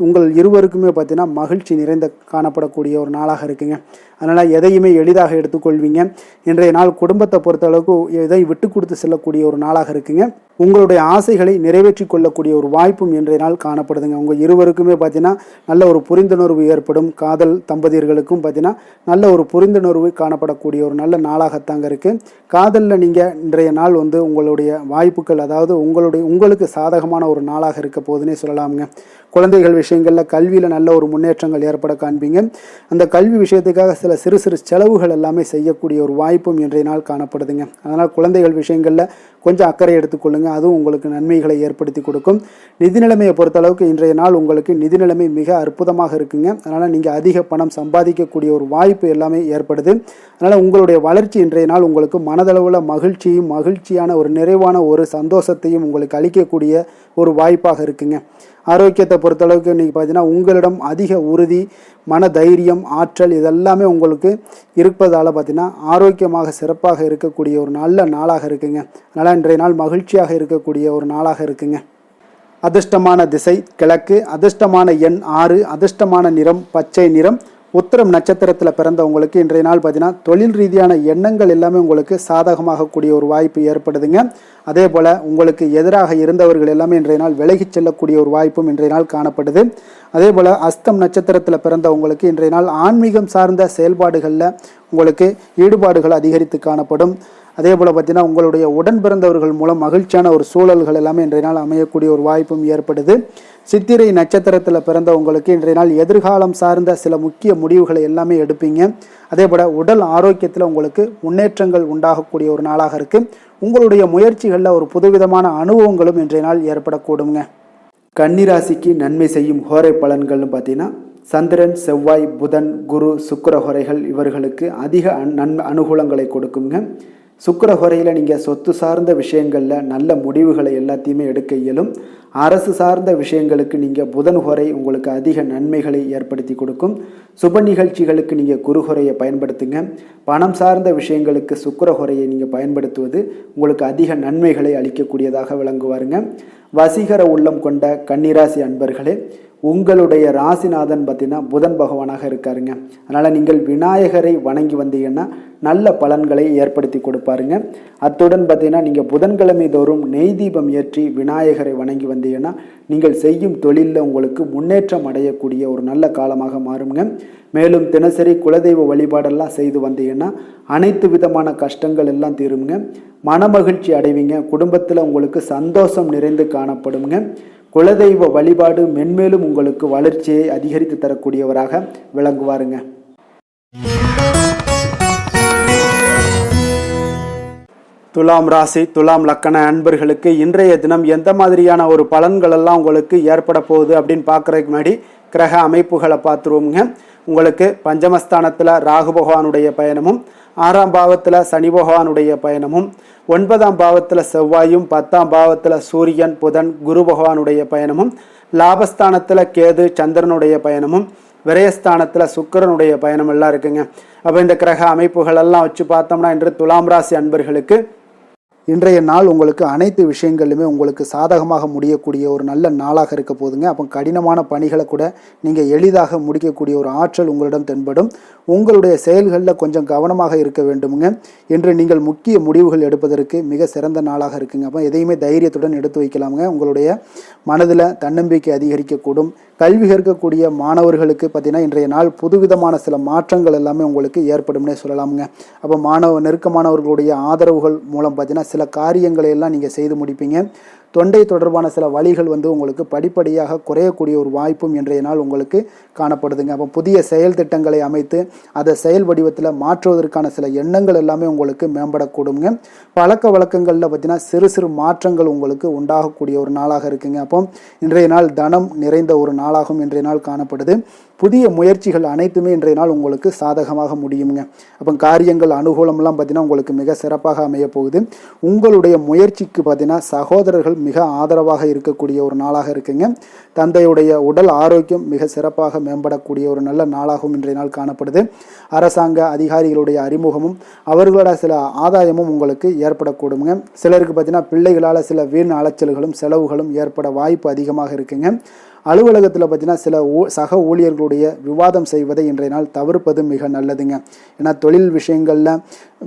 உங்கள் இருவருக்குமே பார்த்தீங்கன்னா மகிழ்ச்சி நிறைந்த காணப்படக்கூடிய ஒரு நாளாக இருக்குங்க. அதனால் எதையுமே எளிதாக எடுத்துக்கொள்வீங்க. இன்றைய நாள் குடும்பத்தை பொறுத்தளவுக்கு எதை விட்டு கொடுத்து செல்லக்கூடிய ஒரு நாளாக இருக்குங்க. உங்களுடைய ஆசைகளை நிறைவேற்றி கொள்ளக்கூடிய ஒரு வாய்ப்பும் இன்றைய நாள் காணப்படுதுங்க. உங்கள் இருவருக்குமே பார்த்தீங்கன்னா நல்ல ஒரு புரிந்துணர்வு ஏற்படும். காதல் தம்பதியர்களுக்கும் பார்த்தீங்கன்னா நல்ல ஒரு புரிந்துணர்வு காணப்படக்கூடிய ஒரு நல்ல நாளாகத்தாங்க இருக்குது. காதலில் நீங்கள் இன்றைய நாள் உங்களுடைய வாய்ப்புகள் அதாவது உங்களுக்கு சாதகமான ஒரு நாளாக இருக்க போதுன்னே சொல்லலாமுங்க. குழந்தைகள் விஷயங்களில் கல்வியில் நல்ல ஒரு முன்னேற்றங்கள் ஏற்பட காண்பீங்க. அந்த கல்வி விஷயத்துக்காக சில சிறு சிறு செலவுகள் எல்லாமே செய்யக்கூடிய ஒரு வாய்ப்பும் இன்றைய நாள் காணப்படுதுங்க. அதனால் குழந்தைகள் விஷயங்களில் கொஞ்சம் அக்கறை எடுத்துக்கொள்ளுங்க. அதுவும் உங்களுக்கு நன்மைகளை ஏற்படுத்தி கொடுக்கும். நிதி நிலைமையை பொறுத்தளவுக்கு இன்றைய நாள் உங்களுக்கு நிதி நிலைமை மிக அற்புதமாக இருக்குங்க. அதனால் நீங்கள் அதிக பணம் சம்பாதிக்கக்கூடிய ஒரு வாய்ப்பு எல்லாமே ஏற்படுது. அதனால் உங்களுடைய வளர்ச்சி இன்றைய நாள் உங்களுக்கு மனதளவில் மகிழ்ச்சியான ஒரு நிறைவான ஒரு சந்தோஷத்தையும் உங்களுக்கு அளிக்கக்கூடிய ஒரு வாய்ப்பாக இருக்குங்க. ஆரோக்கியத்தை பொறுத்தளவுக்கு இன்றைக்கி பார்த்தீங்கன்னா உங்களிடம் அதிக உறுதி, மன தைரியம், ஆற்றல் இதெல்லாமே உங்களுக்கு இருப்பதால் பார்த்தீங்கன்னா ஆரோக்கியமாக சிறப்பாக இருக்கக்கூடிய ஒரு நல்ல நாளாக இருக்குங்க. அதனால் இன்றைய நாள் மகிழ்ச்சியாக இருக்கக்கூடிய ஒரு நாளாக இருக்குங்க. அதிர்ஷ்டமான திசை கிழக்கு, அதிர்ஷ்டமான எண் 6, அதிர்ஷ்டமான நிறம் பச்சை நிறம், உத்திரம் நட்சத்திரத்தில் பிறந்தவங்களுக்கு இன்றைய நாள் பார்த்தீங்கன்னா தொழில் ரீதியான எண்ணங்கள் எல்லாமே உங்களுக்கு சாதகமாகக்கூடிய ஒரு வாய்ப்பு ஏற்படுதுங்க. அதே போல் உங்களுக்கு எதிராக இருந்தவர்கள் எல்லாமே இன்றைய நாள் விலகிச் செல்லக்கூடிய ஒரு வாய்ப்பும் இன்றைய நாள் காணப்படுது. அதே போல் அஸ்தம் நட்சத்திரத்தில் பிறந்தவங்களுக்கு இன்றைய நாள் ஆன்மீகம் சார்ந்த செயல்பாடுகளில் உங்களுக்கு ஈடுபாடுகள் அதிகரித்து காணப்படும். அதே போல் பார்த்தீங்கன்னா உங்களுடைய உடன் பிறந்தவர்கள் மூலம் மகிழ்ச்சியான ஒரு சூழல்கள் எல்லாமே இன்றைய நாள் அமையக்கூடிய ஒரு வாய்ப்பும் ஏற்படுது. சித்திரை நட்சத்திரத்தில் பிறந்தவங்களுக்கு இன்றைய நாள் எதிர்காலம் சார்ந்த சில முக்கிய முடிவுகளை எல்லாமே எடுப்பீங்க. அதே போல் உடல் ஆரோக்கியத்தில் உங்களுக்கு முன்னேற்றங்கள் உண்டாகக்கூடிய ஒரு நாளாக இருக்குது. உங்களுடைய முயற்சிகளில் ஒரு புதுவிதமான அனுபவங்களும் இன்றைய நாள் ஏற்படக்கூடுங்க. கன்னிராசிக்கு நன்மை செய்யும் ஹோரை பலன்கள்னு பார்த்தீங்கன்னா சந்திரன், செவ்வாய், புதன், குரு, சுக்கிர ஹோரைகள் இவர்களுக்கு அதிக அனுகூலங்களை கொடுக்குங்க. சுக்கிர ஹோரையில் நீங்கள் சொத்து சார்ந்த விஷயங்களில் நல்ல முடிவுகளை எல்லாத்தையுமே எடுக்க இயலும். அரசு சார்ந்த விஷயங்களுக்கு நீங்கள் புதன் ஹோரை உங்களுக்கு அதிக நன்மைகளை ஏற்படுத்தி கொடுக்கும். சுப நிகழ்ச்சிகளுக்கு நீங்கள் குரு ஹோரையை பயன்படுத்துங்க. பணம் சார்ந்த விஷயங்களுக்கு சுக்கிர ஹோரையை நீங்கள் பயன்படுத்துவது உங்களுக்கு அதிக நன்மைகளை அளிக்கக்கூடியதாக விளங்குவாருங்க. வசீகர உள்ளம் கொண்ட கன்னிராசி அன்பர்களே, உங்களுடைய ராசிநாதன் பார்த்தீங்கன்னா புதன் பகவானாக இருக்காருங்க. அதனால் நீங்கள் விநாயகரை வணங்கி வந்தீங்கன்னா நல்ல பலன்களை ஏற்படுத்தி கொடுப்பாருங்க. அத்துடன் பார்த்தீங்கன்னா நீங்கள் புதன்கிழமை தோறும் நெய் தீபம் ஏற்றி விநாயகரை வணங்கி வந்தீங்கன்னா நீங்கள் செய்யும் தொழிலில் உங்களுக்கு முன்னேற்றம் அடையக்கூடிய ஒரு நல்ல காலமாக மாறுங்க. மேலும் தினசரி குலதெய்வ வழிபாடெல்லாம் செய்து வந்தீங்கன்னா அனைத்து விதமான கஷ்டங்கள் எல்லாம் தீருங்க. மனமகிழ்ச்சி அடைவீங்க. குடும்பத்தில் உங்களுக்கு சந்தோஷம் நிறைந்து காணப்படுங்க. குலதெய்வ வழிபாடு மென்மேலும் உங்களுக்கு வளர்ச்சியை அதிகரித்து தரக்கூடியவராக விளங்குவாருங்க. துலாம் ராசி, துலாம் லக்கண அன்பர்களுக்கு இன்றைய தினம் எந்த மாதிரியான ஒரு பலன்கள் எல்லாம் உங்களுக்கு ஏற்பட போகுது அப்படின்னு பார்க்குறதுக்கு முன்னாடி கிரக அமைப்புகளை பார்த்துருவோங்க. உங்களுக்கு பஞ்சமஸ்தானத்தில் ராகு பகவானுடைய பயணமும், 6ஆம் பாவத்தில் சனி பகவானுடைய பயணமும், 9ஆம் பாவத்தில் செவ்வாயும், 10ஆம் பாவத்தில் சூரியன், புதன், குரு பகவானுடைய பயணமும், லாபஸ்தானத்தில் கேது சந்திரனுடைய பயணமும், விரயஸ்தானத்தில் சுக்கிரனுடைய பயணம் எல்லாம் இருக்குங்க. அப்போ இந்த கிரக அமைப்புகள் எல்லாம் வச்சு பார்த்தோம்னா இன்று துலாம் ராசி அன்பர்களுக்கு இன்றைய நாள் உங்களுக்கு அனைத்து விஷயங்களிலுமே உங்களுக்கு சாதகமாக முடியக்கூடிய ஒரு நல்ல நாளாக இருக்க போதுங்க. அப்போ கடினமான பணிகளை கூட நீங்கள் எளிதாக முடிக்கக்கூடிய ஒரு ஆற்றல் உங்களிடம் தென்படும். உங்களுடைய செயல்களில் கொஞ்சம் கவனமாக இருக்க வேண்டுமுங்க. என்று நீங்கள் முக்கிய முடிவுகள் எடுப்பதற்கு மிக சிறந்த நாளாக இருக்குங்க. அப்போ எதையுமே தைரியத்துடன் எடுத்து வைக்கலாமுங்க. உங்களுடைய மனதில் தன்னம்பிக்கை அதிகரிக்கக்கூடும். கல்வி கற்கக்கூடிய மாணவர்களுக்கு பார்த்தீங்கன்னா இன்றைய நாள் புதுவிதமான சில மாற்றங்கள் எல்லாமே உங்களுக்கு ஏற்படும்னே சொல்லலாமுங்க. அப்போ நெருக்கமானவர்களுடைய ஆதரவுகள் மூலம் பார்த்தீங்கன்னா சில காரியங்களை எல்லாம் நீங்கள் செய்து முடிப்பீங்க. தொண்டை தொடர்பான சில வழிகள் உங்களுக்கு படிப்படியாக குறையக்கூடிய ஒரு வாய்ப்பும் இன்றைய நாள் உங்களுக்கு காணப்படுதுங்க. அப்போ புதிய செயல் திட்டங்களை அமைத்து அதை செயல் வடிவத்தில் மாற்றுவதற்கான சில எண்ணங்கள் எல்லாமே உங்களுக்கு மேம்படக்கூடுங்க. பழக்க வழக்கங்களில் பார்த்தீங்கன்னா சிறு சிறு மாற்றங்கள் உங்களுக்கு உண்டாகக்கூடிய ஒரு நாளாக இருக்குங்க. அப்போ இன்றைய நாள் தனம் நிறைந்த ஒரு நாளாகவும் இன்றைய நாள் காணப்படுது. புதிய முயற்சிகள் அனைத்துமே இன்றைய நாள் உங்களுக்கு சாதகமாக முடியுங்க. அப்போ காரியங்கள் அனுகூலம்லாம் பார்த்தீங்கன்னா உங்களுக்கு மிக சிறப்பாக அமைய போகுது. உங்களுடைய முயற்சிக்கு பார்த்தீங்கன்னா சகோதரர்கள் மிக ஆதரவாக இருக்கக்கூடிய ஒரு நாளாக இருக்குங்க. தந்தையுடைய உடல் ஆரோக்கியம் மிக சிறப்பாக மேம்படக்கூடிய ஒரு நல்ல நாளாகவும் இன்றைய நாள் காணப்படுது. அரசாங்க அதிகாரிகளுடைய அறிமுகமும் அவர்களோட சில ஆதாயமும் உங்களுக்கு ஏற்படக்கூடுங்க. சிலருக்கு பார்த்தீங்கன்னா பிள்ளைகளால் சில வீண் அலைச்சல்களும் செலவுகளும் ஏற்பட வாய்ப்பு அதிகமாக இருக்குங்க. அலுவலகத்தில் பார்த்தீங்கன்னா சில சக ஊழியர்களுடைய விவாதம் செய்வதை இன்றைய நாள் தவிர்ப்பது மிக நல்லதுங்க. ஏன்னா தொழில் விஷயங்களில்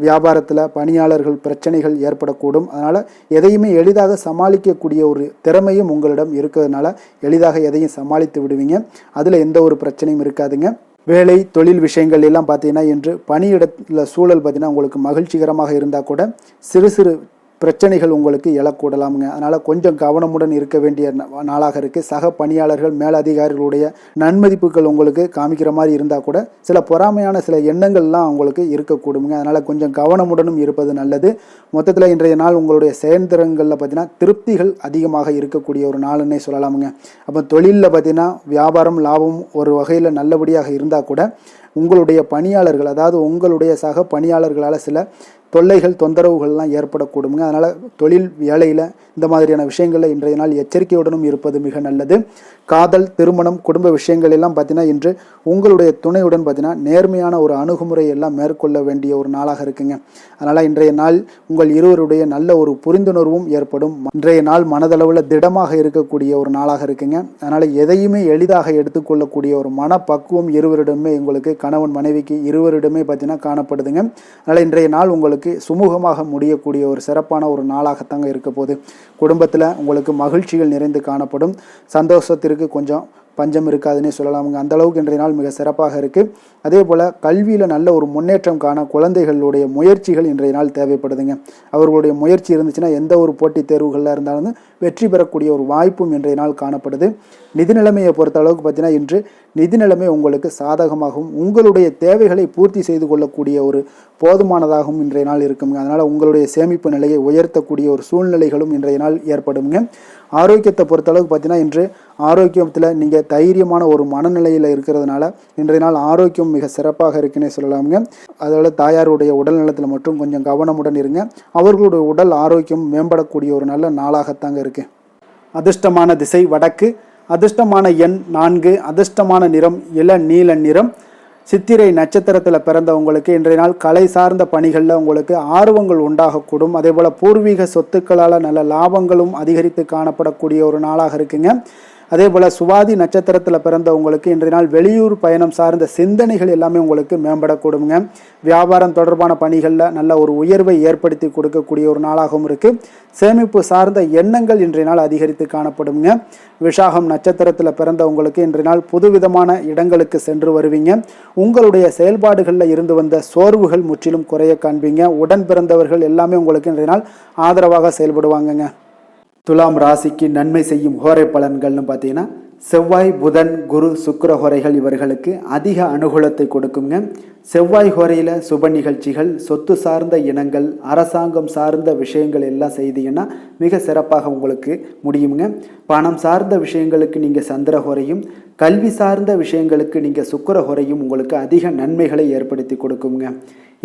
வியாபாரத்தில் பணியாளர்கள் பிரச்சனைகள் ஏற்படக்கூடும். அதனால் எதையுமே எளிதாக சமாளிக்கக்கூடிய ஒரு திறமையும் உங்களிடம் இருக்கிறதுனால எளிதாக எதையும் சமாளித்து விடுவீங்க. அதில் எந்த ஒரு பிரச்சனையும் இருக்காதுங்க. வேலை தொழில் விஷயங்கள் எல்லாம் பார்த்தீங்கன்னா இன்று பணியிடத்தில் சூழல் பார்த்தீங்கன்னா உங்களுக்கு மகிழ்ச்சிகரமாக இருந்தால் கூட சிறு சிறு பிரச்சனைகள் உங்களுக்கு எழக்கூடலாமுங்க. அதனால் கொஞ்சம் கவனமுடன் இருக்க வேண்டிய நாளாக இருக்குது. சக பணியாளர்கள் மேலதிகாரிகளுடைய நன்மதிப்புகள் உங்களுக்கு காமிக்கிற மாதிரி இருந்தால் கூட சில பொறாமையான சில எண்ணங்கள்லாம் உங்களுக்கு இருக்கக்கூடுங்க. அதனால் கொஞ்சம் கவனமுடனும் இருப்பது நல்லது. மொத்தத்தில் இன்றைய நாள் உங்களுடைய செயல்திறன்களில் பார்த்தீங்கன்னா திருப்திகள் அதிகமாக இருக்கக்கூடிய ஒரு நாளுன்னே சொல்லலாமுங்க. அப்போ தொழிலில் பார்த்தீங்கன்னா வியாபாரம் லாபம் ஒரு வகையில் நல்லபடியாக இருந்தால் கூட உங்களுடைய பணியாளர்கள், அதாவது உங்களுடைய சக பணியாளர்களால் சில தொல்லைகள் தொந்தரவுகள்லாம் ஏற்படக்கூடுங்க. அதனால் தொழில் வேலையில் இந்த மாதிரியான விஷயங்களில் இன்றைய நாள் எச்சரிக்கையுடனும் இருப்பது மிக நல்லது. காதல், திருமணம், குடும்ப விஷயங்கள் எல்லாம் பார்த்தீங்கன்னா இன்று உங்களுடைய துணையுடன் பார்த்தீங்கன்னா நேர்மையான ஒரு அணுகுமுறை எல்லாம் மேற்கொள்ள வேண்டிய ஒரு நாளாக இருக்குங்க. அதனால் இன்றைய நாள் உங்கள் இருவருடைய நல்ல ஒரு புரிந்துணர்வும் ஏற்படும். இன்றைய நாள் மனதளவில் திடமாக இருக்கக்கூடிய ஒரு நாளாக இருக்குங்க. அதனால் எதையுமே எளிதாக எடுத்துக்கொள்ளக்கூடிய ஒரு மனப்பக்குவம் இருவரிடமே உங்களுக்கு கணவன் மனைவிக்கு இருவரிடமே பார்த்தீங்கன்னா காணப்படுதுங்க. அதனால் இன்றைய நாள் உங்களுக்கு சுமூகமாக முடியக்கூடிய ஒரு சிறப்பான ஒரு நாளாகத்தாங்க இருக்க போகுது. குடும்பத்தில் உங்களுக்கு மகிழ்ச்சிகள் நிறைந்து காணப்படும். சந்தோஷத்திற்கு கொஞ்சம் பஞ்சம் இருக்காதுன்னே சொல்லலாமுங்க. அந்த அளவுக்கு இன்றைய நாள் மிக சிறப்பாக இருக்குது. அதே போல் கல்வியில் நல்ல ஒரு முன்னேற்றம் காண குழந்தைகளுடைய முயற்சிகள் இன்றைய நாள் தேவைப்படுதுங்க. அவர்களுடைய முயற்சி இருந்துச்சுன்னா எந்த ஒரு போட்டித் தேர்வுகளில் இருந்தாலும் வெற்றி பெறக்கூடிய ஒரு வாய்ப்பும் இன்றைய நாள் காணப்படுது. நிதி நிலைமையை பொறுத்த அளவுக்கு பார்த்தீங்கன்னா இன்று நிதி நிலைமை உங்களுக்கு சாதகமாகவும் உங்களுடைய தேவைகளை பூர்த்தி செய்து கொள்ளக்கூடிய ஒரு போதுமானதாகவும் இன்றைய நாள் இருக்குங்க. அதனால் உங்களுடைய சேமிப்பு நிலையை உயர்த்தக்கூடிய ஒரு சூழ்நிலைகளும் இன்றைய நாள் ஏற்படுங்க. ஆரோக்கியத்தை பொறுத்தளவுக்கு பார்த்தீங்கன்னா இன்று ஆரோக்கியத்தில் நீங்கள் தைரியமான ஒரு மனநிலையில் இருக்கிறதுனால இன்றைய நாள் ஆரோக்கியம் மிக சிறப்பாக இருக்குன்னே சொல்லலாமுங்க. அதோட தாயாருடைய உடல் நலத்தில் மட்டும் கொஞ்சம் கவனமுடன் இருங்க. அவர்களுடைய உடல் ஆரோக்கியம் மேம்படக்கூடிய ஒரு நல்ல நாளாகத்தாங்க இருக்கு. அதிர்ஷ்டமான திசை வடக்கு, அதிர்ஷ்டமான எண் 4, அதிர்ஷ்டமான நிறம் இளநீல நிறம். சித்திரை நட்சத்திரத்தில் பிறந்தவங்களுக்கு இன்றைய நாள் கலை சார்ந்த பணிகளில் உங்களுக்கு ஆர்வங்கள் உண்டாகக்கூடும். அதே போல் பூர்வீக சொத்துக்களால் நல்ல லாபங்களும் அதிகரித்து காணப்படக்கூடிய ஒரு நாளாக இருக்குங்க. அதே போல் சுவாதி நட்சத்திரத்தில் பிறந்தவங்களுக்கு இன்றைய நாள் வெளியூர் பயணம் சார்ந்த சிந்தனைகள் எல்லாமே உங்களுக்கு மேம்படக்கூடுங்க. வியாபாரம் தொடர்பான பணிகளில் நல்ல ஒரு உயர்வை ஏற்படுத்தி கொடுக்கக்கூடிய ஒரு நாளாகவும் இருக்குது. சேமிப்பு சார்ந்த எண்ணங்கள் இன்றைய நாள் அதிகரித்து காணப்படுங்க. விஷாகம் நட்சத்திரத்தில் பிறந்தவங்களுக்கு இன்றைய நாள் புதுவிதமான இடங்களுக்கு சென்று வருவீங்க. உங்களுடைய செயல்பாடுகளில் இருந்து வந்த சோர்வுகள் முற்றிலும் குறைய காண்பீங்க. உடன் பிறந்தவர்கள் எல்லாமே உங்களுக்கு இன்றைய நாள் ஆதரவாக செயல்படுவாங்கங்க. துலாம் ராசிக்கு நன்மை செய்யும் ஹோரை பலன்கள்னு பார்த்தீங்கன்னா செவ்வாய், புதன், குரு, சுக்கிர ஹோரைகள் இவர்களுக்கு அதிக அனுகூலத்தை கொடுக்குங்க. செவ்வாய் ஹோரையில் சுப நிகழ்ச்சிகள், சொத்து சார்ந்த இனங்கள், அரசாங்கம் சார்ந்த விஷயங்கள் எல்லாம் செய்தீங்கன்னா மிக சிறப்பாக உங்களுக்கு முடியுங்க. பணம் சார்ந்த விஷயங்களுக்கு நீங்கள் சந்திர ஹோரையும், கல்வி சார்ந்த விஷயங்களுக்கு நீங்கள் சுக்கிர ஹோரையும் உங்களுக்கு அதிக நன்மைகளை ஏற்படுத்தி கொடுக்குங்க.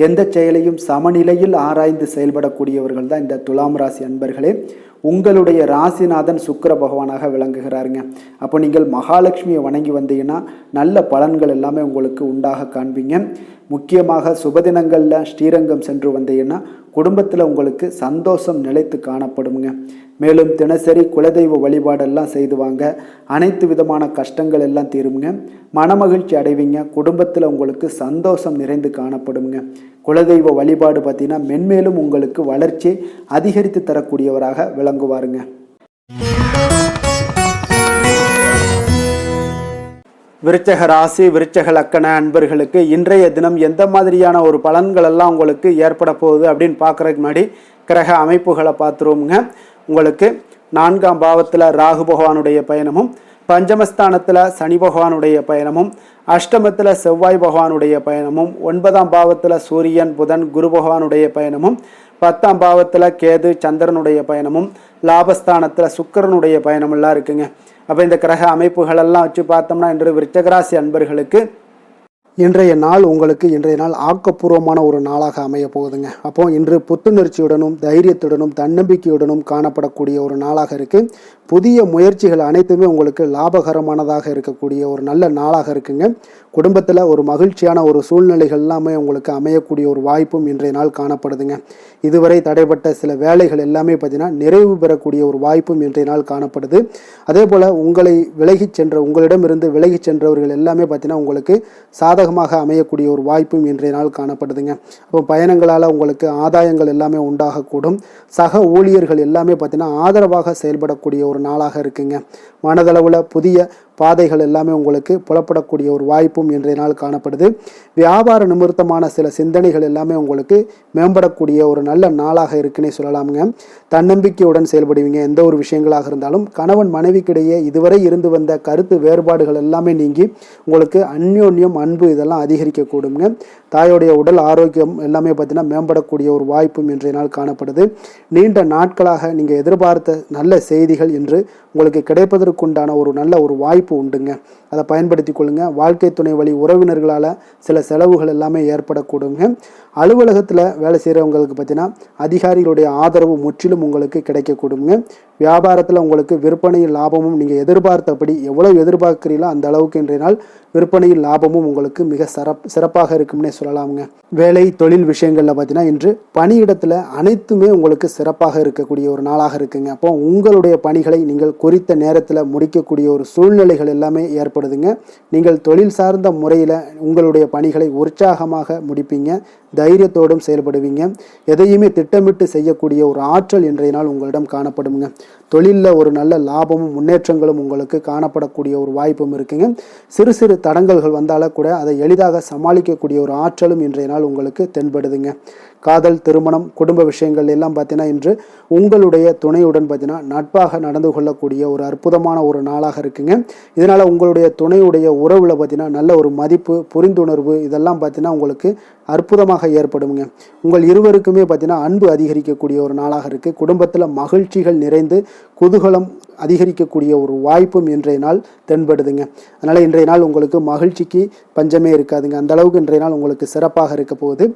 எந்த செயலையும் சமநிலையில் ஆராய்ந்து செயல்படக்கூடியவர்கள் தான் இந்த துலாம் ராசி அன்பர்களே. உங்களுடைய ராசிநாதன் சுக்கிர பகவானாக விளங்குகிறாருங்க. அப்போ நீங்கள் மகாலட்சுமியை வணங்கி வந்தீங்கன்னா நல்ல பலன்கள் எல்லாமே உங்களுக்கு உண்டாக காண்பீங்க. முக்கியமாக சுபதினங்களில் ஸ்ரீரங்கம் சென்று வந்தீங்கன்னா குடும்பத்தில் உங்களுக்கு சந்தோஷம் நிலைத்து காணப்படுங்க. மேலும் தினசரி குலதெய்வ வழிபாடெல்லாம் செய்து வாங்க. அனைத்து விதமான கஷ்டங்கள் எல்லாம் தீருங்க. மனமகிழ்ச்சி அடைவீங்க. குடும்பத்தில் உங்களுக்கு சந்தோஷம் நிறைந்து காணப்படுங்க. குலதெய்வ வழிபாடு பார்த்தீங்கன்னா மென்மேலும் உங்களுக்கு வளர்ச்சி அதிகரித்து தரக்கூடியவராக விளங்குவாருங்க. விருச்சக ராசி, விருச்சக லக்கண அன்பர்களுக்கு இன்றைய தினம் எந்த மாதிரியான ஒரு பலன்கள் எல்லாம் உங்களுக்கு ஏற்பட போகுது அப்படின்னு பார்க்குறதுக்கு முன்னாடி கிரக அமைப்புகளை பார்த்துருவோமுங்க. உங்களுக்கு 4ஆம் பாவத்தில் ராகு பகவானுடைய பயணமும், பஞ்சமஸ்தானத்தில் சனி பகவானுடைய பயணமும், அஷ்டமத்தில் செவ்வாய் பகவானுடைய பயணமும், 9ஆம் பாவத்தில் சூரியன், புதன், குரு பகவானுடைய பயணமும், 10ஆம் பாவத்தில் கேது, சந்திரனுடைய பயணமும், லாபஸ்தானத்தில் சுக்கிரனுடைய பயணமெல்லாம் இருக்குங்க. அப்போ இந்த கிரக அமைப்புகளெல்லாம் வச்சு பார்த்தோம்னா இன்று விருச்சகராசி அன்பர்களுக்கு இன்றைய நாள் உங்களுக்கு இன்றைய நாள் ஆக்கப்பூர்வமான ஒரு நாளாக அமைய போகுதுங்க. அப்போ இன்று புத்துணர்ச்சியுடனும் தைரியத்துடனும் தன்னம்பிக்கையுடனும் காணப்படக்கூடிய ஒரு நாளாக இருக்குது. புதிய முயற்சிகள் அனைத்துமே உங்களுக்கு லாபகரமானதாக இருக்கக்கூடிய ஒரு நல்ல நாளாக இருக்குங்க. குடும்பத்தில் ஒரு மகிழ்ச்சியான ஒரு சூழ்நிலைகள் எல்லாமே உங்களுக்கு அமையக்கூடிய ஒரு வாய்ப்பும் இன்றைய நாள் காணப்படுதுங்க. இதுவரை தடைப்பட்ட சில வேலைகள் எல்லாமே பார்த்தீங்கன்னா நிறைவு பெறக்கூடிய ஒரு வாய்ப்பும் இன்றைய நாள் காணப்படுது. அதே போல் உங்களிடமிருந்து விலகிச் சென்றவர்கள் எல்லாமே பார்த்தீங்கன்னா உங்களுக்கு சாதகமாக அமையக்கூடிய ஒரு வாய்ப்பும் இன்றைய நாள் காணப்படுதுங்க. அப்போ பயணங்களால் உங்களுக்கு ஆதாயங்கள் எல்லாமே உண்டாகக்கூடும். சக ஊழியர்கள் எல்லாமே பார்த்தீங்கன்னா ஆதரவாக செயல்படக்கூடிய ஒரு நாளாக இருக்குங்க. மனதளவில் புதிய பாதைகள் எல்லாமே உங்களுக்கு புலப்படக்கூடிய ஒரு வாய்ப்பும் இன்றைய நாள் காணப்படுது. வியாபார நிமித்தமான சில சிந்தனைகள் எல்லாமே உங்களுக்கு மேம்படக்கூடிய ஒரு நல்ல நாளாக இருக்குன்னே சொல்லலாமுங்க. தன்னம்பிக்கையுடன் செயல்படுவீங்க. எந்த ஒரு விஷயங்களாக இருந்தாலும் கணவன் மனைவிக்கிடையே இதுவரை இருந்து வந்த கருத்து வேறுபாடுகள் எல்லாமே நீங்கி உங்களுக்கு அந்யோன்யம், அன்பு இதெல்லாம் அதிகரிக்கக்கூடுங்க. தாயோடைய உடல் ஆரோக்கியம் எல்லாமே பார்த்தீங்கன்னா மேம்படக்கூடிய ஒரு வாய்ப்பும் இன்றைய நாள் காணப்படுது. நீண்ட நாட்களாக நீங்கள் எதிர்பார்த்த நல்ல செய்திகள் இன்று உங்களுக்கு கிடைப்பதற்குண்டான ஒரு நல்ல ஒரு வாய்ப்பு வாய்ப்பு உண்டுங்க. அதை பயன்படுத்தி கொள்ளுங்க. வாழ்க்கை துணை வழி உறவினர்களால் சில செலவுகள் எல்லாமே ஏற்படக்கூடுங்க. அலுவலகத்தில் வேலை செய்கிறவங்களுக்கு பார்த்தீங்கன்னா அதிகாரிகளுடைய ஆதரவு முற்றிலும் உங்களுக்கு கிடைக்கக்கூடுங்க. வியாபாரத்தில் உங்களுக்கு விற்பனையில் லாபமும் நீங்கள் எதிர்பார்த்தபடி எவ்வளவு எதிர்பார்க்கிறீங்களோ அந்த அளவுக்கு இன்றைய நாள் விற்பனையில் லாபமும் உங்களுக்கு மிக சிறப்பாக இருக்கும்னே சொல்லலாமுங்க. வேலை தொழில் விஷயங்களில் பார்த்தீங்கன்னா இன்று பணியிடத்தில் அனைத்துமே உங்களுக்கு சிறப்பாக இருக்கக்கூடிய ஒரு நாளாக இருக்குங்க. அப்போ உங்களுடைய பணிகளை நீங்கள் குறித்த நேரத்தில் முடிக்கக்கூடிய ஒரு சூழ்நிலைகள் எல்லாமே ஏற்படுதுங்க. நீங்கள் தொழில் சார்ந்த முறையில் உங்களுடைய பணிகளை உற்சாகமாக முடிப்பீங்க, தைரியத்தோடும் செயல்படுவீங்க. எதையுமே திட்டமிட்டு செய்யக்கூடிய ஒரு ஆற்றல் இன்றைய நாள் உங்களிடம் காணப்படுங்க. தொழிலில் ஒரு நல்ல லாபமும் முன்னேற்றங்களும் உங்களுக்கு காணப்படக்கூடிய ஒரு வாய்ப்பும் இருக்குங்க. சிறு சிறு தடங்கல்கள் வந்தாலும் கூட அதை எளிதாக சமாளிக்கக்கூடிய ஒரு ஆற்றலும் இன்றைய நாள் உங்களுக்கு தென்படுதுங்க. காதல், திருமணம், குடும்ப விஷயங்கள் எல்லாம் பார்த்தீங்கன்னா இன்று உங்களுடைய துணையுடன் பார்த்தீங்கன்னா நட்பாக நடந்து கொள்ளக்கூடிய ஒரு அற்புதமான ஒரு நாளாக இருக்குங்க. இதனால் உங்களுடைய துணையுடைய உறவில் பார்த்தீங்கன்னா நல்ல ஒரு மதிப்பு, புரிந்துணர்வு இதெல்லாம் பார்த்தீங்கன்னா உங்களுக்கு அற்புதமாக ஏற்படுங்க. உங்கள் இருவருக்குமே பார்த்தீங்கன்னா அன்பு அதிகரிக்கக்கூடிய ஒரு நாளாக இருக்குது. குடும்பத்தில் மகிழ்ச்சிகள் நிறைந்து குதூகலம் அதிகரிக்கக்கூடிய ஒரு வாய்ப்பும் இன்றைய நாள் தென்படுதுங்க. அதனால் இன்றைய நாள் உங்களுக்கு மகிழ்ச்சிக்கு பஞ்சமே இருக்காதுங்க. அந்த அளவுக்கு இன்றைய நாள் உங்களுக்கு சிறப்பாக இருக்க போகுது.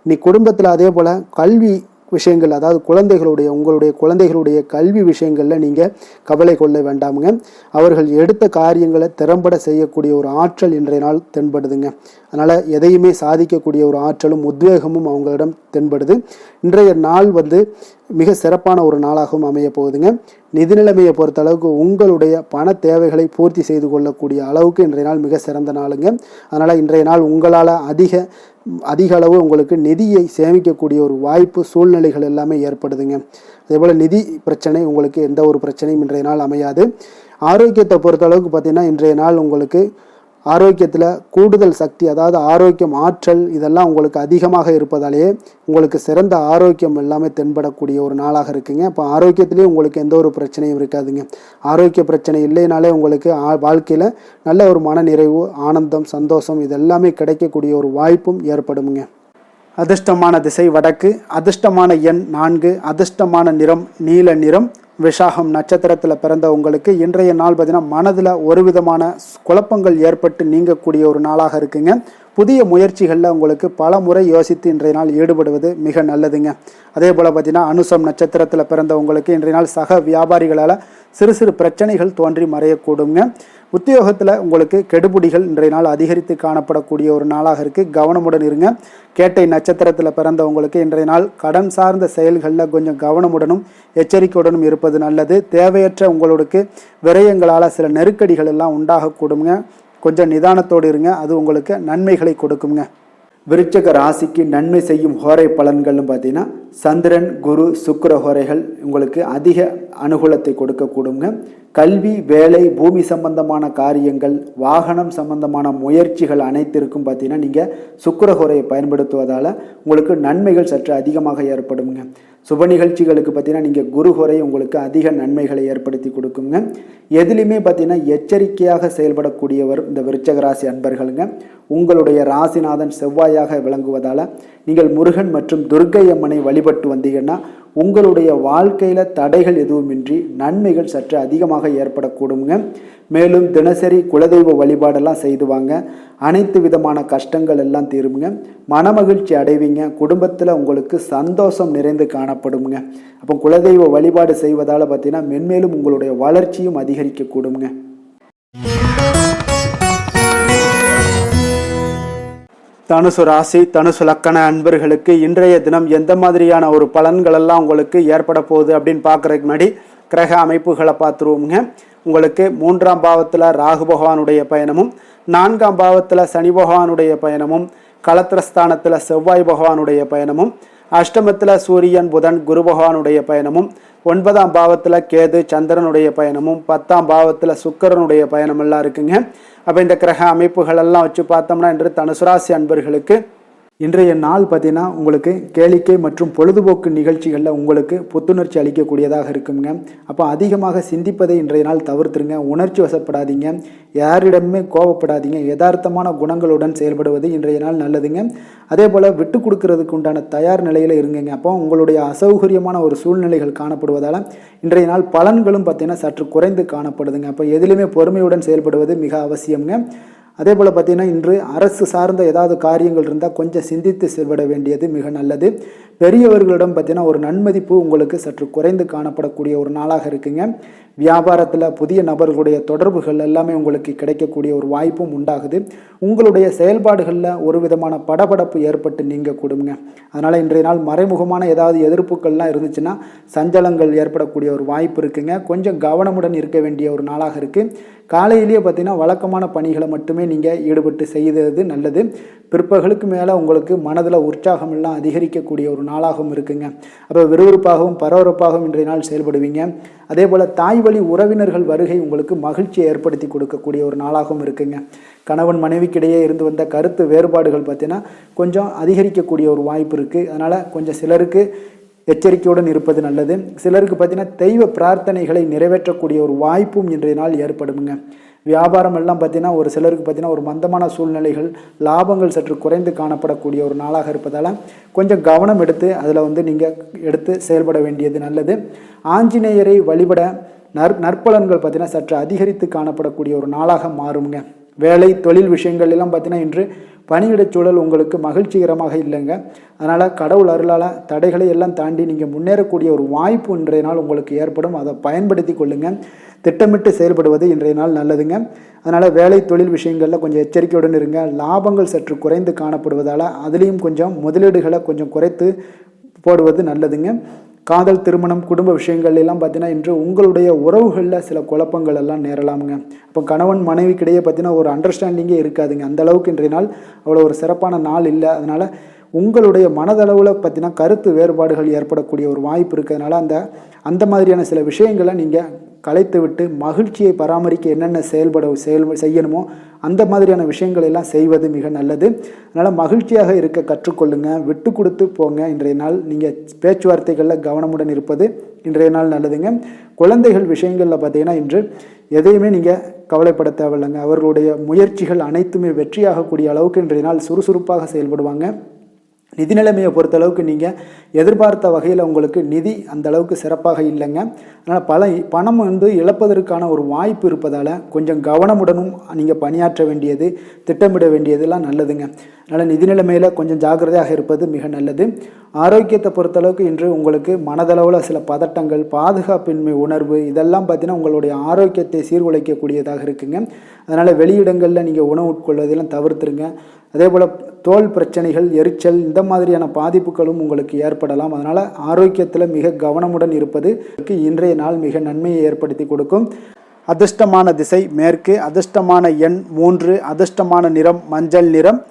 நீ குடும்பத்தில் அதே போல் கல்வி விஷயங்கள், அதாவது உங்களுடைய குழந்தைகளுடைய கல்வி விஷயங்களில் நீங்கள் கவலை கொள்ள வேண்டாமுங்க. அவர்கள் எடுத்த காரியங்களை திறம்பட செய்யக்கூடிய ஒரு ஆற்றல் இன்றைய நாள் தென்படுதுங்க. அதனால் எதையுமே சாதிக்கக்கூடிய ஒரு ஆற்றலும் உத்வேகமும் அவங்களிடம் தென்படுது. இன்றைய நாள் மிக சிறப்பான ஒரு நாளாகவும் அமைய போகுதுங்க. நிதி நிலைமையை பொறுத்த அளவுக்கு உங்களுடைய பண தேவைகளை பூர்த்தி செய்து கொள்ளக்கூடிய அளவுக்கு இன்றைய நாள் மிக சிறந்த நாளுங்க. அதனால் இன்றைய நாள் உங்களால் அதிக அளவு உங்களுக்கு நிதியை சேமிக்கக்கூடிய ஒரு வாய்ப்பு, சூழ்நிலைகள் எல்லாமே ஏற்படுதுங்க. அதேபோல் நிதி பிரச்சனை உங்களுக்கு எந்த ஒரு பிரச்சனையும் இன்றைய நாள் அமையாது. ஆரோக்கியத்தை பொறுத்த அளவுக்கு பார்த்தீங்கன்னா இன்றைய நாள் உங்களுக்கு ஆரோக்கியத்தில் கூடுதல் சக்தி, அதாவது ஆரோக்கியம், ஆற்றல் இதெல்லாம் உங்களுக்கு அதிகமாக இருப்பதாலேயே உங்களுக்கு சிறந்த ஆரோக்கியம் எல்லாமே தென்படக்கூடிய ஒரு நாளாக இருக்குங்க. இப்போ ஆரோக்கியத்திலேயே உங்களுக்கு எந்த ஒரு பிரச்சனையும் இருக்காதுங்க. ஆரோக்கிய பிரச்சனை இல்லைனாலே உங்களுக்கு வாழ்க்கையில் நல்ல ஒரு மன நிறைவு, ஆனந்தம், சந்தோஷம் இதெல்லாமே கிடைக்கக்கூடிய ஒரு வாய்ப்பும் ஏற்படுங்க. அதிர்ஷ்டமான திசை வடக்கு, அதிர்ஷ்டமான எண் 4, அதிர்ஷ்டமான நிறம் நீல நிறம். விஷாகம் நட்சத்திரத்தில் பிறந்த உங்களுக்கு இன்றைய நாள் பார்த்தீங்கன்னா மனதில் ஒரு விதமான குழப்பங்கள் ஏற்பட்டு நீங்கக்கூடிய ஒரு நாளாக இருக்குங்க. புதிய முயற்சிகளில் உங்களுக்கு பல முறை யோசித்து இன்றைய நாள் ஈடுபடுவது மிக நல்லதுங்க. அதே போல் பார்த்தீங்கன்னா அனுசம் நட்சத்திரத்தில் பிறந்த உங்களுக்கு இன்றைய நாள் சக வியாபாரிகளால் சிறு சிறு பிரச்சனைகள் தோன்றி மறையக்கூடுங்க. உத்தியோகத்தில் உங்களுக்கு கெடுபிடிகள் இன்றைய நாள் அதிகரித்து காணப்படக்கூடிய ஒரு நாளாக இருக்குது. கவனமுடன் இருங்க. கேட்டை நட்சத்திரத்தில் பிறந்தவங்களுக்கு இன்றைய நாள் கடன் சார்ந்த செயல்களில் கொஞ்சம் கவனமுடனும் எச்சரிக்கையுடனும் இருப்பது நல்லது. தேவையற்ற உங்களுக்கு விரயங்களால் சில நெருக்கடிகள் எல்லாம் உண்டாகக்கூடுங்க. கொஞ்சம் நிதானத்தோடு இருங்க, அது உங்களுக்கு நன்மைகளை கொடுக்குங்க. விருச்சக ராசிக்கு நன்மை செய்யும் ஹோரை பலன்கள்னு பார்த்தீங்கன்னா சந்திரன், குரு, சுக்கிர ஹோரைகள் உங்களுக்கு அதிக அனுகூலத்தை கொடுக்கக்கூடுங்க. கல்வி, வேலை, பூமி சம்பந்தமான காரியங்கள், வாகனம் சம்பந்தமான முயற்சிகள் அனைத்திற்கும் பார்த்தீங்கன்னா நீங்கள் சுக்கிர ஹோரையை பயன்படுத்துவதால் உங்களுக்கு நன்மைகள் சற்று அதிகமாக ஏற்படுங்க. சுப நிகழ்ச்சிகளுக்கு பார்த்தீங்கன்னா நீங்கள் குரு ஹோரை உங்களுக்கு அதிக நன்மைகளை ஏற்படுத்தி கொடுக்குங்க. எதுலையுமே பார்த்தீங்கன்னா எச்சரிக்கையாக செயல்படக்கூடியவர் இந்த விருச்சக ராசி அன்பர்களுங்க. உங்களுடைய ராசிநாதன் செவ்வாயாக விளங்குவதால் நீங்கள் முருகன் மற்றும் துர்க்கை அம்மனை வழிபட்டு வந்தீங்கன்னா உங்களுடைய வாழ்க்கையில் தடைகள் எதுவுமின்றி நன்மைகள் சற்று அதிகமாக ஏற்படக்கூடுங்க. மேலும் தினசரி குலதெய்வ வழிபாடெல்லாம் செய்து வாங்க. அனைத்து விதமான கஷ்டங்கள் எல்லாம் தீருங்க. மனமகிழ்ச்சி அடைவீங்க. குடும்பத்தில் உங்களுக்கு சந்தோஷம் நிறைந்து காணப்படுங்க. அப்போ குலதெய்வ வழிபாடு செய்வதால் பார்த்தீங்கன்னா மென்மேலும் உங்களுடைய வளர்ச்சியும் அதிகரிக்கக்கூடுங்க. தனுசு ராசி, தனுசு லக்கண அன்பர்களுக்கு இன்றைய தினம் எந்த மாதிரியான ஒரு பலன்கள் எல்லாம் உங்களுக்கு ஏற்பட போகுது அப்படின்னு பார்க்குறதுக்கு முன்னாடி கிரக அமைப்புகளை பார்த்துருவோங்க. உங்களுக்கு 3ஆம் பாவத்தில் ராகு பகவானுடைய பயணமும், 4ஆம் பாவத்தில் சனி பகவானுடைய பயணமும், களத்திரஸ்தானத்தில் செவ்வாய் பகவானுடைய பயணமும், அஷ்டமத்தில் சூரியன், புதன், குரு பகவானுடைய பயணமும், 9ஆம் பாவத்தில் கேது, சந்திரனுடைய பயணமும், 10ஆம் பாவத்தில் சுக்கிரனுடைய பயணம் எல்லாம் இருக்குங்க. அப்போ இந்த கிரக அமைப்புகள் எல்லாம் வச்சு பார்த்தோம்னா இன்று தனுசு ராசி அன்பர்களுக்கு இன்றைய நாள் பார்த்தீங்கன்னா உங்களுக்கு கேளிக்கை மற்றும் பொழுதுபோக்கு நிகழ்ச்சிகளில் உங்களுக்கு புத்துணர்ச்சி அளிக்கக்கூடியதாக இருக்குங்க. அப்போ அதிகமாக சிந்திப்பதை இன்றைய நாள் தவிர்த்துருங்க. உணர்ச்சி வசப்படாதீங்க, யாரிடமே கோபப்படாதீங்க, யதார்த்தமான குணங்களுடன் செயல்படுவது இன்றைய நாள் நல்லதுங்க. அதே போல் விட்டு கொடுக்கறதுக்கு உண்டான தயார் நிலையில் இருங்குங்க. அப்போ உங்களுடைய அசௌகரியமான ஒரு சூழ்நிலைகள் காணப்படுவதால் இன்றைய நாள் பலன்களும் பார்த்தீங்கன்னா சற்று குறைந்து காணப்படுதுங்க. அப்போ எதிலுமே பொறுமையுடன் செயல்படுவது மிக அவசியம்ங்க. அதே போல் பார்த்திங்கன்னா இன்று அரசு சார்ந்த ஏதாவது காரியங்கள் இருந்தால் கொஞ்சம் சிந்தித்து செயல்பட வேண்டியது மிக நல்லது. பெரியவர்களிடம் பார்த்திங்கன்னா ஒரு நன்மதிப்பு உங்களுக்கு சற்று குறைந்து காணப்படக்கூடிய ஒரு நாளாக இருக்குங்க. வியாபாரத்தில் புதிய நபர்களுடைய தொடர்புகள் எல்லாமே உங்களுக்கு கிடைக்கக்கூடிய ஒரு வாய்ப்பும் உண்டாகுது. உங்களுடைய செயல்பாடுகளில் ஒரு விதமான படபடப்பு ஏற்பட்டு நீங்க கூடுங்க. அதனால் இன்றைய நாள் மறைமுகமான ஏதாவது எதிர்ப்புகள்லாம் இருந்துச்சுன்னா சஞ்சலங்கள் ஏற்படக்கூடிய ஒரு வாய்ப்பு இருக்குங்க. கொஞ்சம் கவனமுடன் இருக்க வேண்டிய ஒரு நாளாக இருக்குது. காலையிலேயே பார்த்தீங்கன்னா வழக்கமான பணிகளை மட்டுமே நீங்கள் ஈடுபட்டு செய்தது நல்லது. பிற்பகலுக்கு மேலே உங்களுக்கு மனதில் உற்சாகம் எல்லாம் அதிகரிக்கக்கூடிய ஒரு நாளாகவும் இருக்குங்க. அப்போ விறுவிறுப்பாகவும் பரபரப்பாகவும் இன்றைய நாள் செயல்படுவீங்க. அதே போல் தாய் வழி உறவினர்கள் வருகை உங்களுக்கு மகிழ்ச்சியை ஏற்படுத்தி கொடுக்கக்கூடிய ஒரு நாளாகவும் இருக்குங்க. கணவன் மனைவிக்கிடையே இருந்து வந்த கருத்து வேறுபாடுகள் பார்த்தீங்கன்னா கொஞ்சம் அதிகரிக்கக்கூடிய ஒரு வாய்ப்பு இருக்குது. அதனால் கொஞ்சம் சிலருக்கு எச்சரிக்கையுடன் இருப்பது நல்லது. சிலருக்கு பார்த்தீங்கன்னா தெய்வ பிரார்த்தனைகளை நிறைவேற்றக்கூடிய ஒரு வாய்ப்பும் இன்றைய நாள் ஏற்படுங்க. வியாபாரம் எல்லாம் பார்த்தீங்கன்னா ஒரு சிலருக்கு பார்த்தீங்கன்னா ஒரு மந்தமான சூழ்நிலைகள், லாபங்கள் சற்று குறைந்து காணப்படக்கூடிய ஒரு நாளாக இருப்பதால் கொஞ்சம் கவனம் எடுத்து அதில் நீங்கள் எடுத்து செயல்பட வேண்டியது நல்லது. ஆஞ்சநேயரை வழிபட நற்பலன்கள் பார்த்தீங்கன்னா சற்று அதிகரித்து காணப்படக்கூடிய ஒரு நாளாக மாறுங்க. வேலை தொழில் விஷயங்கள் எல்லாம் பார்த்தீங்கன்னா இன்று பணியிடச் சூழல் உங்களுக்கு மகிழ்ச்சிகரமாக இல்லைங்க. அதனால் கடவுள் அருளால் தடைகளை எல்லாம் தாண்டி நீங்கள் முன்னேறக்கூடிய ஒரு வாய்ப்பு இன்றைய நாள் உங்களுக்கு ஏற்படும். அதை பயன்படுத்தி கொள்ளுங்கள். திட்டமிட்டு செயல்படுவது இன்றைய நாள் நல்லதுங்க. அதனால் வேலை தொழில் விஷயங்களில் கொஞ்சம் எச்சரிக்கையுடன் இருங்க. லாபங்கள் சற்று குறைந்து காணப்படுவதால் அதுலேயும் கொஞ்சம் முதலீடுகளை கொஞ்சம் குறைத்து போடுவது நல்லதுங்க. காதல், திருமணம், குடும்ப விஷயங்கள் எல்லாம் பார்த்தீங்கன்னா இன்று உங்களுடைய உறவுகளில் சில குழப்பங்கள் எல்லாம் நேரலாமுங்க. அப்போ கணவன் மனைவிக்கிடையே பார்த்தீங்கன்னா ஒரு அண்டர்ஸ்டாண்டிங்கே இருக்காதுங்க. அந்த அளவுக்கு இன்றைய நாள் அவ்வளோ ஒரு சிறப்பான நாள் இல்லை. அதனால் உங்களுடைய மனதளவில் பார்த்தீங்கன்னா கருத்து வேறுபாடுகள் ஏற்படக்கூடிய ஒரு வாய்ப்பு இருக்கிறதுனால அந்த மாதிரியான சில விஷயங்களை நீங்கள் கலைத்து விட்டு மகிழ்ச்சியை பராமரிக்க என்னென்ன செய்யணுமோ அந்த மாதிரியான விஷயங்கள் எல்லாம் செய்வது மிக நல்லது. அதனால் மகிழ்ச்சியாக இருக்க கற்றுக்கொள்ளுங்க. விட்டு கொடுத்து போங்க. இன்றைய நாள் நீங்கள் பேச்சுவார்த்தைகளில் கவனமுடன் இருப்பது இன்றைய நாள் நல்லதுங்க. குழந்தைகள் விஷயங்களில் பார்த்தீங்கன்னா இன்று எதையுமே நீங்கள் கவலைப்பட தேவையில்லைங்க. அவர்களுடைய முயற்சிகள் அனைத்துமே வெற்றியாகக்கூடிய அளவுக்கு இன்றைய நாள் சுறுசுறுப்பாக செயல்படுவாங்க. நிதி நிலைமையை பொறுத்தளவுக்கு நீங்கள் எதிர்பார்த்த வகையில் உங்களுக்கு நிதி அந்த அளவுக்கு சிறப்பாக இல்லைங்க. அதனால் பணம் இழப்பதற்கான ஒரு வாய்ப்பு இருப்பதால் கொஞ்சம் கவனமுடனும் நீங்கள் பணியாற்ற வேண்டியது, திட்டமிட வேண்டியதெல்லாம் நல்லதுங்க. அதனால் நிதி நிலைமையில் கொஞ்சம் ஜாக்கிரதையாக இருப்பது மிக நல்லது. ஆரோக்கியத்தை பொறுத்தளவுக்கு இன்று உங்களுக்கு மனதளவில் சில பதட்டங்கள், பாதுகாப்பின்மை உணர்வு இதெல்லாம் பார்த்தீங்கன்னா உங்களுடைய ஆரோக்கியத்தை சீர்குலைக்கக்கூடியதாக இருக்குங்க. அதனால் வெளியிடங்களில் நீங்கள் உணவு உட்கொள்வதெல்லாம் தவிர்த்துருங்க. அதே போல் தோல் பிரச்சனைகள், எரிச்சல் இந்த மாதிரியான பாதிப்புகளும் உங்களுக்கு ஏற்படலாம். அதனால் ஆரோக்கியத்தில் மிக கவனமுடன் இருப்பது இன்றைய நாள் மிக நன்மையை ஏற்படுத்தி கொடுக்கும். அதிர்ஷ்டமான திசை மேற்கு, அதிர்ஷ்டமான எண் 3, அதிர்ஷ்டமான நிறம் மஞ்சள் நிறம்.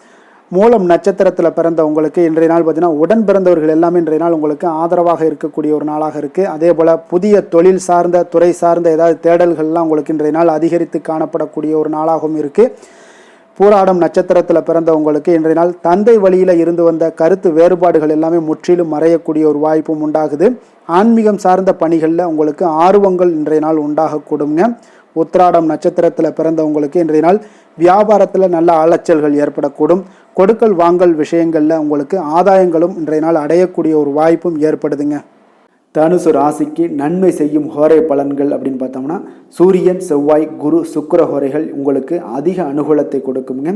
மூலம் நட்சத்திரத்தில் பிறந்த உங்களுக்கு இன்றைய நாள் பார்த்தீங்கன்னா உடன் பிறந்தவர்கள் எல்லாமே இன்றைய நாள் உங்களுக்கு ஆதரவாக இருக்கக்கூடிய ஒரு நாளாக இருக்குது. அதே போல் புதிய தொழில் சார்ந்த துறை சார்ந்த ஏதாவது தேடல்கள்லாம் உங்களுக்கு இன்றைய நாள் அதிகரித்து காணப்படக்கூடிய ஒரு நாளாகவும் இருக்குது. பூராடம் நட்சத்திரத்தில் பிறந்தவங்களுக்கு இன்றைய நாள் தந்தை வழியில் இருந்து வந்த கருத்து வேறுபாடுகள் எல்லாமே முற்றிலும் மறையக்கூடிய ஒரு வாய்ப்பும் உண்டாகுது. ஆன்மீகம் சார்ந்த பணிகளில் உங்களுக்கு ஆர்வங்கள் இன்றைய நாள் உண்டாகக்கூடுங்க. உத்திராடம் நட்சத்திரத்தில் பிறந்தவங்களுக்கு இன்றைய நாள் வியாபாரத்தில் நல்ல அலைச்சல்கள் ஏற்படக்கூடும். கொடுக்கல் வாங்கல் விஷயங்களில் உங்களுக்கு ஆதாயங்களும் இன்றைய நாள் அடையக்கூடிய ஒரு வாய்ப்பும் ஏற்படுதுங்க. தனுசு ராசிக்கு நன்மை செய்யும் ஹோரை பலன்கள் அப்படின்னு பார்த்தோம்னா சூரியன், செவ்வாய், குரு, சுக்கிர ஹோரைகள் உங்களுக்கு அதிக அனுகூலத்தை கொடுக்குங்க.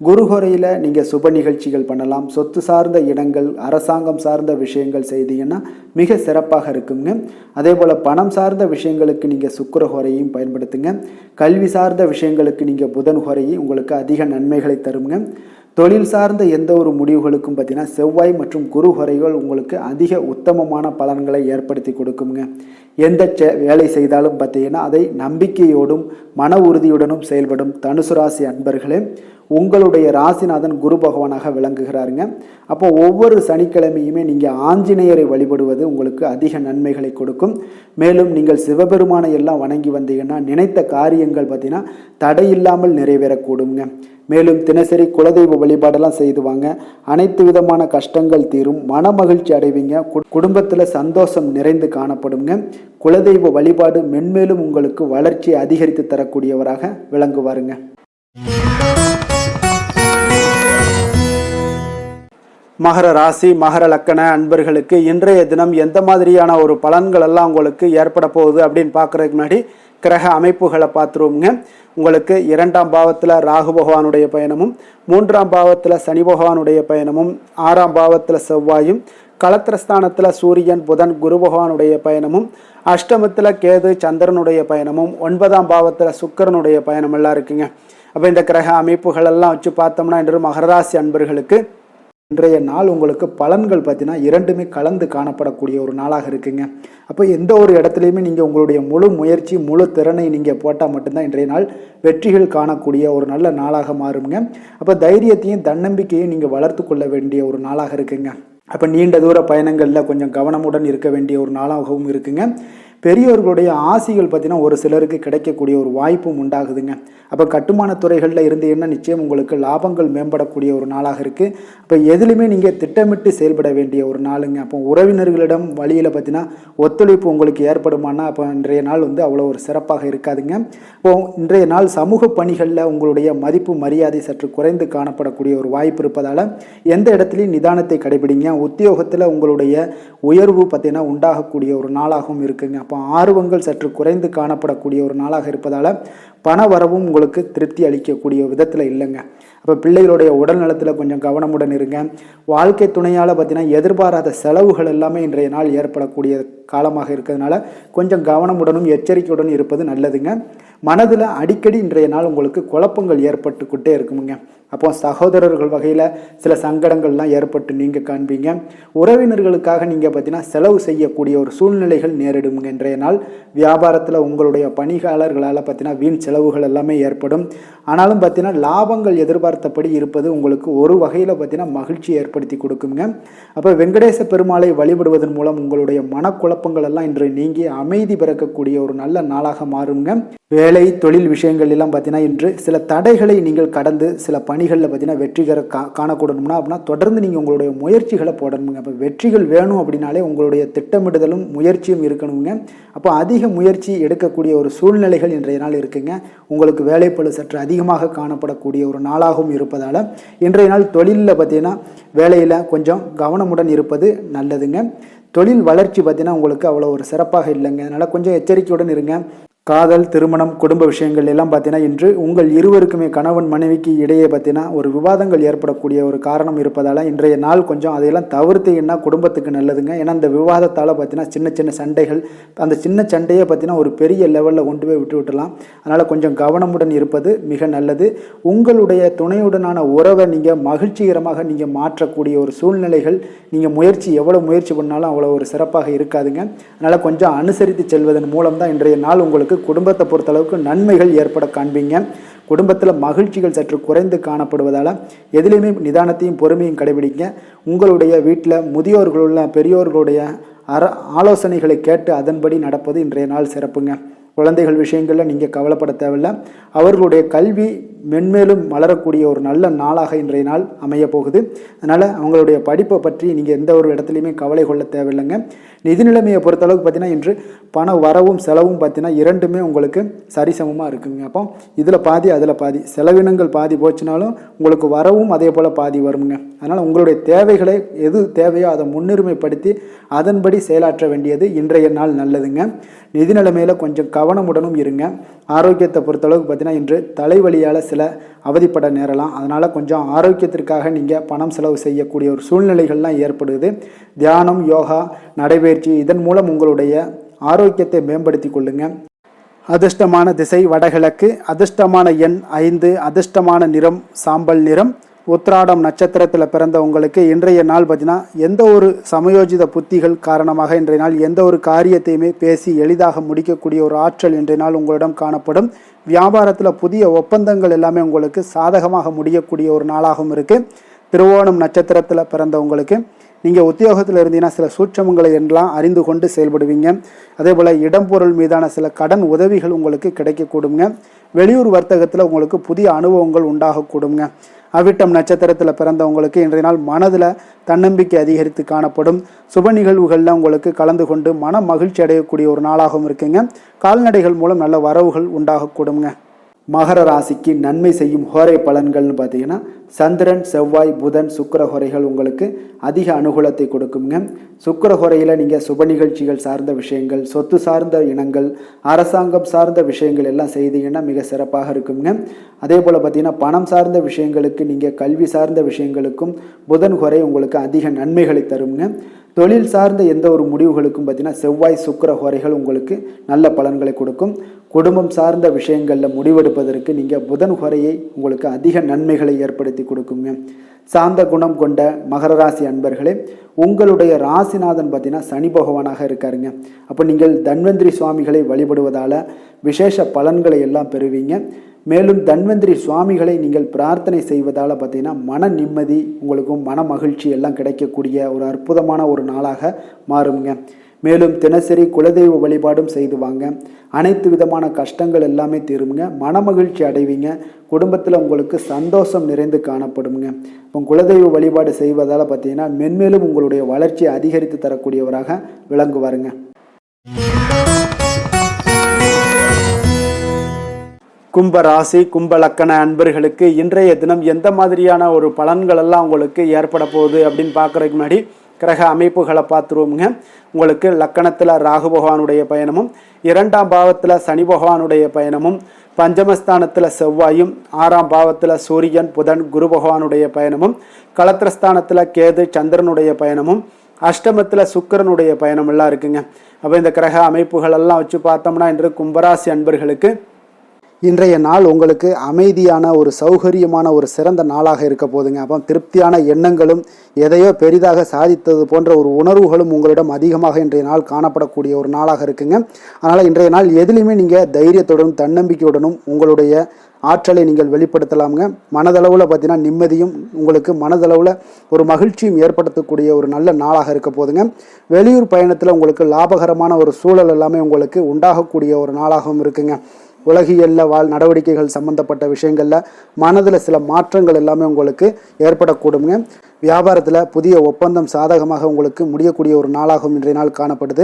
குரு ஹோரையில் நீங்கள் சுப நிகழ்ச்சிகள் பண்ணலாம். சொத்து சார்ந்த இடங்கள், அரசாங்கம் சார்ந்த விஷயங்கள் செய்தீங்கன்னா மிக சிறப்பாக இருக்குங்க. அதே போல் பணம் சார்ந்த விஷயங்களுக்கு நீங்கள் சுக்கிர ஹோரையும் பயன்படுத்துங்க. கல்வி சார்ந்த விஷயங்களுக்கு நீங்கள் புதன் ஹோரையும் உங்களுக்கு அதிக நன்மைகளை தருங்க. தொழில் சார்ந்த எந்த ஒரு முடிவுகளுக்கும் பார்த்தீங்கன்னா செவ்வாய் மற்றும் குரு ஹோரைகள் உங்களுக்கு அதிக உத்தமமான பலன்களை ஏற்படுத்தி கொடுக்குங்க. எந்த வேலை செய்தாலும் பார்த்தீங்கன்னா அதை நம்பிக்கையோடும் மன உறுதியுடனும் செயல்படும் தனுசு ராசி அன்பர்களே, உங்களுடைய ராசிநாதன் குரு பகவானாக விளங்குகிறாருங்க. அப்போ ஒவ்வொரு சனிக்கிழமையுமே நீங்கள் ஆஞ்சநேயரை வழிபடுவது உங்களுக்கு அதிக நன்மைகளை கொடுக்கும். மேலும் நீங்கள் சிவபெருமானை எல்லாம் வணங்கி வந்தீங்கன்னா நினைத்த காரியங்கள் பார்த்தீங்கன்னா தடையில்லாமல் நிறைவேறக்கூடுங்க. மேலும் தினசரி குலதெய்வ வழிபாடெல்லாம் செய்து வாங்க. அனைத்து விதமான கஷ்டங்கள் தீரும், மன மகிழ்ச்சி அடைவீங்க, குடும்பத்தில் சந்தோஷம் நிறைந்து காணப்படுங்க. குலதெய்வ வழிபாடு மென்மேலும் உங்களுக்கு வளர்ச்சியை அதிகரித்து தரக்கூடியவராக விளங்குவாருங்க. மகர ராசி மகர லக்கண அன்பர்களுக்கு இன்றைய தினம் எந்த மாதிரியான ஒரு பலன்கள் எல்லாம் உங்களுக்கு ஏற்பட போகுது அப்படின்னு பார்க்கறதுக்கு முன்னாடி கிரக அமைப்புகளை பார்த்துருவோங்க. உங்களுக்கு 2ஆம் பாவத்தில் ராகு பகவானுடைய பயணமும், 3ஆம் பாவத்தில் சனி பகவானுடைய பயணமும், 6ஆம் பாவத்தில் செவ்வாயும், களத்திரஸ்தானத்தில் சூரியன் புதன் குரு பகவானுடைய பயணமும், அஷ்டமத்தில் கேது சந்திரனுடைய பயணமும், 9ஆம் பாவத்தில் சுக்கிரனுடைய பயணம் எல்லாம் இருக்குங்க. அப்போ இந்த கிரக அமைப்புகள் எல்லாம் வச்சு பார்த்தோம்னா இன்று மகராசி அன்பர்களுக்கு இன்றைய நாள் உங்களுக்கு பலன்கள் பார்த்தீங்கன்னா இரண்டுமே கலந்து காணப்படக்கூடிய ஒரு நாளாக இருக்குங்க. அப்போ எந்த ஒரு இடத்துலையுமே நீங்கள் உங்களுடைய முழு முயற்சி முழு திறனை நீங்கள் போட்டால் மட்டும்தான் இன்றைய நாள் வெற்றிகள் காணக்கூடிய ஒரு நல்ல நாளாக மாறுங்க. அப்போ தைரியத்தையும் தன்னம்பிக்கையும் நீங்கள் வளர்த்து கொள்ள வேண்டிய ஒரு நாளாக இருக்குங்க. அப்போ நீண்ட தூர பயணங்களில் கொஞ்சம் கவனமுடன் இருக்க வேண்டிய ஒரு நாளாகவும் இருக்குங்க. பெரியோர்களுடைய ஆசிகள் பார்த்தீங்கன்னா ஒரு சிலருக்கு கிடைக்கக்கூடிய ஒரு வாய்ப்பும் உண்டாகுதுங்க. அப்போ கட்டுமான துறைகளில் இருந்தீங்கன்னா நிச்சயம் உங்களுக்கு லாபங்கள் மேம்படக்கூடிய ஒரு நாளாக இருக்குது. அப்போ எதுலையுமே நீங்கள் திட்டமிட்டு செயல்பட வேண்டிய ஒரு நாளுங்க. அப்போ உறவினர்களிடம் வழியில் பார்த்தீங்கன்னா ஒத்துழைப்பு உங்களுக்கு ஏற்படுமானா அப்போ இன்றைய நாள் அவ்வளோ ஒரு சிறப்பாக இருக்காதுங்க. இப்போது இன்றைய நாள் சமூக பணிகளில் உங்களுடைய மதிப்பு மரியாதை சற்று குறைந்து காணப்படக்கூடிய ஒரு வாய்ப்பு இருப்பதால் எந்த இடத்துலையும் நிதானத்தை கடைபிடிங்க. உத்தியோகத்தில் உங்களுடைய உயர்வு பார்த்தீங்கன்னா உண்டாகக்கூடிய ஒரு நாளாகவும் இருக்குங்க. அப்போ ஆர்வங்கள் சற்று குறைந்து காணப்படக்கூடிய ஒரு நாளாக இருப்பதால் பண வரவும் உங்களுக்கு திருப்தி அளிக்கக்கூடிய விதத்தில் இல்லைங்க. அப்போ பிள்ளைகளுடைய உடல் நலத்தில் கொஞ்சம் கவனமுடன் இருங்க. வாழ்க்கை துணையால் பார்த்தீங்கன்னா எதிர்பாராத செலவுகள் எல்லாமே இன்றைய நாள் ஏற்படக்கூடிய காலமாக இருக்கிறதுனால கொஞ்சம் கவனமுடனும் எச்சரிக்கையுடன் இருப்பது நல்லதுங்க. மனதில் அடிக்கடி இன்றைய நாள் உங்களுக்கு குழப்பங்கள் ஏற்பட்டுக்கிட்டே இருக்குமுங்க. அப்போ சகோதரர்கள் வகையில் சில சங்கடங்கள்லாம் ஏற்பட்டு நீங்கள் காண்பீங்க. உறவினர்களுக்காக நீங்கள் பார்த்தீங்கன்னா செலவு செய்யக்கூடிய ஒரு சூழ்நிலைகள் நேரிடுங்க. இன்றைய நாள் வியாபாரத்தில் உங்களுடைய பணியாளர்களால் பார்த்தீங்கன்னா வீண் செலவுகள் எல்லாமே ஏற்படும். ஆனாலும் பார்த்தீங்கன்னா லாபங்கள் எதிர்பார்த்தபடி இருப்பது உங்களுக்கு ஒரு வகையில் பார்த்தீங்கன்னா மகிழ்ச்சி ஏற்படுத்தி கொடுக்குங்க. அப்போ வெங்கடேச பெருமாளை வழிபடுவதன் மூலம் உங்களுடைய மனக்குழப்பங்கள் எல்லாம் இன்று நீங்கி அமைதி பிறக்கக்கூடிய ஒரு நல்ல நாளாக மாறுங்க. வேலை தொழில் விஷயங்கள் எல்லாம் பார்த்தீங்கன்னா இன்று சில தடைகளை நீங்கள் கடந்து சில பணிகளில் பார்த்தீங்கன்னா வெற்றிகர காணக்கூடணும்னா அப்படின்னா தொடர்ந்து நீங்கள் உங்களுடைய முயற்சிகளை போடணுங்க. அப்போ வெற்றிகள் வேணும் அப்படின்னாலே உங்களுடைய திட்டமிடுதலும் முயற்சியும் இருக்கணுங்க. அப்போ அதிக முயற்சி எடுக்கக்கூடிய ஒரு சூழ்நிலைகள் இன்றைய நாள் இருக்குங்க. உங்களுக்கு வேலைப்பளு சற்று அதிகமாக காணப்படக்கூடிய ஒரு நாளாகவும் இருப்பதால் இன்றைய நாள் தொழிலில் பார்த்தீங்கன்னா வேலையில் கொஞ்சம் கவனமுடன் இருப்பது நல்லதுங்க. தொழில் வளர்ச்சி பார்த்தீங்கன்னா உங்களுக்கு அவ்வளோ ஒரு சிறப்பாக இல்லைங்க. அதனால் கொஞ்சம் எச்சரிக்கையுடன் இருங்க. காதல் திருமணம் குடும்ப விஷயங்கள் எல்லாம் பார்த்தீங்கன்னா இன்று உங்கள் இருவருக்குமே கணவன் மனைவிக்கு இடையே பார்த்தீங்கன்னா ஒரு விவாதங்கள் ஏற்படக்கூடிய ஒரு காரணம் இருப்பதால் இன்றைய நாள் கொஞ்சம் அதையெல்லாம் தவிர்த்தீங்கன்னா குடும்பத்துக்கு நல்லதுங்க. ஏன்னா அந்த விவாதத்தால் பார்த்தீங்கன்னா சின்ன சின்ன சண்டைகள், அந்த சின்ன சண்டையை பார்த்தீங்கன்னா ஒரு பெரிய லெவலில் கொண்டு போய் விட்டுலாம். அதனால் கொஞ்சம் கவனமுடன் இருப்பது மிக நல்லது. உங்களுடைய துணையுடனான உறவை நீங்கள் மகிழ்ச்சிகரமாக நீங்கள் மாற்றக்கூடிய ஒரு சூழ்நிலைகள் நீங்கள் எவ்வளோ முயற்சி பண்ணாலும் அவ்வளோ ஒரு சிறப்பாக இருக்காதுங்க. அதனால் கொஞ்சம் அனுசரித்து செல்வதன் மூலம் தான் இன்றைய நாள் உங்களுக்கு குடும்பத்தை பொறுத்தளவுக்கு நன்மைகள் ஏற்பட காண்பீங்க. குடும்பத்தில் மகிழ்ச்சிகள் சற்று குறைந்து காணப்படுவதால் எதிலையுமே நிதானத்தையும் பொறுமையும் கடைபிடிங்க. உங்களுடைய வீட்டில் முதியோர்களுள்ள பெரியோர்களுடைய ஆலோசனைகளை கேட்டு அதன்படி நடப்பது இன்றைய நாள் சிறப்புங்க. குழந்தைகள் விஷயங்களில் நீங்கள் கவலைப்பட தேவையில்லை. அவர்களுடைய கல்வி மென்மேலும் வளரக்கூடிய ஒரு நல்ல நாளாக இன்றைய நாள் அமைய போகுது. அதனால் அவங்களுடைய படிப்பை பற்றி நீங்கள் எந்த ஒரு இடத்துலையுமே கவலை கொள்ள தேவையில்லைங்க. நிதி நிலைமையை பொறுத்தளவுக்கு பார்த்தீங்கன்னா இன்று பண வரவும் செலவும் பார்த்தீங்கன்னா இரண்டுமே உங்களுக்கு சரிசமமாக இருக்குங்க. அப்போ இதில் பாதி அதில் பாதி, செலவினங்கள் பாதி போச்சுனாலும் உங்களுக்கு வரவும் அதே போல் பாதி வருங்க. அதனால் உங்களுடைய தேவைகளை எது தேவையோ அதை முன்னுரிமைப்படுத்தி அதன்படி செயலாற்ற வேண்டியது இன்றைய நாள் நல்லதுங்க. நிதி நிலைமையில் கொஞ்சம் கவனமுடனும் இருங்க. ஆரோக்கியத்தை பொறுத்தளவுக்கு பார்த்தீங்கன்னா இன்று தலைவலியால் சில அவதிப்பட நேரலாம். அதனால் கொஞ்சம் ஆரோக்கியத்திற்காக நீங்கள் பணம் செலவு செய்யக்கூடிய ஒரு சூழ்நிலைகள்லாம் ஏற்படுது. தியானம், யோகா, நடைபயிற்சி இதன் மூலம் உங்களுடைய ஆரோக்கியத்தை மேம்படுத்தி கொள்ளுங்க. அதிர்ஷ்டமான திசை வடகிழக்கு, அதிர்ஷ்டமான எண் 5, அதிர்ஷ்டமான நிறம் சாம்பல் நிறம். உத்திராடம் நட்சத்திரத்தில் பிறந்த உங்களுக்கு இன்றைய நாள் பார்த்தீங்கன்னா எந்த ஒரு சமயோஜித புத்திகள் காரணமாக இன்றைய நாள் எந்த ஒரு காரியத்தையுமே பேசி எளிதாக முடிக்கக்கூடிய ஒரு ஆற்றல் இன்றைய நாள் உங்களிடம் காணப்படும். வியாபாரத்தில் புதிய ஒப்பந்தங்கள் எல்லாமே உங்களுக்கு சாதகமாக முடியக்கூடிய ஒரு நாளாகவும் இருக்குது. திருவோணம் நட்சத்திரத்தில் பிறந்த உங்களுக்கு நீங்கள் உத்தியோகத்தில் இருந்தீங்கன்னா சில சூட்சமங்களை எல்லாம் அறிந்து கொண்டு செயல்படுவீங்க. அதே போல் இடம்பொருள் மீதான சில கடன் உதவிகள் உங்களுக்கு கிடைக்கக்கூடுங்க. வெளியூர் வர்த்தகத்தில் உங்களுக்கு புதிய அனுபவங்கள் உண்டாகக்கூடுங்க. அவிட்டம் நட்சத்திரத்தில் பிறந்தவங்களுக்கு இன்றைய நாள் மனதில் தன்னம்பிக்கை அதிகரித்து காணப்படும். சுப நிகழ்வுகளில் உங்களுக்கு கலந்து கொண்டு மன மகிழ்ச்சி அடையக்கூடிய ஒரு நாளாகவும் இருக்குங்க. கால்நடைகள் மூலம் நல்ல வரவுகள் உண்டாகக்கூடுங்க. மகர ராசிக்கு நன்மை செய்யும் ஹோரை பலன்கள்னு பார்த்தீங்கன்னா சந்திரன், செவ்வாய், புதன், சுக்கிர ஹோரைகள் உங்களுக்கு அதிக அனுகூலத்தை கொடுக்குங்க. சுக்கிர ஹோரையில் நீங்கள் சுப நிகழ்ச்சிகள் சார்ந்த விஷயங்கள், சொத்து சார்ந்த இனங்கள், அரசாங்கம் சார்ந்த விஷயங்கள் எல்லாம் செய்தீங்கன்னா மிக சிறப்பாக இருக்குங்க. அதே போல் பார்த்தீங்கன்னா பணம் சார்ந்த விஷயங்களுக்கு, நீங்கள் கல்வி சார்ந்த விஷயங்களுக்கும் புதன் ஹோரை உங்களுக்கு அதிக நன்மைகளை தருங்க. தொழில் சார்ந்த எந்த ஒரு முடிவுகளுக்கும் பார்த்தீங்கன்னா செவ்வாய், சுக்கிர ஹோரைகள் உங்களுக்கு நல்ல பலன்களை கொடுக்கும். குடும்பம் சார்ந்த விஷயங்களில் முடிவெடுப்பதற்கு நீங்கள் புதன் ஹோரையை உங்களுக்கு அதிக நன்மைகளை ஏற்படுத்தி கொடுக்குங்க. சாந்த குணம் கொண்ட மகர ராசி அன்பர்களே, உங்களுடைய ராசிநாதன் பார்த்தீங்கன்னா சனி பகவானாக இருக்காருங்க. அப்போ நீங்கள் தன்வந்திரி சுவாமிகளை வழிபடுவதால் விசேஷ பலன்களை எல்லாம் பெறுவீங்க. மேலும் தன்வந்திரி சுவாமிகளை நீங்கள் பிரார்த்தனை செய்வதால் பார்த்தீங்கன்னா மன நிம்மதி, உங்களுக்கும் மன மகிழ்ச்சி எல்லாம் கிடைக்கக்கூடிய ஒரு அற்புதமான ஒரு நாளாக மாறுங்க. மேலும் தினசரி குலதெய்வ வழிபாடும் செய்து வாங்க. அனைத்து விதமான கஷ்டங்கள் எல்லாமே தீருங்க. மன மகிழ்ச்சி அடைவீங்க. குடும்பத்தில் உங்களுக்கு சந்தோஷம் நிறைந்து காணப்படுங்க. இப்போ குலதெய்வ வழிபாடு செய்வதால் பார்த்தீங்கன்னா மென்மேலும் உங்களுடைய வளர்ச்சியை அதிகரித்து தரக்கூடியவராக விளங்குவாருங்க. கும்ப ராசி, கும்ப லக்கண அன்பர்களுக்கு இன்றைய தினம் எந்த மாதிரியான ஒரு பலன்கள் எல்லாம் உங்களுக்கு ஏற்பட போகுது அப்படின்னு பார்க்குறதுக்கு முன்னாடி கிரக அமைப்புகளை பார்த்துருவோமுங்க. உங்களுக்கு லக்கணத்தில் ராகு பகவானுடைய பயணமும், 2ஆம் பாவத்தில் சனி பகவானுடைய பயணமும், பஞ்சமஸ்தானத்தில் செவ்வாயும், 6ஆம் பாவத்தில் சூரியன், புதன், குரு பகவானுடைய பயணமும், களத்திரஸ்தானத்தில் கேது, சந்திரனுடைய பயணமும், அஷ்டமத்தில் சுக்கிரனுடைய பயணம் எல்லாம் இருக்குங்க. அப்போ இந்த கிரக அமைப்புகள் எல்லாம் வச்சு பார்த்தோம்னா இன்று கும்பராசி அன்பர்களுக்கு இன்றைய நாள் உங்களுக்கு அமைதியான ஒரு சௌகரியமான ஒரு சிறந்த நாளாக இருக்க போதுங்க. அப்போ திருப்தியான எண்ணங்களும் எதையோ பெரிதாக சாதித்தது போன்ற ஒரு உணர்வுகளும் உங்களிடம் அதிகமாக இன்றைய நாள் காணப்படக்கூடிய ஒரு நாளாக இருக்குங்க. அதனால் இன்றைய நாள் எதிலையுமே நீங்கள் தைரியத்துடனும் தன்னம்பிக்கையுடனும் உங்களுடைய ஆற்றலை நீங்கள் வெளிப்படுத்தலாமுங்க. மனதளவில் பார்த்தீங்கன்னா நிம்மதியும் உங்களுக்கு மனதளவில் ஒரு மகிழ்ச்சியும் ஏற்படுத்தக்கூடிய ஒரு நல்ல நாளாக இருக்க போதுங்க. வெளியூர் பயணத்தில் உங்களுக்கு லாபகரமான ஒரு சூழல் எல்லாமே உங்களுக்கு உண்டாகக்கூடிய ஒரு நாளாகவும் இருக்குங்க. உலகியலில் நடவடிக்கைகள் சம்பந்தப்பட்ட விஷயங்களில் மனதில் சில மாற்றங்கள் எல்லாமே உங்களுக்கு ஏற்படக்கூடுங்க. வியாபாரத்தில் புதிய ஒப்பந்தம் சாதகமாக உங்களுக்கு முடியக்கூடிய ஒரு நாளாகவும் இன்றைய நாள் காணப்படுது.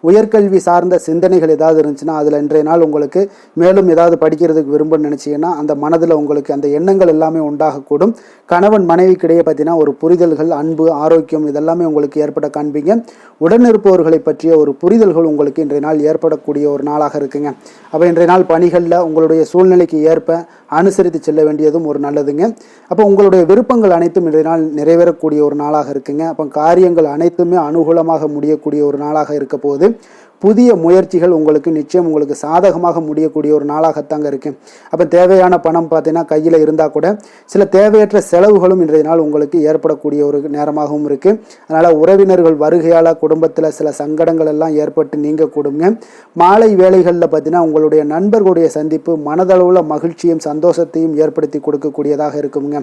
உயர்கல்வி சார்ந்த சிந்தனைகள் ஏதாவது இருந்துச்சுன்னா அதில் இன்றைய நாள் உங்களுக்கு மேலும் ஏதாவது படிக்கிறதுக்கு விரும்புன்னு நினச்சிங்கன்னா அந்த மனதில் உங்களுக்கு அந்த எண்ணங்கள் எல்லாமே உண்டாகக்கூடும். கணவன் மனைவிக்கிடையே பார்த்தீங்கன்னா ஒரு புரிதல்கள், அன்பு, ஆரோக்கியம் இதெல்லாமே உங்களுக்கு ஏற்பட காண்பீங்க. உடனிருப்பவர்களை பற்றிய ஒரு புரிதல்கள் உங்களுக்கு இன்றைய நாள் ஏற்படக்கூடிய ஒரு நாளாக இருக்குங்க. அப்போ இன்றைய நாள் பணிகளில் உங்களுடைய சூழ்நிலைக்கு ஏற்ப அனுசரித்து செல்ல வேண்டியதும் ஒரு நல்லதுங்க. அப்போ உங்களுடைய விருப்பங்கள் அனைத்தும் இன்றைய நாள் நிறைவேறக்கூடிய ஒரு நாளாக இருக்குங்க. அப்போ காரியங்கள் அனைத்துமே அனுகூலமாக முடியக்கூடிய ஒரு நாளாக இருக்க போகுது. புதிய முயற்சிகள் உங்களுக்கு நிச்சயம் உங்களுக்கு சாதகமாக முடியக்கூடிய ஒரு நாளாகத்தாங்க இருக்கு. அப்போ தேவையான பணம் பார்த்தீங்கன்னா கையில் இருந்தால் கூட சில தேவையற்ற செலவுகளும் இன்றைய நாள் உங்களுக்கு ஏற்படக்கூடிய ஒரு நேரமாகவும் இருக்கு. அதனால உறவினர்கள் வருகையால் குடும்பத்தில் சில சங்கடங்கள் எல்லாம் ஏற்பட்டு நீங்க கூடுங்க. மாலை வேளைகளில் பார்த்தீங்கன்னா உங்களுடைய நண்பர்களுடைய சந்திப்பு மனதளவுல மகிழ்ச்சியும் சந்தோஷத்தையும் ஏற்படுத்தி கொடுக்கக்கூடியதாக இருக்குங்க.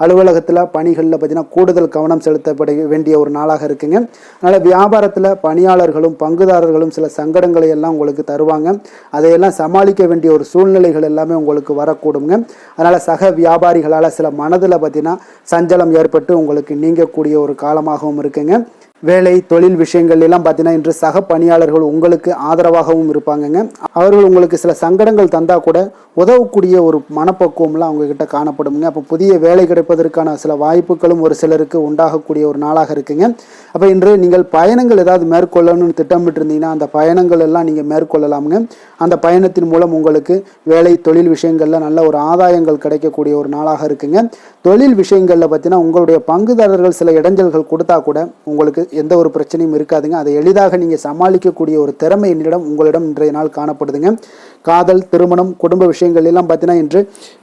அலுவலகத்தில் பணிகளில் பார்த்தீங்கன்னா கூடுதல் கவனம் செலுத்தப்பட வேண்டிய ஒரு நாளாக இருக்குங்க. அதனால வியாபாரத்தில் பணியாளர்களும் பங்குதாரர்களும் சில சங்கடங்களை எல்லாம் உங்களுக்கு தருவாங்க. அதையெல்லாம் சமாளிக்க வேண்டிய ஒரு சூழ்நிலைகள் எல்லாமே உங்களுக்கு வரக்கூடுங்க. அதனால சக வியாபாரிகளால் சில மனதில் பார்த்தீங்கன்னா சஞ்சலம் ஏற்பட்டு உங்களுக்கு நீங்கக்கூடிய ஒரு காலமாகவும் இருக்குங்க. வேலை தொழில் விஷயங்கள் எல்லாம் பார்த்தீங்கன்னா இன்று சக பணியாளர்கள் உங்களுக்கு ஆதரவாகவும் இருப்பாங்கங்க. அவர்கள் உங்களுக்கு சில சங்கடங்கள் தந்தா கூட உதவக்கூடிய ஒரு மனப்பக்குவம்லாம் அவங்கக்கிட்ட காணப்படுங்க. அப்போ புதிய வேலை கிடைப்பதற்கான சில வாய்ப்புகளும் ஒரு சிலருக்கு உண்டாகக்கூடிய ஒரு நாளாக இருக்குங்க. அப்போ இன்று நீங்கள் பயணங்கள் ஏதாவது மேற்கொள்ளணும்னு திட்டமிட்டு இருந்தீங்கன்னா அந்த பயணங்கள் எல்லாம் நீங்கள் மேற்கொள்ளலாமுங்க. அந்த பயணத்தின் மூலம் உங்களுக்கு வேலை தொழில் விஷயங்களில் நல்ல ஒரு ஆதாயங்கள் கிடைக்கக்கூடிய ஒரு நாளாக இருக்குங்க. தொழில் விஷயங்களில் பார்த்தீங்கன்னா உங்களுடைய பங்குதாரர்கள் சில இடைஞ்சல்கள் கொடுத்தா கூட உங்களுக்கு எந்த ஒரு பிரச்சனையும் இருக்காதுங்க. அதை எளிதாக நீங்கள் சமாளிக்கக்கூடிய ஒரு திறமை என்னிடம் உங்களிடம் இன்றைய நாள் காணப்படுதுங்க. காதல், திருமணம், குடும்ப விஷயங்கள் எல்லாம் பார்த்தீங்கன்னா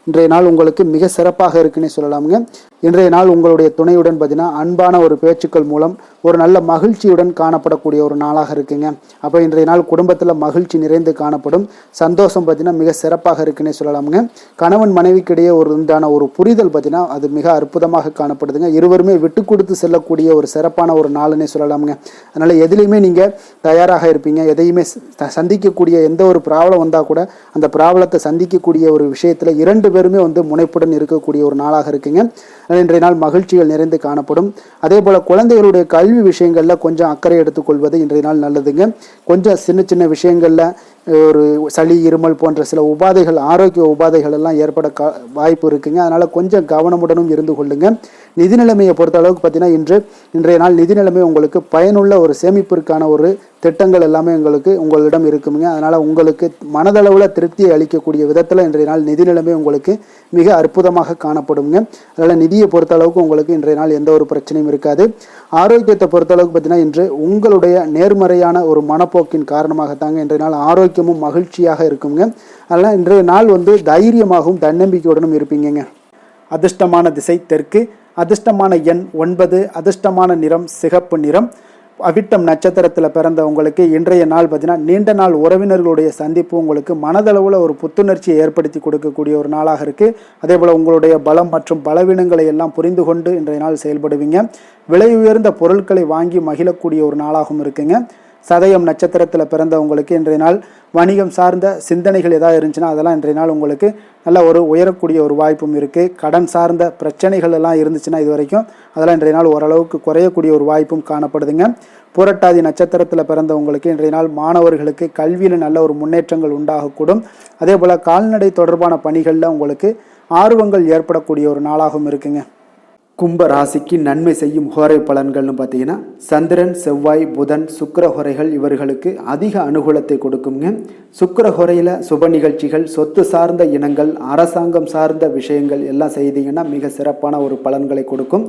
இன்றைய நாள் உங்களுக்கு மிக சிறப்பாக இருக்குன்னு சொல்லலாமுங்க. இன்றைய நாள் உங்களுடைய துணையுடன் பார்த்தீங்கன்னா அன்பான ஒரு பேச்சுக்கள் மூலம் ஒரு நல்ல மகிழ்ச்சியுடன் காணப்படக்கூடிய ஒரு நாளாக இருக்குங்க. அப்போ இன்றைய நாள் குடும்பத்தில் மகிழ்ச்சி நிறைந்து காணப்படும். சந்தோஷம் பார்த்தீங்கன்னா மிக சிறப்பாக இருக்குன்னே சொல்லலாமுங்க. கணவன் மனைவிக்கிடையே உண்டான ஒரு புரிதல் பார்த்தீங்கன்னா அது மிக அற்புதமாக காணப்படுதுங்க. இருவருமே விட்டு கொடுத்து செல்லக்கூடிய ஒரு சிறப்பான ஒரு நாளுன்னே சொல்லலாமுங்க. அதனால் எதுலேயுமே நீங்கள் தயாராக இருப்பீங்க. எதையுமே சந்திக்கக்கூடிய எந்த ஒரு ப்ராப்ளம் வந்தால் கூட அந்த ப்ராப்ளத்தை சந்திக்கக்கூடிய ஒரு விஷயத்தில் 2 பேருமே முனைப்புடன் இருக்கக்கூடிய ஒரு நாளாக இருக்குங்க. இன்றைய நாள் மகிழ்ச்சிகள் நிறைந்து காணப்படும். அதே போல் குழந்தைகளுடைய கல்வி விஷயங்களில் கொஞ்சம் அக்கறை எடுத்துக்கொள்வது இன்றைய நாள் நல்லதுங்க. கொஞ்சம் சின்ன சின்ன விஷயங்களில் ஒரு சளி இருமல் போன்ற சில உபாதைகள், ஆரோக்கிய உபாதைகள் எல்லாம் ஏற்பட வாய்ப்பு இருக்குங்க. அதனால் கொஞ்சம் கவனமுடனும் இருந்து கொள்ளுங்க. நிதி நிலைமையை பொறுத்த அளவுக்கு பார்த்தீங்கன்னா இன்றைய நாள் நிதி நிலைமை உங்களுக்கு பயனுள்ள ஒரு சேமிப்பிற்கான ஒரு திட்டங்கள் எல்லாமே உங்களிடம் இருக்குங்க. அதனால் உங்களுக்கு மனதளவில் திருப்தியை அளிக்கக்கூடிய விதத்தில் இன்றைய நாள் நிதி நிலைமை உங்களுக்கு மிக அற்புதமாக காணப்படுங்க. அதனால் நிதியை பொறுத்த அளவுக்கு உங்களுக்கு இன்றைய நாள் எந்த ஒரு பிரச்சனையும் இருக்காது. ஆரோக்கியத்தை பொறுத்த அளவுக்கு பார்த்தீங்கன்னா இன்று உங்களுடைய நேர்மறையான ஒரு மனப்போக்கின் காரணமாகத்தாங்க இன்றைய நாள் ஆரோக்கியமும் மகிழ்ச்சியாக இருக்குங்க. அதனால் இன்றைய நாள் தைரியமாகவும் தன்னம்பிக்கையுடனும் இருப்பீங்க. அதிர்ஷ்டமான திசை தெற்கு, அதிர்ஷ்டமான எண் 9, அதிர்ஷ்டமான நிறம் சிகப்பு நிறம். அவிட்டம் நட்சத்திரத்தில் பிறந்த உங்களுக்கு இன்றைய நாள் பார்த்தீங்கன்னா நீண்ட நாள் உறவினர்களுடைய சந்திப்பு உங்களுக்கு மனதளவில் ஒரு புத்துணர்ச்சியை ஏற்படுத்தி கொடுக்கக்கூடிய ஒரு நாளாக இருக்குது. அதே போல் உங்களுடைய பலம் மற்றும் பலவீனங்களை எல்லாம் புரிந்து கொண்டு இன்றைய நாள் செயல்படுவீங்க. விலை உயர்ந்த பொருட்களை வாங்கி மகிழக்கூடிய ஒரு நாளாகவும் இருக்குங்க. சதயம் நட்சத்திரத்தில் பிறந்த உங்களுக்கு இன்றைய நாள் வணிகம் சார்ந்த சிந்தனைகள் ஏதாவது இருந்துச்சுன்னா அதெல்லாம் இன்றைய நாள் உங்களுக்கு நல்ல ஒரு உயரக்கூடிய ஒரு வாய்ப்பும் இருக்குது. கடன் சார்ந்த பிரச்சனைகள் எல்லாம் இருந்துச்சுன்னா இது வரைக்கும் அதெல்லாம் இன்றைய நாள் ஓரளவுக்கு குறையக்கூடிய ஒரு வாய்ப்பும் காணப்படுதுங்க. புரட்டாதி நட்சத்திரத்தில் பிறந்த உங்களுக்கு இன்றைய நாள் மாணவர்களுக்கு கல்வியில் நல்ல ஒரு முன்னேற்றங்கள் உண்டாகக்கூடும். அதே போல் கால்நடை தொடர்பான பணிகளில் உங்களுக்கு ஆர்வங்கள் ஏற்படக்கூடிய ஒரு நாளாகவும் இருக்குங்க. கும்ப ராசிக்கு நன்மை செய்யும் ஹோரை பலன்கள்னு பார்த்தீங்கன்னா சந்திரன், செவ்வாய், புதன், சுக்கிர ஹோரைகள் இவர்களுக்கு அதிக அனுகூலத்தை கொடுக்குங்க. சுக்கிர ஹோரையில் சுப நிகழ்ச்சிகள், சொத்து சார்ந்த இனங்கள், அரசாங்கம் சார்ந்த விஷயங்கள் எல்லாம் செய்தீங்கன்னா மிக சிறப்பான ஒரு பலன்களை கொடுக்கும்.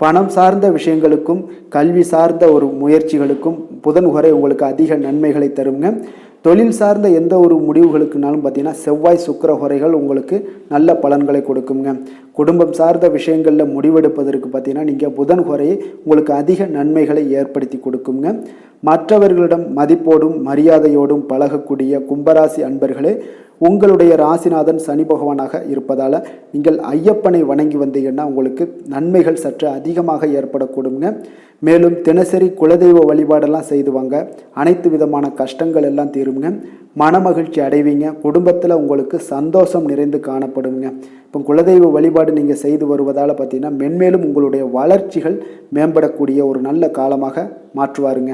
பணம் சார்ந்த விஷயங்களுக்கும் கல்வி சார்ந்த ஒரு முயற்சிகளுக்கும் புதன் ஹோரை உங்களுக்கு அதிக நன்மைகளை தருங்க. தொழில் சார்ந்த எந்த ஒரு முடிவுகளுக்குனாலும் பார்த்தீங்கன்னா செவ்வாய், சுக்கிர ஹோரைகள் உங்களுக்கு நல்ல பலன்களை கொடுக்குங்க. குடும்பம் சார்ந்த விஷயங்களில் முடிவெடுப்பதற்கு பார்த்தீங்கன்னா நீங்கள் புதன் ஹோரையை உங்களுக்கு அதிக நன்மைகளை ஏற்படுத்தி கொடுக்குங்க. மற்றவர்களிடம் மதிப்போடும் மரியாதையோடும் பழகக்கூடிய கும்பராசி அன்பர்களே, உங்களுடைய ராசிநாதன் சனி பகவானாக இருப்பதால் நீங்கள் ஐயப்பனை வணங்கி வந்தீங்கன்னா உங்களுக்கு நன்மைகள் சற்று அதிகமாக ஏற்படக்கூடுங்க. மேலும் தினசரி குலதெய்வ வழிபாடெல்லாம் செய்து வாங்க. அனைத்து விதமான கஷ்டங்கள் எல்லாம் தீருங்க. மனமகிழ்ச்சி அடைவீங்க. குடும்பத்தில் உங்களுக்கு சந்தோஷம் நிறைந்து காணப்படுங்க. இப்போ குலதெய்வ வழிபாடு நீங்கள் செய்து வருவதால் பார்த்தீங்கன்னா மென்மேலும் உங்களுடைய வளர்ச்சிகள் மேம்படக்கூடிய ஒரு நல்ல காலமாக மாற்றுவாருங்க.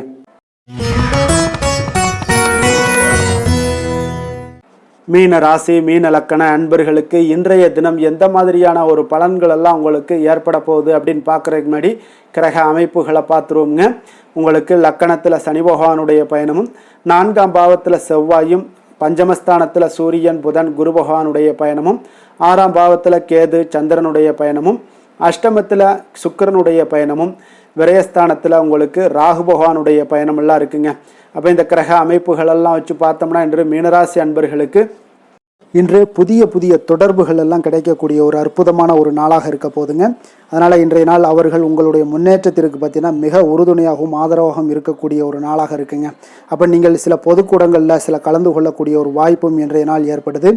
மீன ராசி, மீன லக்கண அன்பர்களுக்கு இன்றைய தினம் எந்த மாதிரியான ஒரு பலன்கள் எல்லாம் உங்களுக்கு ஏற்பட போகுது அப்படின்னு பார்க்குறதுக்கு முன்னாடி கிரக அமைப்புகளை பார்த்துருவோங்க. உங்களுக்கு லக்கணத்தில் சனி பகவானுடைய பயணமும், 4ஆம் பாவத்தில் செவ்வாயும், பஞ்சமஸ்தானத்தில் சூரியன், புதன், குரு பகவானுடைய பயணமும், 6ஆம் பாவத்தில் கேது, சந்திரனுடைய பயணமும், அஷ்டமத்தில் சுக்கிரனுடைய பயணமும், விரயஸ்தானத்தில் உங்களுக்கு ராகு பகவானுடைய பயணமெல்லாம் இருக்குங்க. அப்போ இந்த கிரக அமைப்புகளெல்லாம் வச்சு பார்த்தோம்னா இன்று மீனராசி அன்பர்களுக்கு இன்று புதிய புதிய தொடர்புகள் எல்லாம் கிடைக்கக்கூடிய ஒரு அற்புதமான ஒரு நாளாக இருக்க போதுங்க. அதனால் இன்றைய நாள் அவர்கள் உங்களுடைய முன்னேற்றத்திற்கு பார்த்தீங்கன்னா மிக உறுதுணையாகவும் ஆதரவாகவும் இருக்கக்கூடிய ஒரு நாளாக இருக்குங்க. அப்போ நீங்கள் சில பொதுக்கூடங்களில் சில கலந்து கொள்ளக்கூடிய ஒரு வாய்ப்பும் இன்றைய நாள் ஏற்படுது.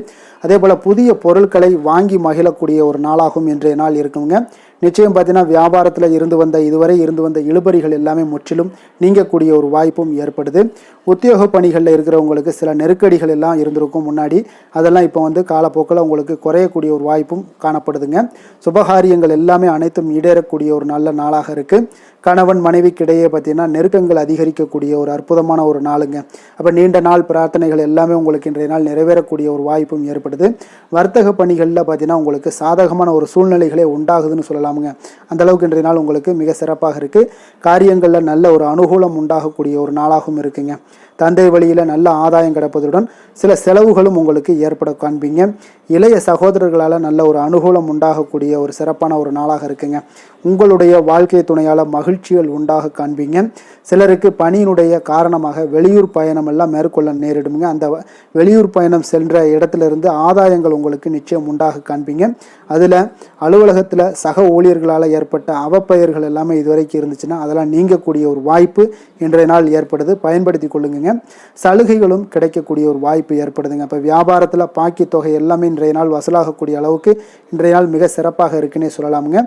அதே போல் புதிய பொருட்களை வாங்கி மகிழக்கூடிய ஒரு நாளாகவும் இன்றைய நாள் இருக்குங்க. நிச்சயம் பார்த்தீங்கன்னா வியாபாரத்தில் இதுவரை இருந்து வந்த இழுபறிகள் எல்லாமே முற்றிலும் நீங்கக்கூடிய ஒரு வாய்ப்பும் ஏற்படுது. உத்தியோக பணிகளில் இருக்கிறவங்களுக்கு சில நெருக்கடிகள் எல்லாம் இருந்திருக்கும் முன்னாடி, அதெல்லாம் இப்போ காலப்போக்கில் உங்களுக்கு குறையக்கூடிய ஒரு வாய்ப்பும் காணப்படுதுங்க. சுபகாரியங்கள் எல்லாமே அனைத்தும் ஈடேறக்கூடிய ஒரு நல்ல நாளாக இருக்குது. கணவன் மனைவிக்கிடையே பார்த்தீங்கன்னா நெருக்கங்கள் அதிகரிக்கக்கூடிய ஒரு அற்புதமான ஒரு நாளுங்க. அப்போ நீண்ட நாள் பிரார்த்தனைகள் எல்லாமே உங்களுக்கு இன்றைய நாள் நிறைவேறக்கூடிய ஒரு வாய்ப்பும் ஏற்படுது. வர்த்தக பணிகளில் பார்த்தீங்கன்னா உங்களுக்கு சாதகமான ஒரு சூழ்நிலைகளே உண்டாகுதுன்னு சொல்லலாமுங்க. அந்த அளவுக்கு இன்றைய நாள் உங்களுக்கு மிக சிறப்பாக இருக்குது. காரியங்களில் நல்ல ஒரு அனுகூலம் உண்டாகக்கூடிய ஒரு நாளாகவும் இருக்குங்க. தந்தை வழியில் நல்ல ஆதாயம் கிடைப்பதுடன் சில செலவுகளும் உங்களுக்கு ஏற்பட காண்பீங்க. இளைய சகோதரர்களால் நல்ல ஒரு அனுகூலம் உண்டாகக்கூடிய ஒரு சிறப்பான ஒரு நாளாக இருக்குங்க. உங்களுடைய வாழ்க்கை துணையால் மகிழ்ச்சிகள் உண்டாக காண்பீங்க. சிலருக்கு பணியினுடைய காரணமாக வெளியூர் பயணம் எல்லாம் மேற்கொள்ள நேரிடுங்க. அந்த வெளியூர் பயணம் சென்ற இடத்துல இருந்து ஆதாயங்கள் உங்களுக்கு நிச்சயம் உண்டாக காண்பீங்க. அதில் அலுவலகத்தில் சக ஊழியர்களால் ஏற்பட்ட அவப்பெயர்கள் எல்லாமே இதுவரைக்கும் இருந்துச்சுன்னா அதெல்லாம் நீங்கக்கூடிய ஒரு வாய்ப்பு இன்றைய நாள் ஏற்படுது. பயன்படுத்தி கொள்ளுங்க. சலுகைகளும் கிடைக்கக்கூடிய ஒரு வாய்ப்பு ஏற்படுதுங்க. இப்போ வியாபாரத்தில் பாக்கி தொகை எல்லாமே இன்றைய நாள் வசூலாகக்கூடிய அளவுக்கு இன்றைய நாள் மிக சிறப்பாக இருக்குன்னே சொல்லலாமுங்க.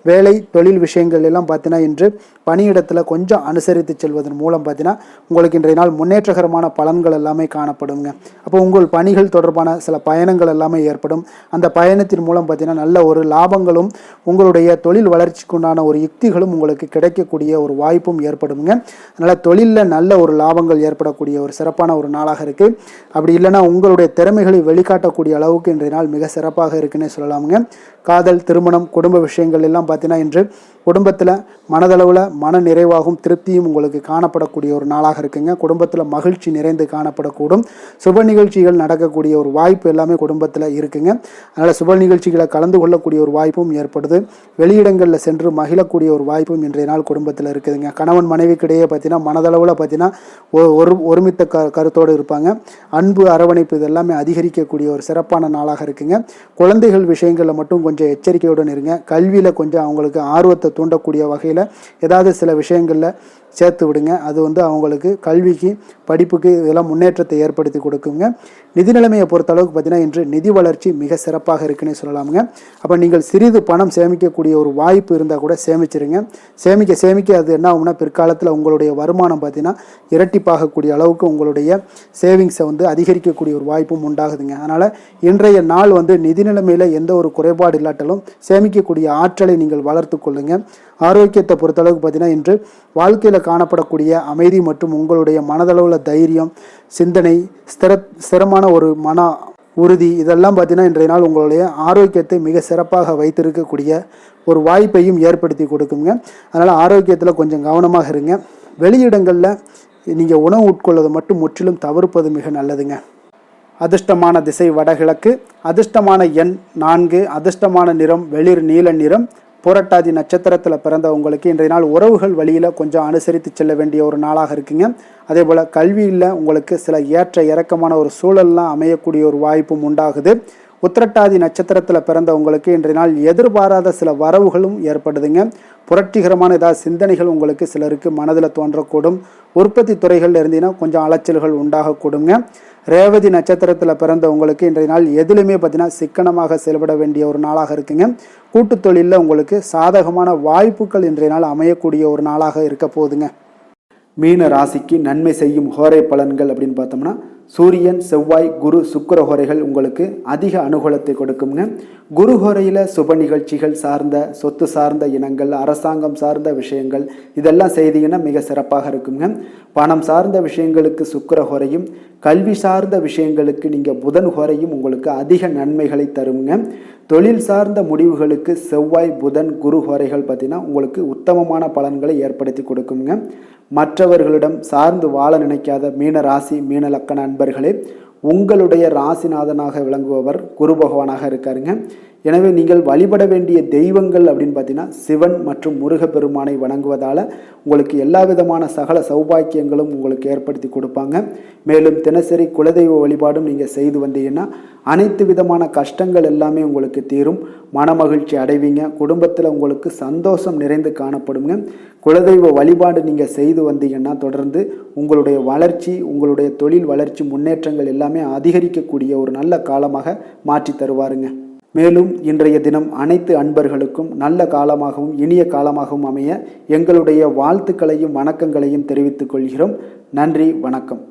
வேலை தொழில் விஷயங்கள் எல்லாம் பார்த்தீங்கன்னா இன்று பணியிடத்தில் கொஞ்சம் அனுசரித்து செல்வதன் மூலம் பார்த்தீங்கன்னா உங்களுக்கு இன்றைய நாள் முன்னேற்றகரமான பலன்கள் எல்லாமே காணப்படுங்க. அப்போ உங்கள் பணிகள் தொடர்பான சில பயணங்கள் எல்லாமே ஏற்படும். அந்த பயணத்தின் மூலம் பார்த்தீங்கன்னா நல்ல ஒரு லாபங்களும் உங்களுடைய தொழில் வளர்ச்சிக்குண்டான ஒரு யுக்திகளும் உங்களுக்கு கிடைக்கக்கூடிய ஒரு வாய்ப்பும் ஏற்படுங்க. அதனால் தொழிலில் நல்ல ஒரு லாபங்கள் ஏற்படக்கூடிய ஒரு சிறப்பான ஒரு நாளாக இருக்குது. அப்படி இல்லைன்னா உங்களுடைய திறமைகளை வெளிக்காட்டக்கூடிய அளவுக்கு இன்றைய நாள் மிக சிறப்பாக இருக்குன்னே சொல்லலாமுங்க. காதல், திருமணம், குடும்ப விஷயங்கள் எல்லாம் பார்த்தீங்கன்னா இன்று குடும்பத்தில் மனதளவில் மன நிறைவாகவும் திருப்தியும் உங்களுக்கு காணப்படக்கூடிய ஒரு நாளாக இருக்குங்க. குடும்பத்தில் மகிழ்ச்சி நிறைந்து காணப்படக்கூடும். சுப நிகழ்ச்சிகள் நடக்கக்கூடிய ஒரு வாய்ப்பு எல்லாமே குடும்பத்தில் இருக்குங்க. அதனால் சுப நிகழ்ச்சிகளை கலந்து கொள்ளக்கூடிய ஒரு வாய்ப்பும் ஏற்படுது. வெளியிடங்களில் சென்று மகிழக்கூடிய ஒரு வாய்ப்பும் இன்றைய நாள் குடும்பத்தில் இருக்குதுங்க. கணவன் மனைவிக்கிடையே பார்த்தீங்கன்னா மனதளவில் பார்த்தீங்கன்னா ஒருமித்த கருத்தோடு இருப்பாங்க. அன்பு, அரவணைப்பு இதெல்லாமே அதிகரிக்கக்கூடிய ஒரு சிறப்பான நாளாக இருக்குங்க. குழந்தைகள் விஷயங்களில் மட்டும் கொஞ்சம் எச்சரிக்கையுடன் இருங்க. கல்வியில் கொஞ்சம் அவங்களுக்கு ஆர்வத்தை தூண்டக்கூடிய வகையில் ஏதாவது சில விஷயங்களில் சேர்த்து விடுங்க. அது அவங்களுக்கு கல்விக்கு, படிப்புக்கு இதெல்லாம் முன்னேற்றத்தை ஏற்படுத்தி கொடுக்குங்க. நிதி நிலைமையை பொறுத்தளவுக்கு பார்த்தீங்கன்னா இன்று நிதி வளர்ச்சி மிக சிறப்பாக இருக்குன்னே சொல்லலாமுங்க. அப்போ நீங்கள் சிறிது பணம் சேமிக்கக்கூடிய ஒரு வாய்ப்பு இருந்தால் கூட சேமிச்சிருங்க. சேமிக்க அது என்ன ஆகும்னா பிற்காலத்தில் உங்களுடைய வருமானம் பார்த்தீங்கன்னா இரட்டிப்பாகக்கூடிய அளவுக்கு உங்களுடைய சேவிங்ஸை அதிகரிக்கக்கூடிய ஒரு வாய்ப்பும் உண்டாகுதுங்க. அதனால் இன்றைய நாள் நிதி நிலைமையில் எந்த ஒரு குறைபாடு இல்லாட்டாலும் சேமிக்கக்கூடிய ஆற்றலை நீங்கள் வளர்த்து கொள்ளுங்க. ஆரோக்கியத்தை பொறுத்தளவுக்கு பார்த்தீங்கன்னா இன்று வாழ்க்கையில் காணப்படக்கூடிய அமைதி மற்றும் உங்களுடைய மனதளவில் தைரியம், சிந்தனை, ஸ்திரமான ஒரு மன உறுதி இதெல்லாம் பார்த்தீங்கன்னா இன்றைய நாள் உங்களுடைய ஆரோக்கியத்தை மிக சிறப்பாக வைத்திருக்கக்கூடிய ஒரு வாய்ப்பையும் ஏற்படுத்தி கொடுக்குங்க. அதனால் ஆரோக்கியத்தில் கொஞ்சம் கவனமாக இருங்க. வெளியிடங்களில் நீங்கள் உணவு உட்கொள்வதை மட்டும் முற்றிலும் தவிர்ப்பது மிக நல்லதுங்க. அதிர்ஷ்டமான திசை வடகிழக்கு, அதிர்ஷ்டமான எண் 4, அதிர்ஷ்டமான நிறம் வெளிர் நீல நிறம். புரட்டாதி நட்சத்திரத்தில் பிறந்த உங்களுக்கு இன்றைய நாள் உறவுகள் வழியில் கொஞ்சம் அனுசரித்து செல்ல வேண்டிய ஒரு நாளாக இருக்குங்க. அதே போல் கல்வியில் உங்களுக்கு சில ஏற்ற இறக்கமான ஒரு சூழல்லாம் அமையக்கூடிய ஒரு வாய்ப்பும் உண்டாகுது. உத்திரட்டாதி நட்சத்திரத்தில் பிறந்த உங்களுக்கு இன்றைய நாள் எதிர்பாராத சில வரவுகளும் ஏற்படுதுங்க. புரட்சிகரமான ஏதாவது சிந்தனைகள் உங்களுக்கு சிலருக்கு மனதில் தோன்றக்கூடும். உற்பத்தி துறைகளில் இருந்தீங்கன்னா கொஞ்சம் அலைச்சல்கள் உண்டாகக்கூடுங்க. ரேவதி நட்சத்திரத்தில் பிறந்த உங்களுக்கு இன்றைய நாள் எதுலையுமே பார்த்தீங்கன்னா சிக்கனமாக செயல்பட வேண்டிய ஒரு நாளாக இருக்குங்க. கூட்டு தொழிலில் உங்களுக்கு சாதகமான வாய்ப்புகள் இன்றைய நாள் அமையக்கூடிய ஒரு நாளாக இருக்க போகுதுங்க. மீன ராசிக்கு நன்மை செய்யும் ஹோரை பலன்கள் அப்படின்னு பார்த்தோம்னா சூரியன், செவ்வாய், குரு, சுக்கிர ஹோரைகள் உங்களுக்கு அதிக அனுகூலத்தை கொடுக்குங்க. குரு ஹோரையில் சுப நிகழ்ச்சிகள் சார்ந்த, சொத்து சார்ந்த இனங்கள், அரசாங்கம் சார்ந்த விஷயங்கள் இதெல்லாம் செய்தீங்கன்னா மிக சிறப்பாக இருக்குங்க. பணம் சார்ந்த விஷயங்களுக்கு சுக்கிர ஹோரையும், கல்வி சார்ந்த விஷயங்களுக்கு நீங்கள் புதன் ஹோரையும் உங்களுக்கு அதிக நன்மைகளை தருங்க. தொழில் சார்ந்த முடிவுகளுக்கு செவ்வாய், புதன், குரு ஹோரைகள் பார்த்தீங்கன்னா உங்களுக்கு உத்தமமான பலன்களை ஏற்படுத்தி கொடுக்குங்க. மற்றவர்களிடம் சார்ந்து வாழ நினைக்காத மீன ராசி, மீன லக்கண அன்பர்களே, உங்களுடைய ராசிநாதனாக விளங்குபவர் குரு பகவானாக இருக்காருங்க. எனவே நீங்கள் வழிபட வேண்டிய தெய்வங்கள் அப்படின்னு பார்த்தீங்கன்னா சிவன் மற்றும் முருகப்பெருமானை வணங்குவதால் உங்களுக்கு எல்லா விதமான சகல சௌபாக்கியங்களும் உங்களுக்கு ஏற்படுத்தி கொடுப்பாங்க. மேலும் தினசரி குலதெய்வ வழிபாடும் நீங்கள் செய்து வந்தீங்கன்னா அனைத்து விதமான கஷ்டங்கள் எல்லாமே உங்களுக்கு தீரும். மனமகிழ்ச்சி அடைவீங்க. குடும்பத்தில் உங்களுக்கு சந்தோஷம் நிறைந்து காணப்படுங்க. குலதெய்வ வழிபாடு நீங்கள் செய்து வந்தீங்கன்னா தொடர்ந்து உங்களுடைய வளர்ச்சி, உங்களுடைய தொழில் வளர்ச்சி, முன்னேற்றங்கள் எல்லாமே அதிகரிக்கக்கூடிய ஒரு நல்ல காலமாக மாற்றி தருவாருங்க. மேலும் இன்றைய தினம் அனைத்து அன்பர்களுக்கும் நல்ல காலமாகவும் இனிய காலமாகவும் அமைய எங்களுடைய வாழ்த்துக்களையும் வணக்கங்களையும் தெரிவித்துக் கொள்கிறோம். நன்றி, வணக்கம்.